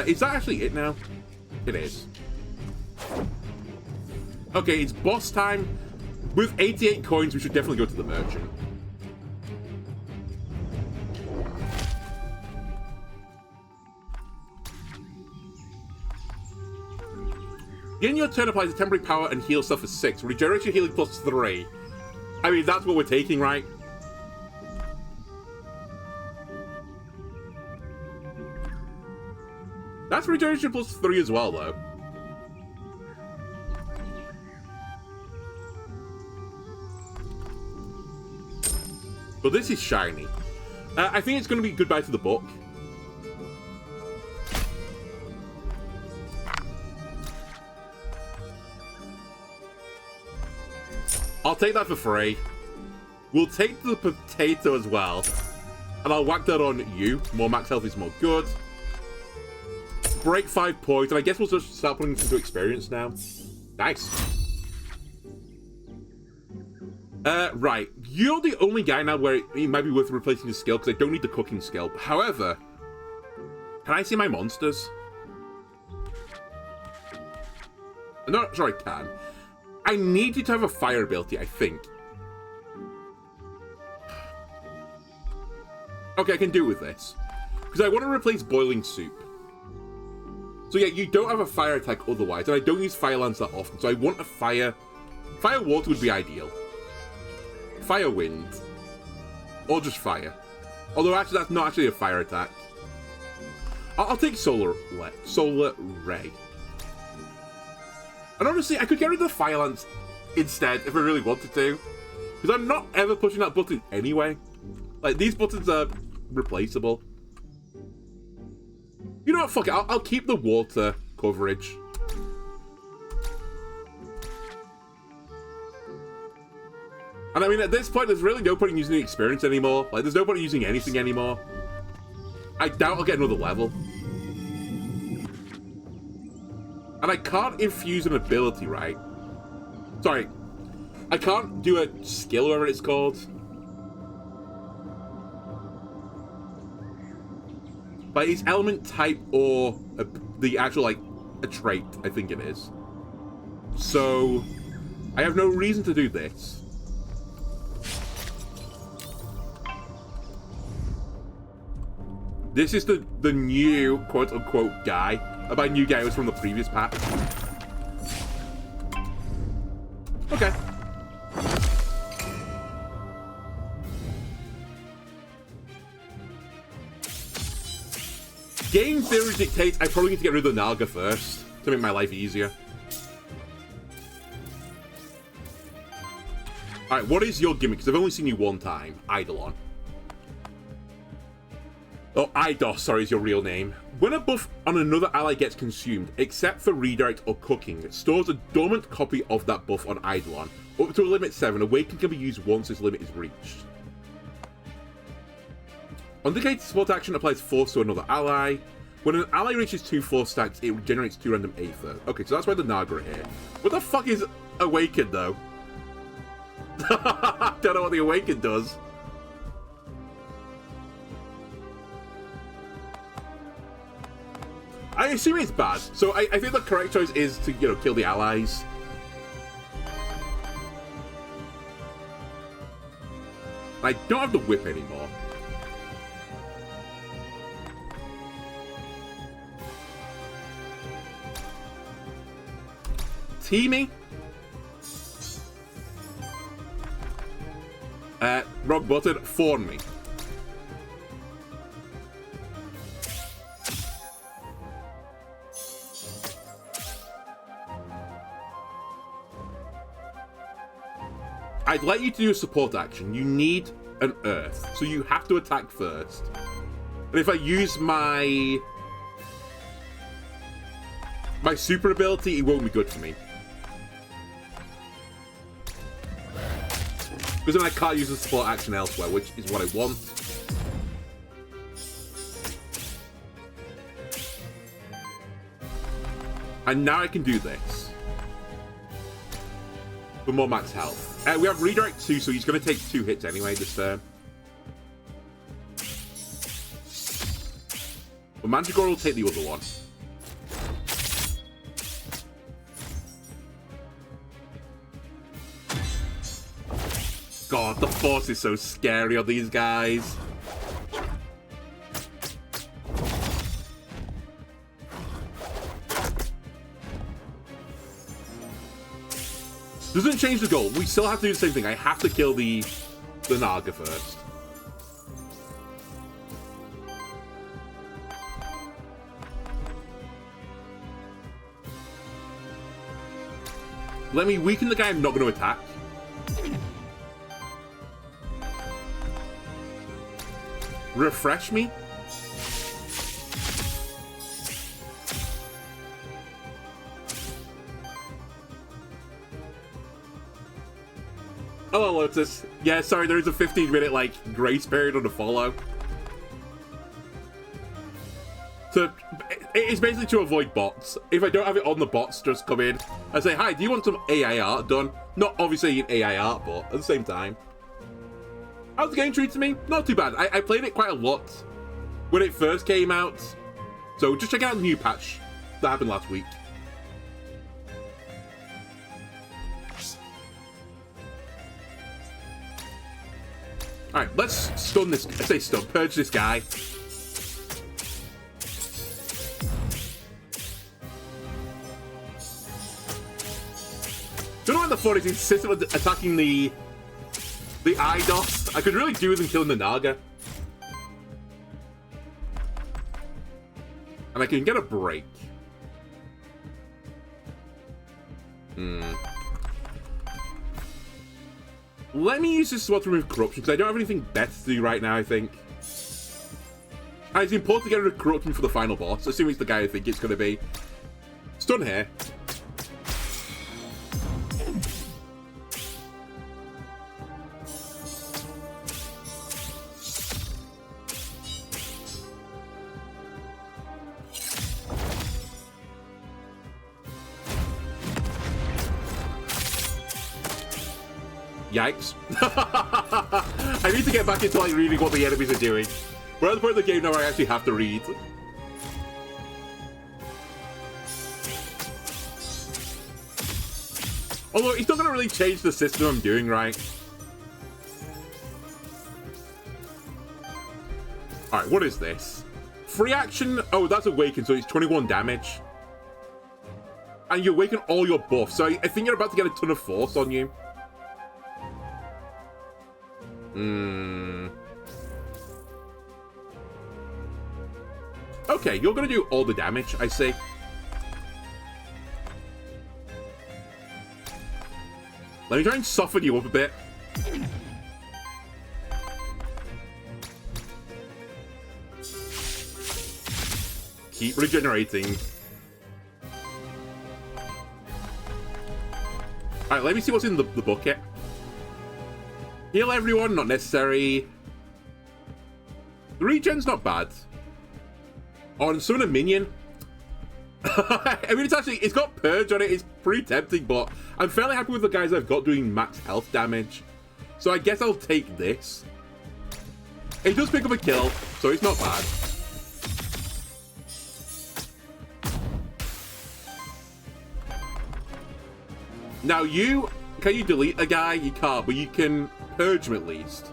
Is that actually it now? It is. Okay, it's boss time. With 88 coins, we should definitely go to the merchant. Beginning your turn applies a temporary power and heal stuff for 6. Regeneration healing plus 3. I mean, that's what we're taking, right? That's regeneration plus 3 as well, though. But this is shiny. I think it's going to be goodbye to the book. I'll take that for free. We'll take the potato as well. And I'll whack that on you. More max health is more good. Break 5 points. And I guess we'll just start putting this into experience now. Nice. Right. You're the only guy now where it might be worth replacing the skill, because I don't need the cooking skill. However, can I see my monsters? I'm not sure I can. I need you to have a fire ability, I think. Okay, I can do it with this. Because I want to replace boiling soup. So yeah, you don't have a fire attack otherwise, and I don't use fire lance that often, so I want a fire... Fire water would be ideal. Fire wind. Or just fire. Although actually that's not actually a fire attack. I'll take solar ray. And honestly, I could get rid of the fire lance instead if I really wanted to. Because I'm not ever pushing that button anyway. Like, these buttons are replaceable. You know what, fuck it, I'll keep the water coverage. And I mean, at this point, there's really no point in using the experience anymore. Like, there's no point in using anything anymore. I doubt I'll get another level. And I can't infuse an ability, right? Sorry. I can't do a skill, whatever it's called. But it's element type or the actual, like, a trait, I think it is. So, I have no reason to do this. This is the new, quote-unquote, guy. By new guy, it was from the previous pack. Okay. Game theory dictates I probably need to get rid of the Naga first to make my life easier. Alright, what is your gimmick? Because I've only seen you one time. Eidolon. Oh, Eidos, sorry, is your real name. When a buff on another ally gets consumed, except for redirect or cooking, it stores a dormant copy of that buff on Eidolon. Up to a limit 7, Awaken can be used once this limit is reached. Undecated support action applies force to another ally. When an ally reaches 2 force stacks, it generates 2 random Aether. Okay, so that's why the Naga are here. What the fuck is Awaken, though? I don't know what the Awaken does. I assume it's bad, so I think the correct choice is to, you know, kill the allies. I don't have the whip anymore. Teamy. Rock button, fawn me. I'd let you to do a support action. You need an earth, so you have to attack first. And if I use my super ability, it won't be good for me. Because then I can't use the support action elsewhere, which is what I want. And now I can do this. For more max health. We have redirect 2, so he's going to take 2 hits anyway this turn. But Manticore will take the other one. the force is so scary on these guys. Doesn't change the goal. We still have to do the same thing. I have to kill the Naga first. Let me weaken the guy I'm not going to attack. Refresh me. Hello, Lotus. Yeah, sorry, there is a 15-minute, like, grace period on the follow. So, it's basically to avoid bots. If I don't have it on, the bots just come in and say, hi, do you want some AI art done? Not obviously an AI art, but at the same time. How's the game treating me? Not too bad. I played it quite a lot when it first came out. So just check out the new patch that happened last week. Alright, let's stun this. I say stun, purge this guy. Don't know what the fun is. Insistent on attacking the IDOS. I could really do with him killing the Naga. And I can get a break. Let me use this sword to remove corruption, because I don't have anything better to do right now, I think. And it's important to get rid of corruption for the final boss, assuming it's the guy I think it's going to be. Stun here. Yikes. I need to get back into like reading what the enemies are doing. We're at the point of the game now where I actually have to read. Although it's not going to really change the system I'm doing, right? Alright, what is this? Free action? Oh, that's awakened, so it's 21 damage. And you awaken all your buffs, so I think you're about to get a ton of force on you. Okay, you're gonna do all the damage, I see. Let me try and soften you up a bit. Keep regenerating. Alright, let me see what's in the bucket. Heal everyone, not necessary. The regen's not bad. Oh, and summon a minion. I mean, it's got Purge on it. It's pretty tempting, but I'm fairly happy with the guys I've got doing max health damage. So I guess I'll take this. It does pick up a kill, so it's not bad. Now can you delete a guy? You can't, but you can purge him at least.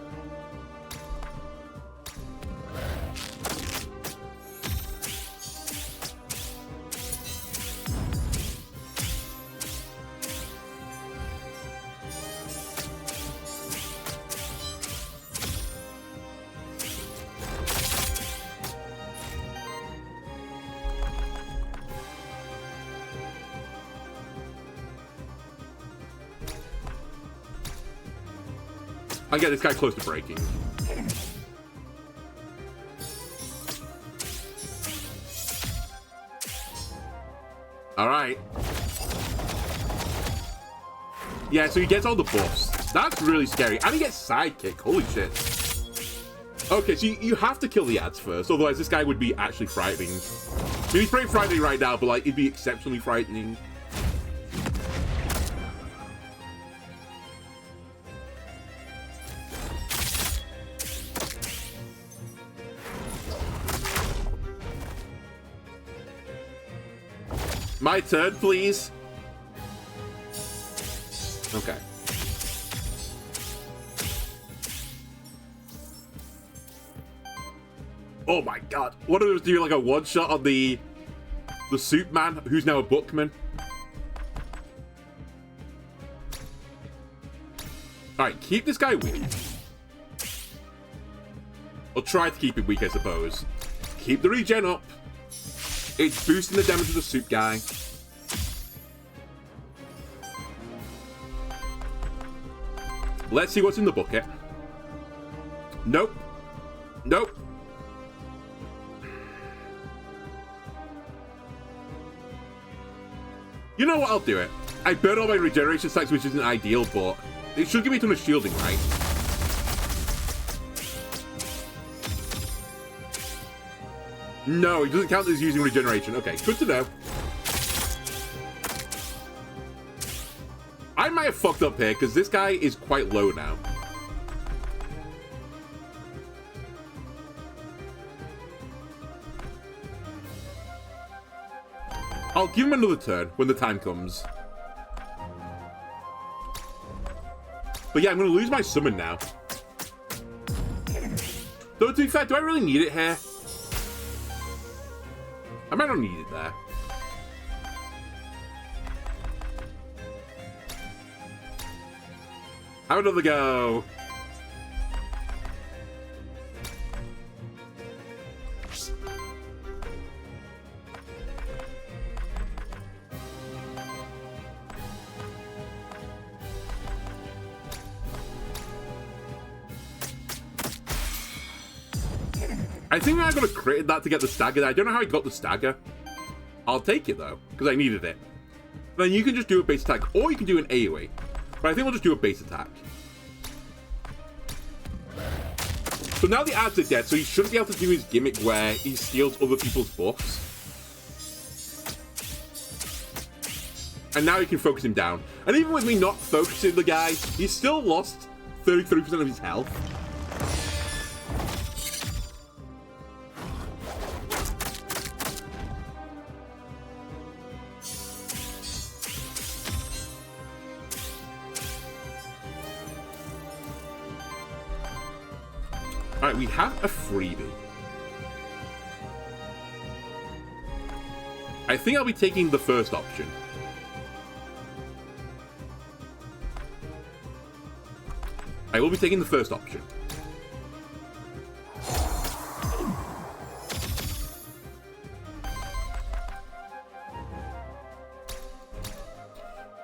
I'll get this guy close to breaking. Alright. Yeah, so he gets all the buffs. That's really scary. And he gets sidekick. Holy shit. Okay, so you have to kill the ads first, otherwise this guy would be actually frightening. I mean, he's pretty frightening right now, but like, it'd be exceptionally frightening. My turn, please. Okay. Oh my god. One of them was doing like a one-shot on the soup man, who's now a bookman. Alright, keep this guy weak. Or try to keep him weak, I suppose. Keep the regen up. It's boosting the damage of the soup guy. Let's see what's in the bucket. Nope. Nope. You know what? I'll do it. I burn all my regeneration stacks, which isn't ideal, but it should give me a ton of shielding, right? No, it doesn't count as using regeneration. Okay, good to know. I might have fucked up here, because this guy is quite low now. I'll give him another turn when the time comes. But yeah, I'm going to lose my summon now. Though, to be fair, do I really need it here? I might not need it there. Have another go. I think I gotta crit that to get the stagger. I don't know how I got the stagger. I'll take it though, because I needed it. Then you can just do a base attack, or you can do an AoE. But I think we'll just do a base attack. So now the ads are dead, so he shouldn't be able to do his gimmick where he steals other people's buffs. And now he can focus him down. And even with me not focusing the guy, he's still lost 33% of his health. Alright, we have a freebie. I think I'll be taking the first option. I will be taking the first option.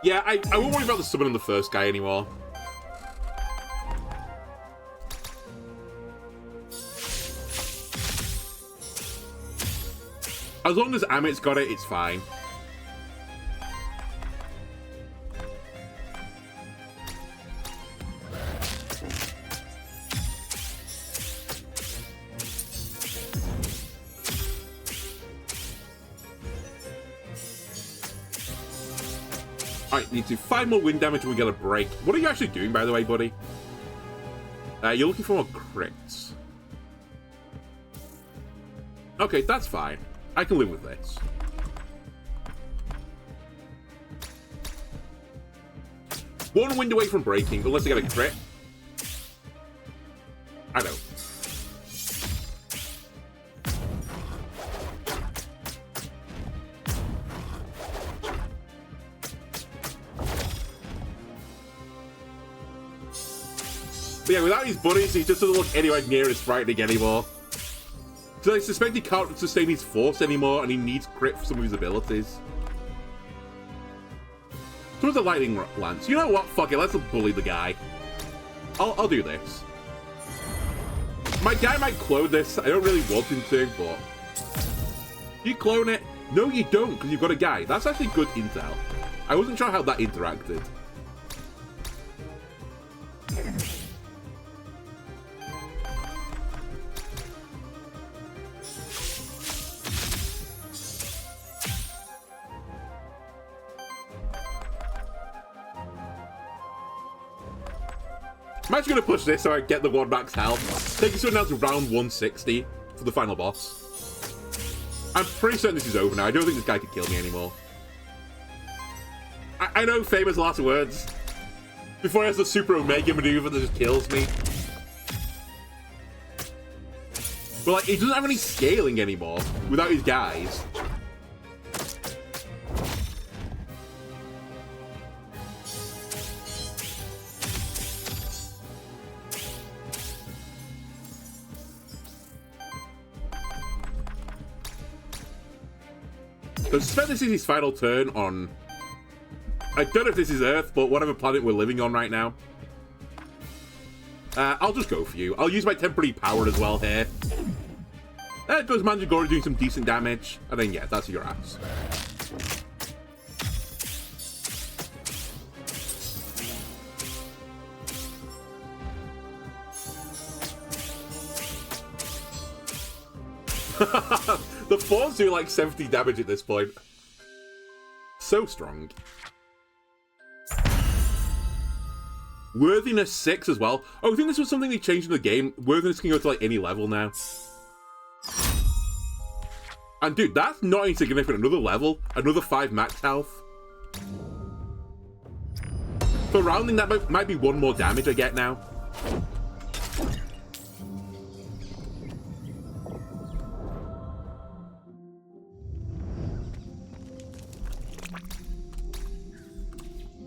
Yeah, I won't worry about the summon on the first guy anymore. As long as Amit's got it, it's fine. Alright, need to 5 more wind damage and we get a break. What are you actually doing, by the way, buddy? You're looking for more crits. Okay, that's fine. I can live with this. One wind away from breaking, unless I get a crit. I know. But yeah, without his buddies, he just doesn't look anywhere near as frightening anymore. So I suspect he can't sustain his force anymore, and he needs crit for some of his abilities. So with the lightning lance, you know what? Fuck it, let's bully the guy. I'll do this. My guy might clone this. I don't really want him to, but you clone it? No, you don't, because you've got a guy. That's actually good intel. I wasn't sure how that interacted. I'm actually going to push this so I get the 1 max health. Take us down to round 160 for the final boss. I'm pretty certain this is over now. I don't think this guy can kill me anymore. I know famous last words. Before he has the Super Omega maneuver that just kills me. But, like, he doesn't have any scaling anymore without his guys. So I suspect this is his final turn on... I don't know if this is Earth, but whatever planet we're living on right now. I'll just go for you. I'll use my temporary power as well here. There goes Mandragora doing some decent damage. And then, yeah, that's your ass. The forms do like 70 damage at this point. So strong. Worthiness 6 as well. Oh, I think this was something they changed in the game. Worthiness can go to like any level now. And dude, that's not insignificant. Another level. Another 5 max health. For rounding, that might be 1 more damage I get now.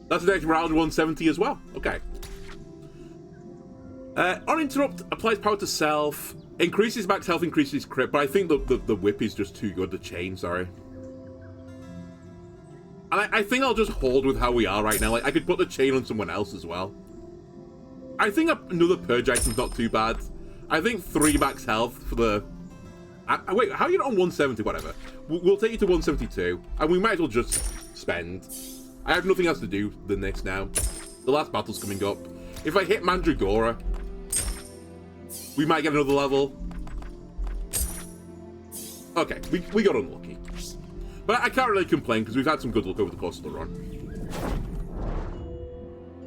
That's the next round 170 as well. Okay. Uninterrupt applies power to self. Increases max health, increases crit, but I think the whip is just too good to chain, sorry. And I think I'll just hold with how we are right now. Like, I could put the chain on someone else as well. I think another purge item's not too bad. I think 3 max health for the... wait, how are you not on 170? Whatever. We'll take you to 172, and we might as well just spend. I have nothing else to do than this now. The last battle's coming up. If I hit Mandragora, we might get another level. Okay, we got unlucky. But I can't really complain because we've had some good luck over the course of the run.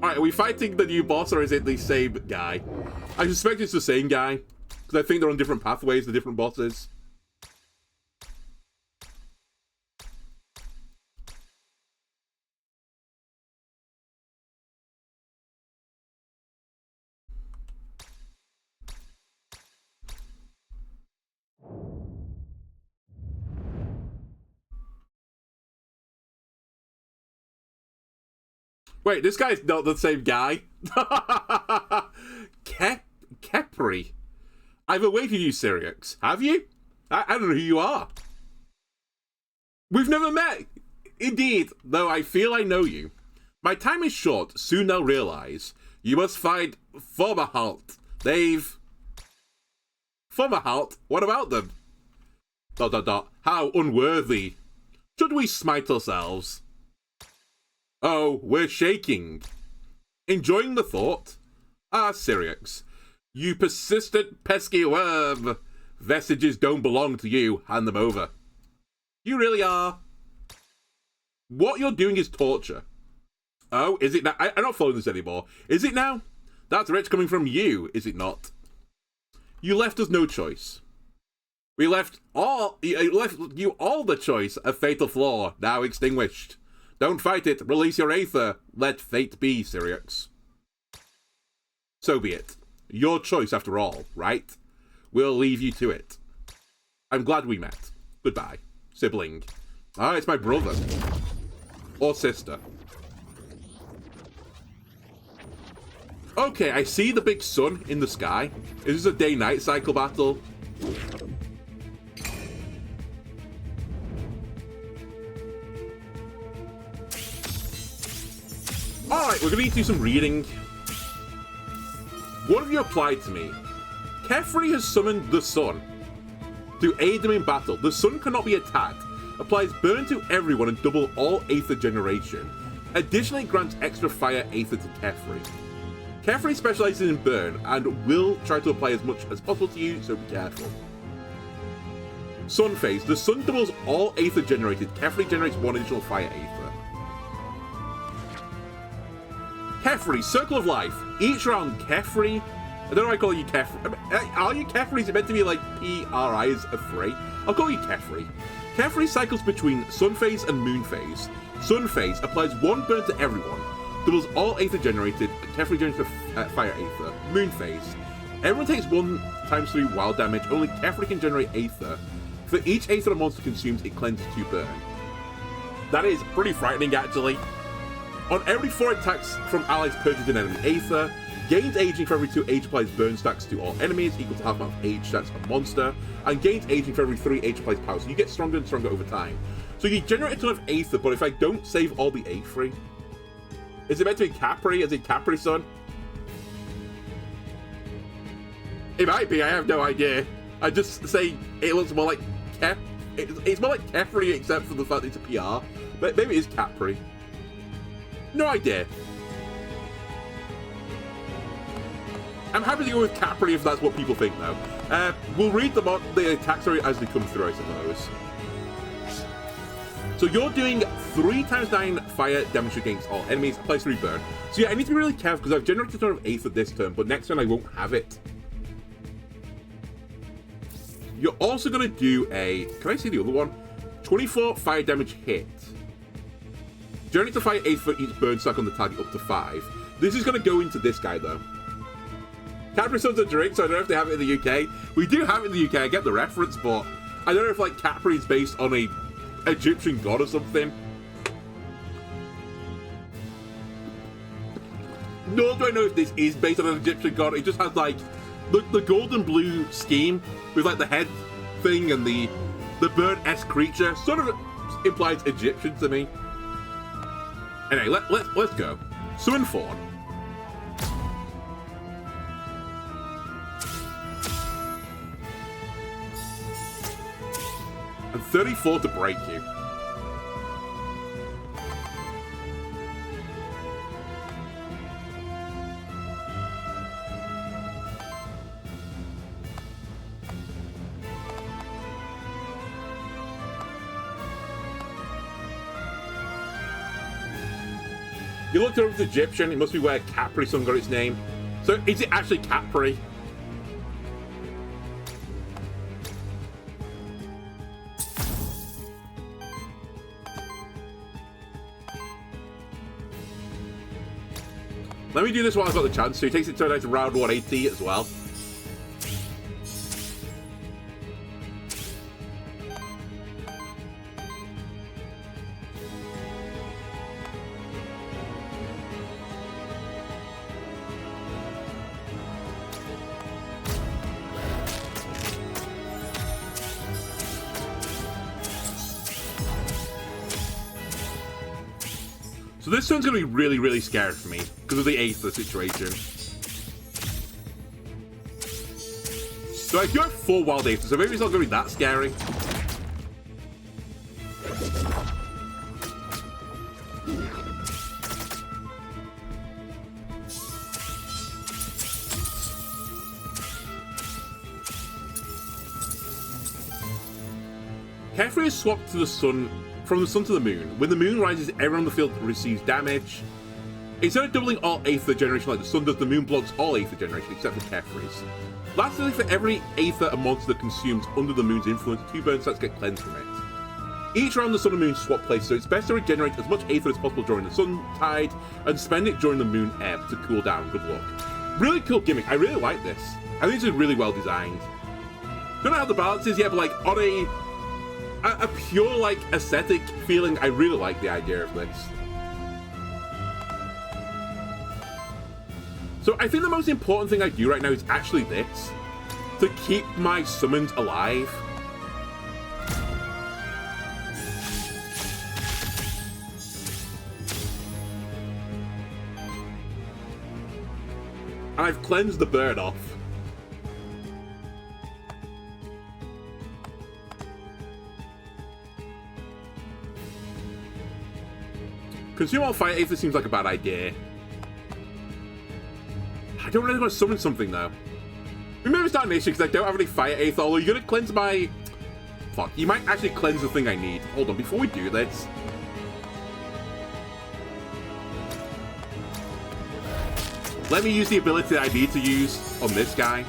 Alright, are we fighting the new boss or is it the same guy? I suspect it's the same guy because I think they're on different pathways, the different bosses. Wait, this guy's not the same guy. Capri. I've awaited you, Syriax. Have you? I don't know who you are. We've never met. Indeed, though I feel I know you. My time is short. Soon they'll realize. You must find Formerhalt. They've... Formerhalt? What about them? ... How unworthy. Should we smite ourselves? Oh, we're shaking. Enjoying the thought? Ah, Syriax. You persistent, pesky worm. Vestiges don't belong to you. Hand them over. You really are. What you're doing is torture. Oh, is it now? I'm not following this anymore. Is it now? That's rich coming from you, is it not? You left us no choice. You left you all the choice, a fatal flaw, now extinguished. Don't fight it. Release your Aether. Let fate be, Syriax. So be it. Your choice after all, right? We'll leave you to it. I'm glad we met. Goodbye, sibling. Ah, it's my brother. Or sister. Okay, I see the big sun in the sky. Is this a day-night cycle battle? Alright, we're going to need to do some reading. What have you applied to me? Kephri has summoned the sun to aid them in battle. The sun cannot be attacked. Applies burn to everyone and double all Aether generation. Additionally, grants extra fire Aether to Kephri. Kephri specializes in burn and will try to apply as much as possible to you, so be careful. Sun phase. The sun doubles all Aether generated. Kephri generates 1 additional fire Aether. Kephri, Circle of Life. Each round, Kephri. I don't know why I call you Kephri. Are you Kephri? Is it meant to be like P-R-I as a free? I'll call you Kephri. Kephri cycles between Sun Phase and Moon Phase. Sun Phase applies 1 burn to everyone. Doubles all Aether generated. Kephri generates Fire Aether. Moon Phase. Everyone takes 1 times 3 wild damage. Only Kephri can generate Aether. For each Aether a monster consumes, it cleanses 2 burn. That is pretty frightening, actually. On every 4 attacks from allies purchased an enemy Aether, gains aging for every 2 age applies burn stacks to all enemies, equal to half amount of age stats a monster, and gains aging for every 3 age applies power. So you get stronger and stronger over time. So you generate a ton of Aether, but if I don't save all the Kephri, is it meant to be Capri? Is it Capri, son? It might be, I have no idea. I just say it looks more like it's more like Kephri, except for the fact it's a PR. But maybe it is Capri. No idea. I'm happy to go with Capri if that's what people think, though. We'll read the attacks as they come through, I suppose. So you're doing 3 times 9 fire damage against all enemies, applies 3 burn. So yeah, I need to be really careful because I've generated a ton of Aether this turn, but next turn I won't have it. You're also going to do a... Can I see the other one? 24 fire damage hit. Generate the fire Aether for each burn stack on the target up to 5. This is going to go into this guy, though. Capri Sons of drink, so I don't know if they have it in the UK. We do have it in the UK, I get the reference, but I don't know if, like, Capri is based on a Egyptian god or something. Nor do I know if this is based on an Egyptian god. It just has, like, the golden blue scheme with, like, the head thing and the bird-esque creature. Sort of implies Egyptian to me. Anyway, let's go. Summon Fawn. And 34 to break you. You looked over the Egyptian, it must be where Capri Sun got its name. So is it actually Capri? Let me do this while I've got the chance to. He takes it to round 180 as well. So this turn's going to be really, really scary for me because of the Aether situation. So I do have 4 wild Aether, so maybe it's not going to be that scary. Kephri is swapped to the sun. From the sun to the moon. When the moon rises, everyone on the field receives damage. Instead of doubling all Aether generation like the sun does, the moon blocks all Aether generation except for Kephri's. Lastly, for every Aether a monster consumes under the moon's influence, 2 burn stats get cleansed from it. Each round the sun and moon swap places, so it's best to regenerate as much Aether as possible during the sun tide and spend it during the moon ebb to cool down. Good luck. Really cool gimmick. I really like this. I think this is really well designed. Don't know how the balance is yet, but like on a pure, like, aesthetic feeling, I really like the idea of this. So I think the most important thing I do right now is actually this. To keep my summons alive. And I've cleansed the bird off. Consume all fire Aether seems like a bad idea. I don't really want to summon something though. Maybe it's not an issue because I don't have any fire Aether, although you're going to cleanse my... Fuck, you might actually cleanse the thing I need. Hold on, before we do this... Let me use the ability that I need to use on this guy.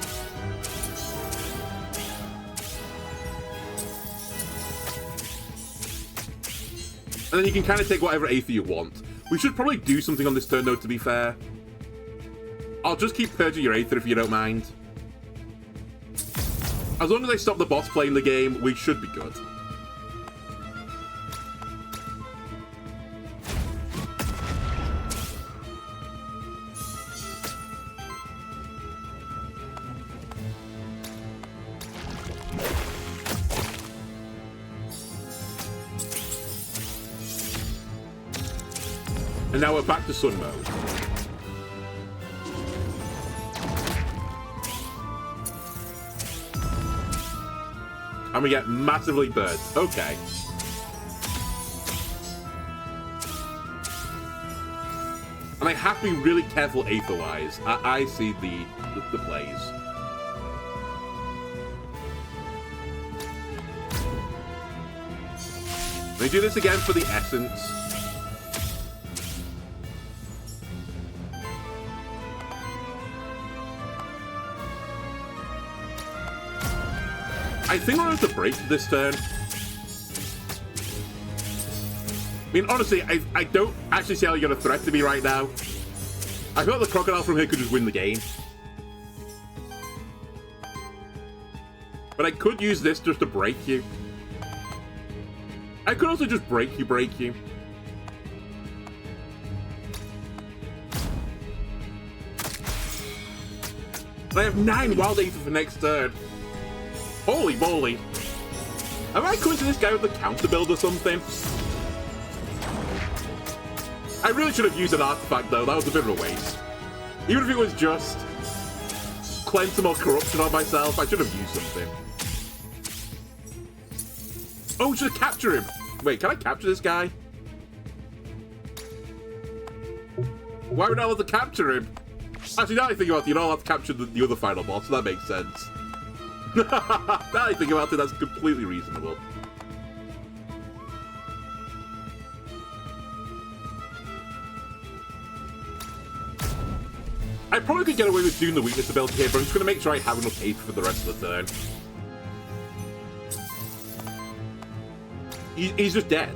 And then you can kind of take whatever Aether you want. We should probably do something on this turn, though, to be fair. I'll just keep purging your Aether if you don't mind. As long as I stop the boss playing the game, we should be good. And now we're back to sun mode. And we get massively burnt. Okay. And I have to be really careful Aether-wise. I see the plays. Let me do this again for the essence. I think I'm going to break this turn. I mean, honestly, I don't actually see how you're going to threaten me right now. I feel like the crocodile from here could just win the game. But I could use this just to break you. I could also just break you. And I have 9 Wild Aether for next turn. Holy moly. Am I coming to this guy with a counter build or something? I really should have used an artifact though, that was a bit of a waste. Even if it was just cleanse some more corruption on myself, I should have used something. Oh, should I capture him? Wait, can I capture this guy? Why would I allowed to capture him? Actually, now I think about it, you're not allowed to capture the other final boss, so that makes sense. Now I think about it, that's completely reasonable. I probably could get away with doing the weakness ability here, but I'm just going to make sure I have enough Aether for the rest of the turn. He's just dead.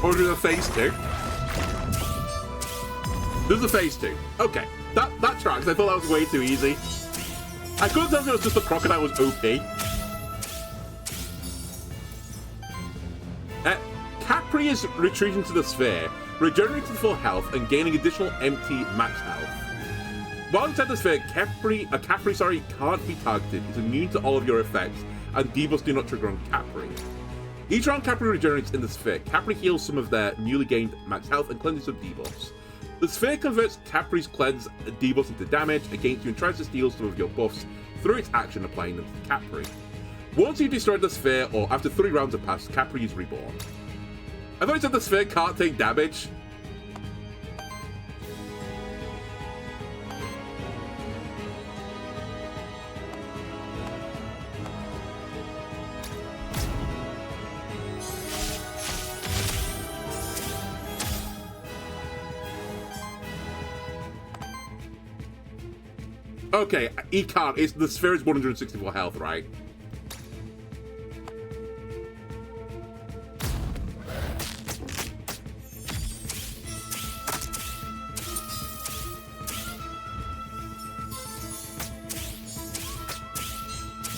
Or do the phase 2? This is the phase 2. Okay, that tracks. I thought that was way too easy. I couldn't tell if it was just the crocodile was OP. Capri is retreating to the sphere, regenerating to full health, and gaining additional empty max health. While inside the sphere, Capri can't be targeted. It's immune to all of your effects, and debuffs do not trigger on Capri. Each round Capri regenerates in the sphere. Capri heals some of their newly gained max health and cleanses some debuffs. The sphere converts Capri's cleanse debuffs into damage against you and tries to steal some of your buffs through its action applying them to Capri. Once you've destroyed the sphere, or after 3 rounds have passed, Capri is reborn. I thought you said the sphere can't take damage. Okay, he can't. The sphere is 164 health, right?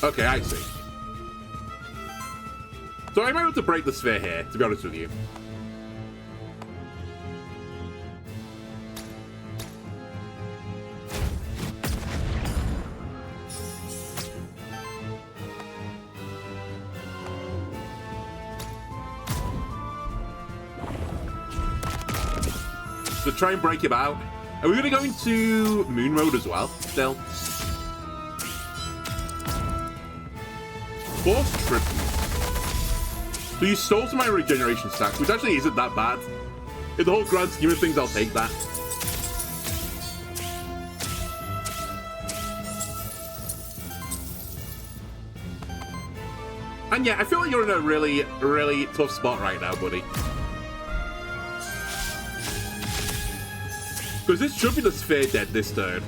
Okay, I see. So I might have to break the sphere here, to be honest with you. To try and break him out. Are we going to go into moon mode as well, still? Force tribute. So you stole some of my regeneration stacks, which actually isn't that bad. In the whole grand scheme of things, I'll take that. And yeah, I feel like you're in a really, really tough spot right now, buddy. Because this should be the sphere dead this turn.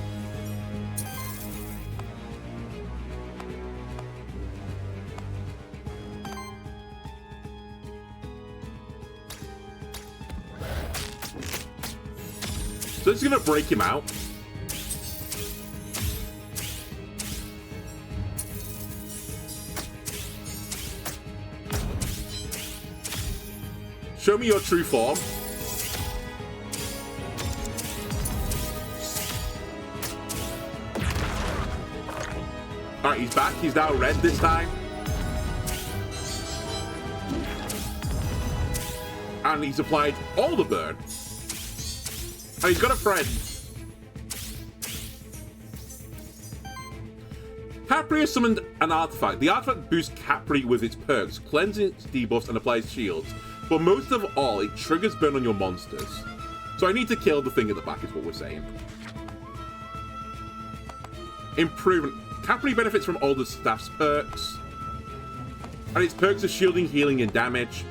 So this is going to break him out. Show me your true form. Alright, he's back. He's now red this time. And he's applied all the burn. And he's got a friend. Capri has summoned an artifact. The artifact boosts Capri with its perks, cleanses its debuffs, and applies shields. But most of all, it triggers burn on your monsters. So I need to kill the thing at the back, is what we're saying. Improvement. Capri benefits from all the staff's perks. And its perks are shielding, healing, and damage.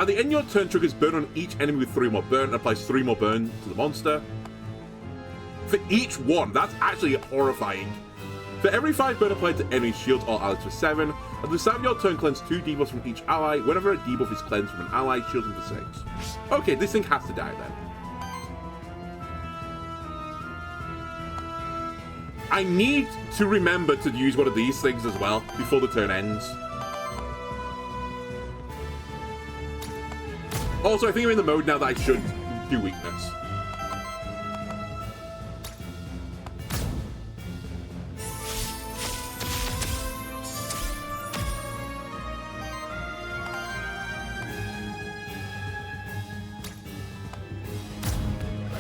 At the end of your turn, triggers burn on each enemy with 3 more burn and applies 3 more burn to the monster. For each one, that's actually horrifying. For every 5 burn applied to enemy shields or allies for 7, at the start of your turn, cleanse 2 debuffs from each ally. Whenever a debuff is cleansed from an ally, shields them for 6. Okay, this thing has to die then. I need to remember to use one of these things as well before the turn ends. Also, I think I'm in the mode now that I should do weakness.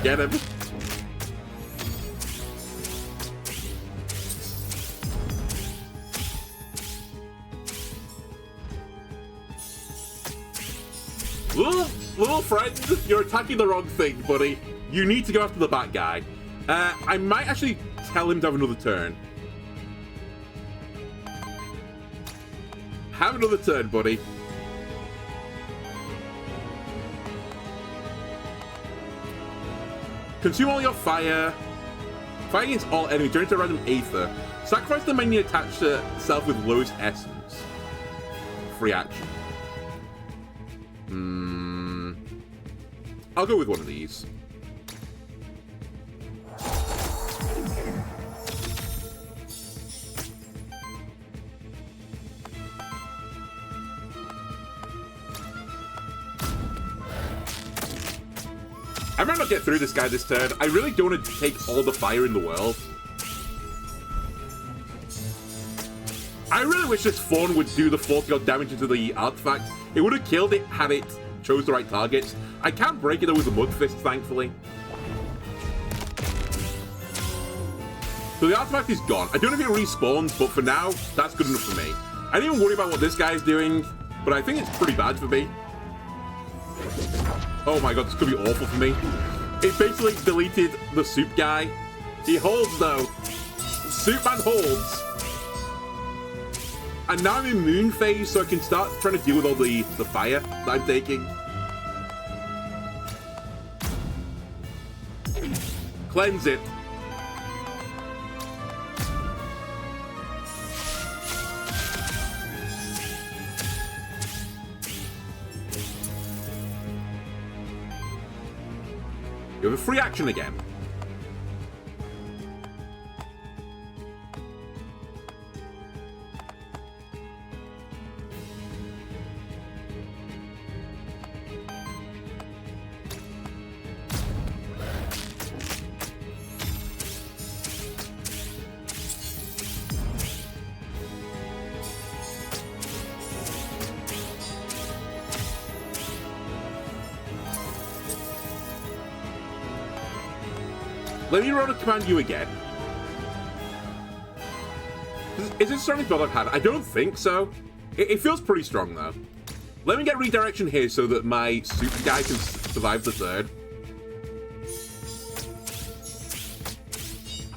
Get him. Little friend, you're attacking the wrong thing, buddy. You need to go after the bat guy. I might actually tell him to have another turn. Have another turn, buddy. Consume all your fire. Fire against all enemies. Turn into a random Aether. Sacrifice the menu attached to self with lowest essence. Free action. I'll go with one of these. I might not get through this guy this turn. I really don't want to take all the fire in the world. I really wish this Fawn would do the 40 odd damage into the artifact. It would have killed it had it chose the right targets. I can't break it though with the Mud Fist, thankfully. So the artifact is gone. I don't know if it respawns, but for now, that's good enough for me. I didn't even worry about what this guy is doing, but I think it's pretty bad for me. Oh my god, this could be awful for me. It basically deleted the soup guy. He holds though. Soup man holds. And now I'm in moon phase, so I can start trying to deal with all the fire that I'm taking. Cleanse it. You have a free action again. Let me run a command you again. Is this the strongest build I've had? I don't think so. It feels pretty strong, though. Let me get redirection here so that my super guy can survive the third.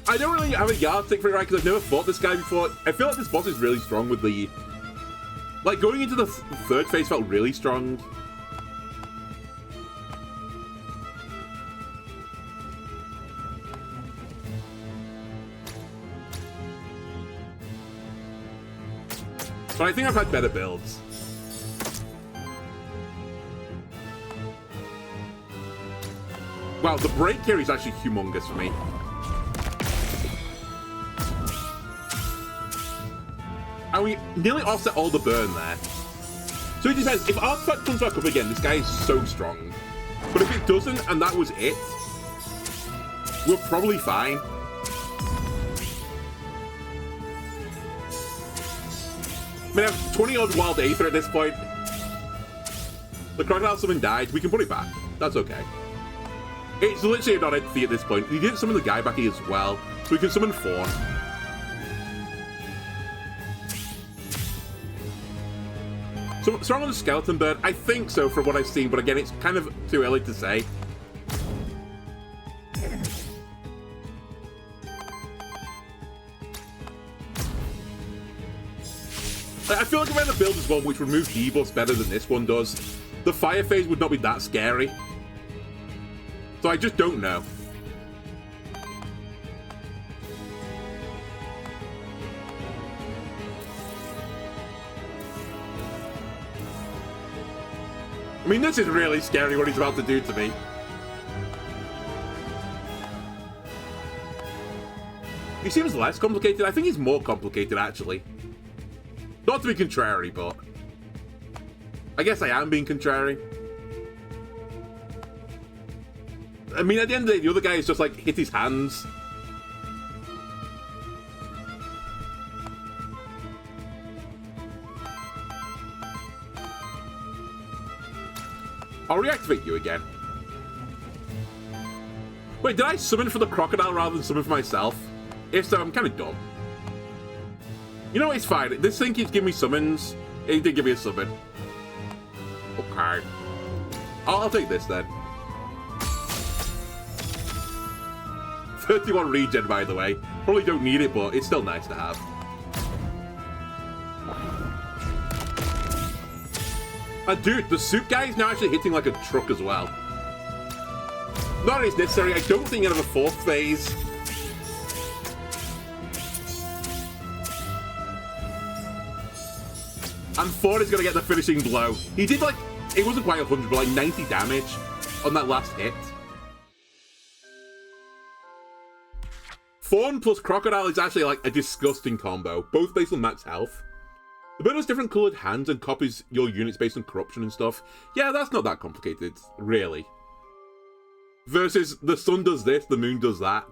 I don't really have a yardstick for it, right? Because I've never fought this guy before. I feel like this boss is really strong with the... Like, going into the third phase felt really strong. But I think I've had better builds. Wow, the break here is actually humongous for me. And we nearly offset all the burn there. So it depends. If Artifact comes back up again, this guy is so strong. But if it doesn't, and that was it, we're probably fine. I mean, I have 20-odd Wild Aether at this point. The Crocodile Summon died. We can put it back. That's okay. It's literally a non-entity at this point. We didn't summon the guy back here as well, so we can summon Fawn. So, strong on the Skeleton Bird? I think so from what I've seen, but again, it's kind of too early to say. I feel like if I had to build this one which removes debuffs better than this one does, the Fire Phase would not be that scary. So I just don't know. I mean, this is really scary what he's about to do to me. He seems less complicated. I think he's more complicated, actually. Not to be contrary, but... I guess I am being contrary. I mean, at the end of the day, the other guy is just, like, hit his hands. I'll reactivate you again. Wait, did I summon for the crocodile rather than summon for myself? If so, I'm kind of dumb. You know, it's fine. This thing keeps giving me summons. It did give me a summon. Okay. I'll take this then. 31 regen, by the way. Probably don't need it, but it's still nice to have. Dude, the soup guy is now actually hitting like a truck as well. Not that it's necessary. I don't think you have a fourth phase. And Ford is going to get the finishing blow. He did like, it wasn't quite 100, but like 90 damage on that last hit. Fawn plus Crocodile is actually like a disgusting combo, both based on max health. The bird has different coloured hands and copies your units based on corruption and stuff. Yeah, that's not that complicated, really. Versus the sun does this, the moon does that.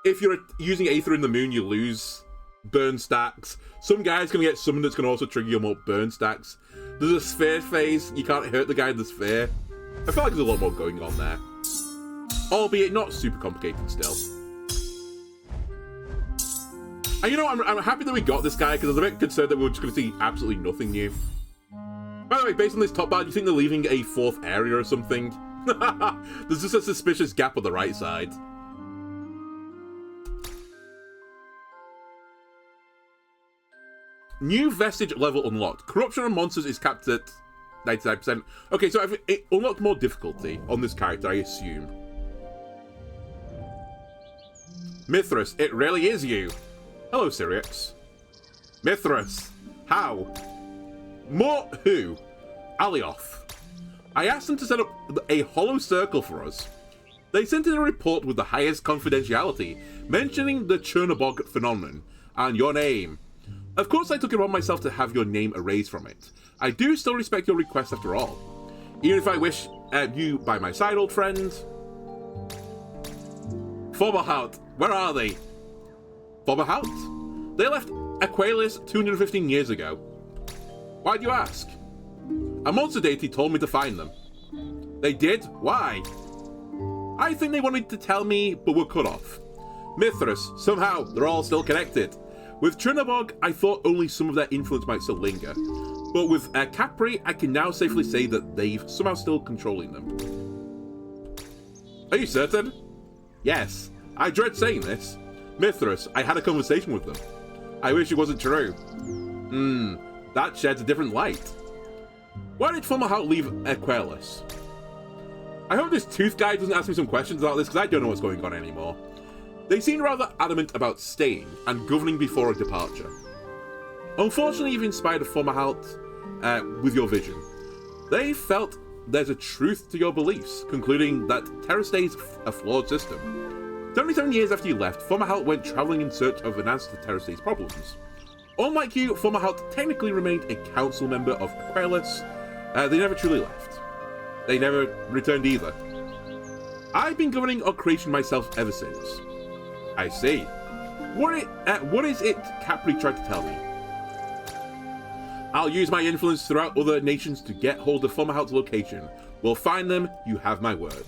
If you're using Aether in the moon, you lose burn stacks. Some guy's going to get summoned that's going to also trigger your more burn stacks. There's a sphere phase, you can't hurt the guy in the sphere. I feel like there's a lot more going on there. Albeit not super complicated still. And you know, I'm happy that we got this guy, because I was a bit concerned that we were just going to see absolutely nothing new. By the way, based on this top bar, do you think they're leaving a fourth area or something? There's just a suspicious gap on the right side. New Vestige level unlocked. Corruption on monsters is capped at 99%. Okay, so it unlocked more difficulty on this character, I assume. Mithras, it really is you. Hello, Syriax. Mithras. How? More who? Alioth. I asked them to set up a hollow circle for us. They sent in a report with the highest confidentiality, mentioning the Chernobog phenomenon, and your name. Of course I took it upon myself to have your name erased from it. I do still respect your request after all. Even if I wish you by my side, old friend. Forbahalt, where are they? Forbahalt? They left Aqualius 215 years ago. Why do you ask? A monster deity told me to find them. They did? Why? I think they wanted to tell me, but were cut off. Mithras, somehow, they're all still connected. With Chernobog, I thought only some of their influence might still linger. But with Capri, I can now safely say that they've somehow still controlling them. Are you certain? Yes. I dread saying this. Mithras, I had a conversation with them. I wish it wasn't true. That sheds a different light. Why did Forbahalt leave Aqualius? I hope this tooth guy doesn't ask me some questions about this, because I don't know what's going on anymore. They seemed rather adamant about staying and governing before a departure. Unfortunately, you've inspired Forbahalt with your vision. They felt there's a truth to your beliefs, concluding that Terra stays a flawed system. 77 years after you left, Fomalhaut went travelling in search of an answer to Terra state's problems. Unlike you, Fomalhaut technically remained a council member of Aquelus. They never truly left. They never returned either. I've been governing our creation myself ever since. I see. What is it Capri tried to tell me? I'll use my influence throughout other nations to get hold of Fomalhaut's location. We'll find them, you have my word.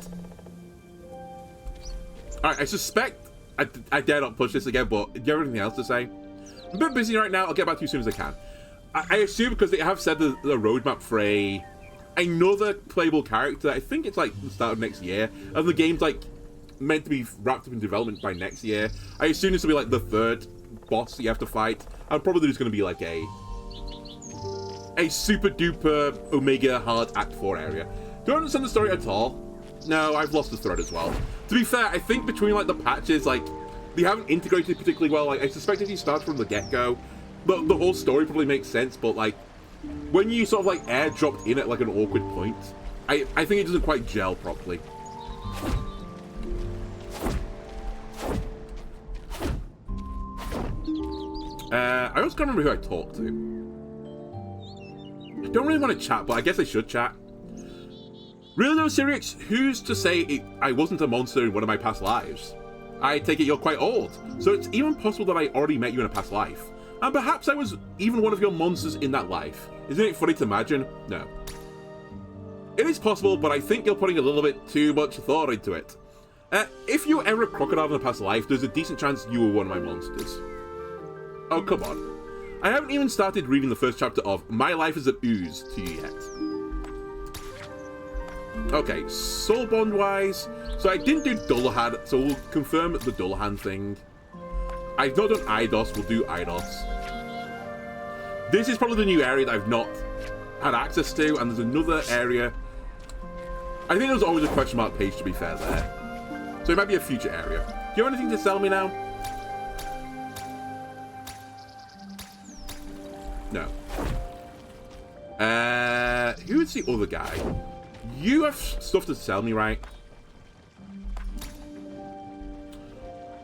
Alright, I suspect I dare not push this again, but do you have anything else to say? I'm a bit busy right now, I'll get back to you as soon as I can. I assume because they have said the roadmap for another playable character, I think it's like the start of next year, and the game's like meant to be wrapped up in development by next year. I assume this will be like the third boss that you have to fight, and probably there's going to be like a super duper Omega hard Act 4 area. Do I understand the story at all? No, I've lost the thread as well. To be fair, I think between like the patches, like they haven't integrated particularly well. Like I suspect if you start from the get-go, the whole story probably makes sense, but like when you sort of like airdropped in at like an awkward point, I think it doesn't quite gel properly. I also can't remember who I talked to. I don't really want to chat, but I guess I should chat. Really though, Sirix, who's to say I wasn't a monster in one of my past lives? I take it you're quite old, so it's even possible that I already met you in a past life. And perhaps I was even one of your monsters in that life. Isn't it funny to imagine? No. It is possible, but I think you're putting a little bit too much thought into it. If you were ever a crocodile in a past life, there's a decent chance you were one of my monsters. Oh, come on. I haven't even started reading the first chapter of My Life as an Ooze to you yet. Okay, soul bond wise, so I didn't do Dullahan, so we'll confirm the Dullahan thing. I've not done Eidos, we'll do Eidos. This is probably the new area that I've not had access to, and there's another area. I think there was always a question mark page, to be fair, there. So it might be a future area. Do you have anything to sell me now? No. Who is the other guy? You have stuff to sell me, right?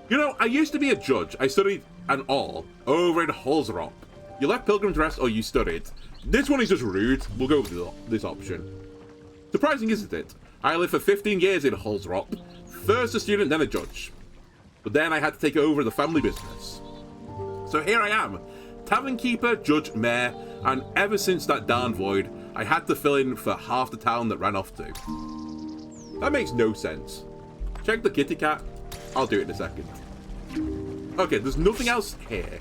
You know, I used to be a judge. I studied an all over in Holzrop. You left Pilgrim's Rest or you studied. This one is just rude. We'll go with this option. Surprising, isn't it? I lived for 15 years in Holzrop. First a student, then a judge. But then I had to take over the family business. So here I am. Tavern keeper, judge, mayor, and ever since that darn void, I had to fill in for half the town that ran off to. That makes no sense. Check the kitty cat. I'll do it in a second. Okay, there's nothing else here.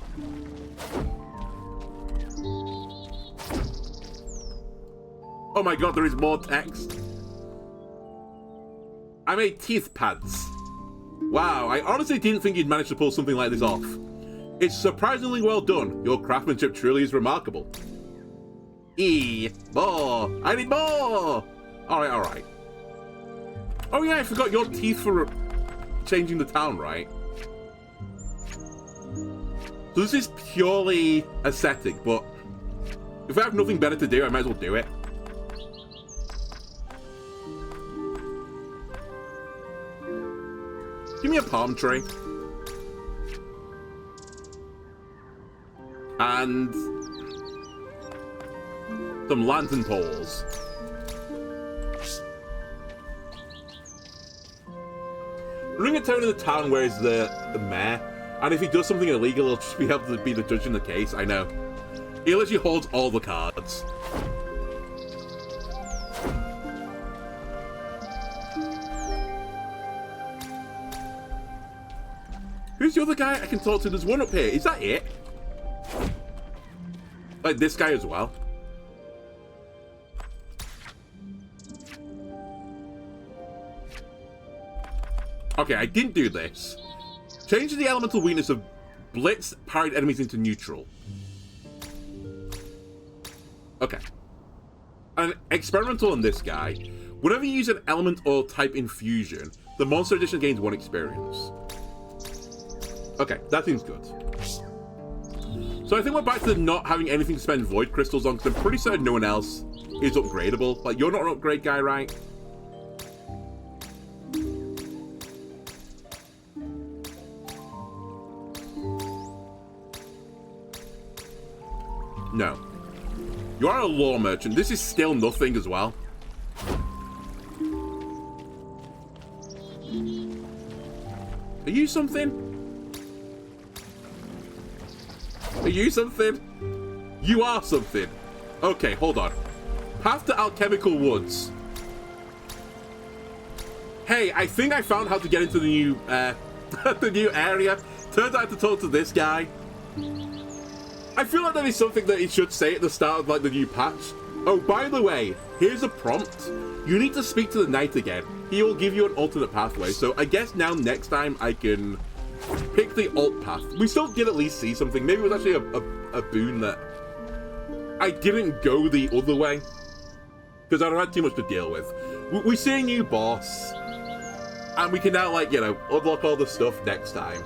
Oh my god, there is more text. I made teeth pads. Wow, I honestly didn't think you'd manage to pull something like this off. It's surprisingly well done. Your craftsmanship truly is remarkable. More! I need more! Alright, alright. Oh yeah, I forgot your teeth for changing the town, right? So this is purely aesthetic, but if I have nothing better to do, I might as well do it. Give me a palm tree. And some lantern poles. Ring a tone in the town where is the mayor, and if he does something illegal, he'll just be able to be the judge in the case. I know. He literally holds all the cards. Who's the other guy I can talk to? There's one up here. Is that it? Like this guy as well. Okay, I didn't do this. Change the elemental weakness of blitz parried enemies into neutral. Okay. And experimental on this guy. Whenever you use an element or type infusion, the monster edition gains 1 experience. Okay, that seems good. So I think we're back to not having anything to spend void crystals on, because I'm pretty certain no one else is upgradable. Like, you're not an upgrade guy, right? No. You are a lore merchant. This is still nothing as well. Are you something? Are you something? You are something. Okay, hold on. Path to Alchemical Woods. Hey, I think I found how to get into the new, the new area. Turns out I have to talk to this guy. I feel like that is something that it should say at the start of, like, the new patch. Oh, by the way, here's a prompt. You need to speak to the knight again. He will give you an alternate pathway. So I guess now next time I can pick the alt path. We still did at least see something. Maybe it was actually a boon that I didn't go the other way, because I don't have too much to deal with. We see a new boss, and we can now, like, you know, unlock all the stuff next time.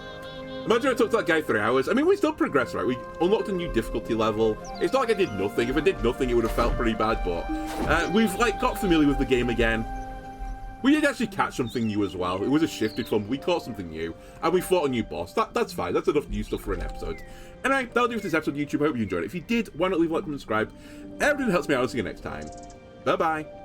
Imagine I took that guy 3 hours. I mean, we still progressed, right? We unlocked a new difficulty level. It's not like I did nothing. If I did nothing, it would have felt pretty bad, but we've, like, got familiar with the game again. We did actually catch something new as well. It was a shifted form. We caught something new, and we fought a new boss. That's fine. That's enough new stuff for an episode. Anyway, that'll do for this episode of YouTube. I hope you enjoyed it. If you did, why not leave a like and subscribe? Everything helps me out. I'll see you next time. Bye-bye.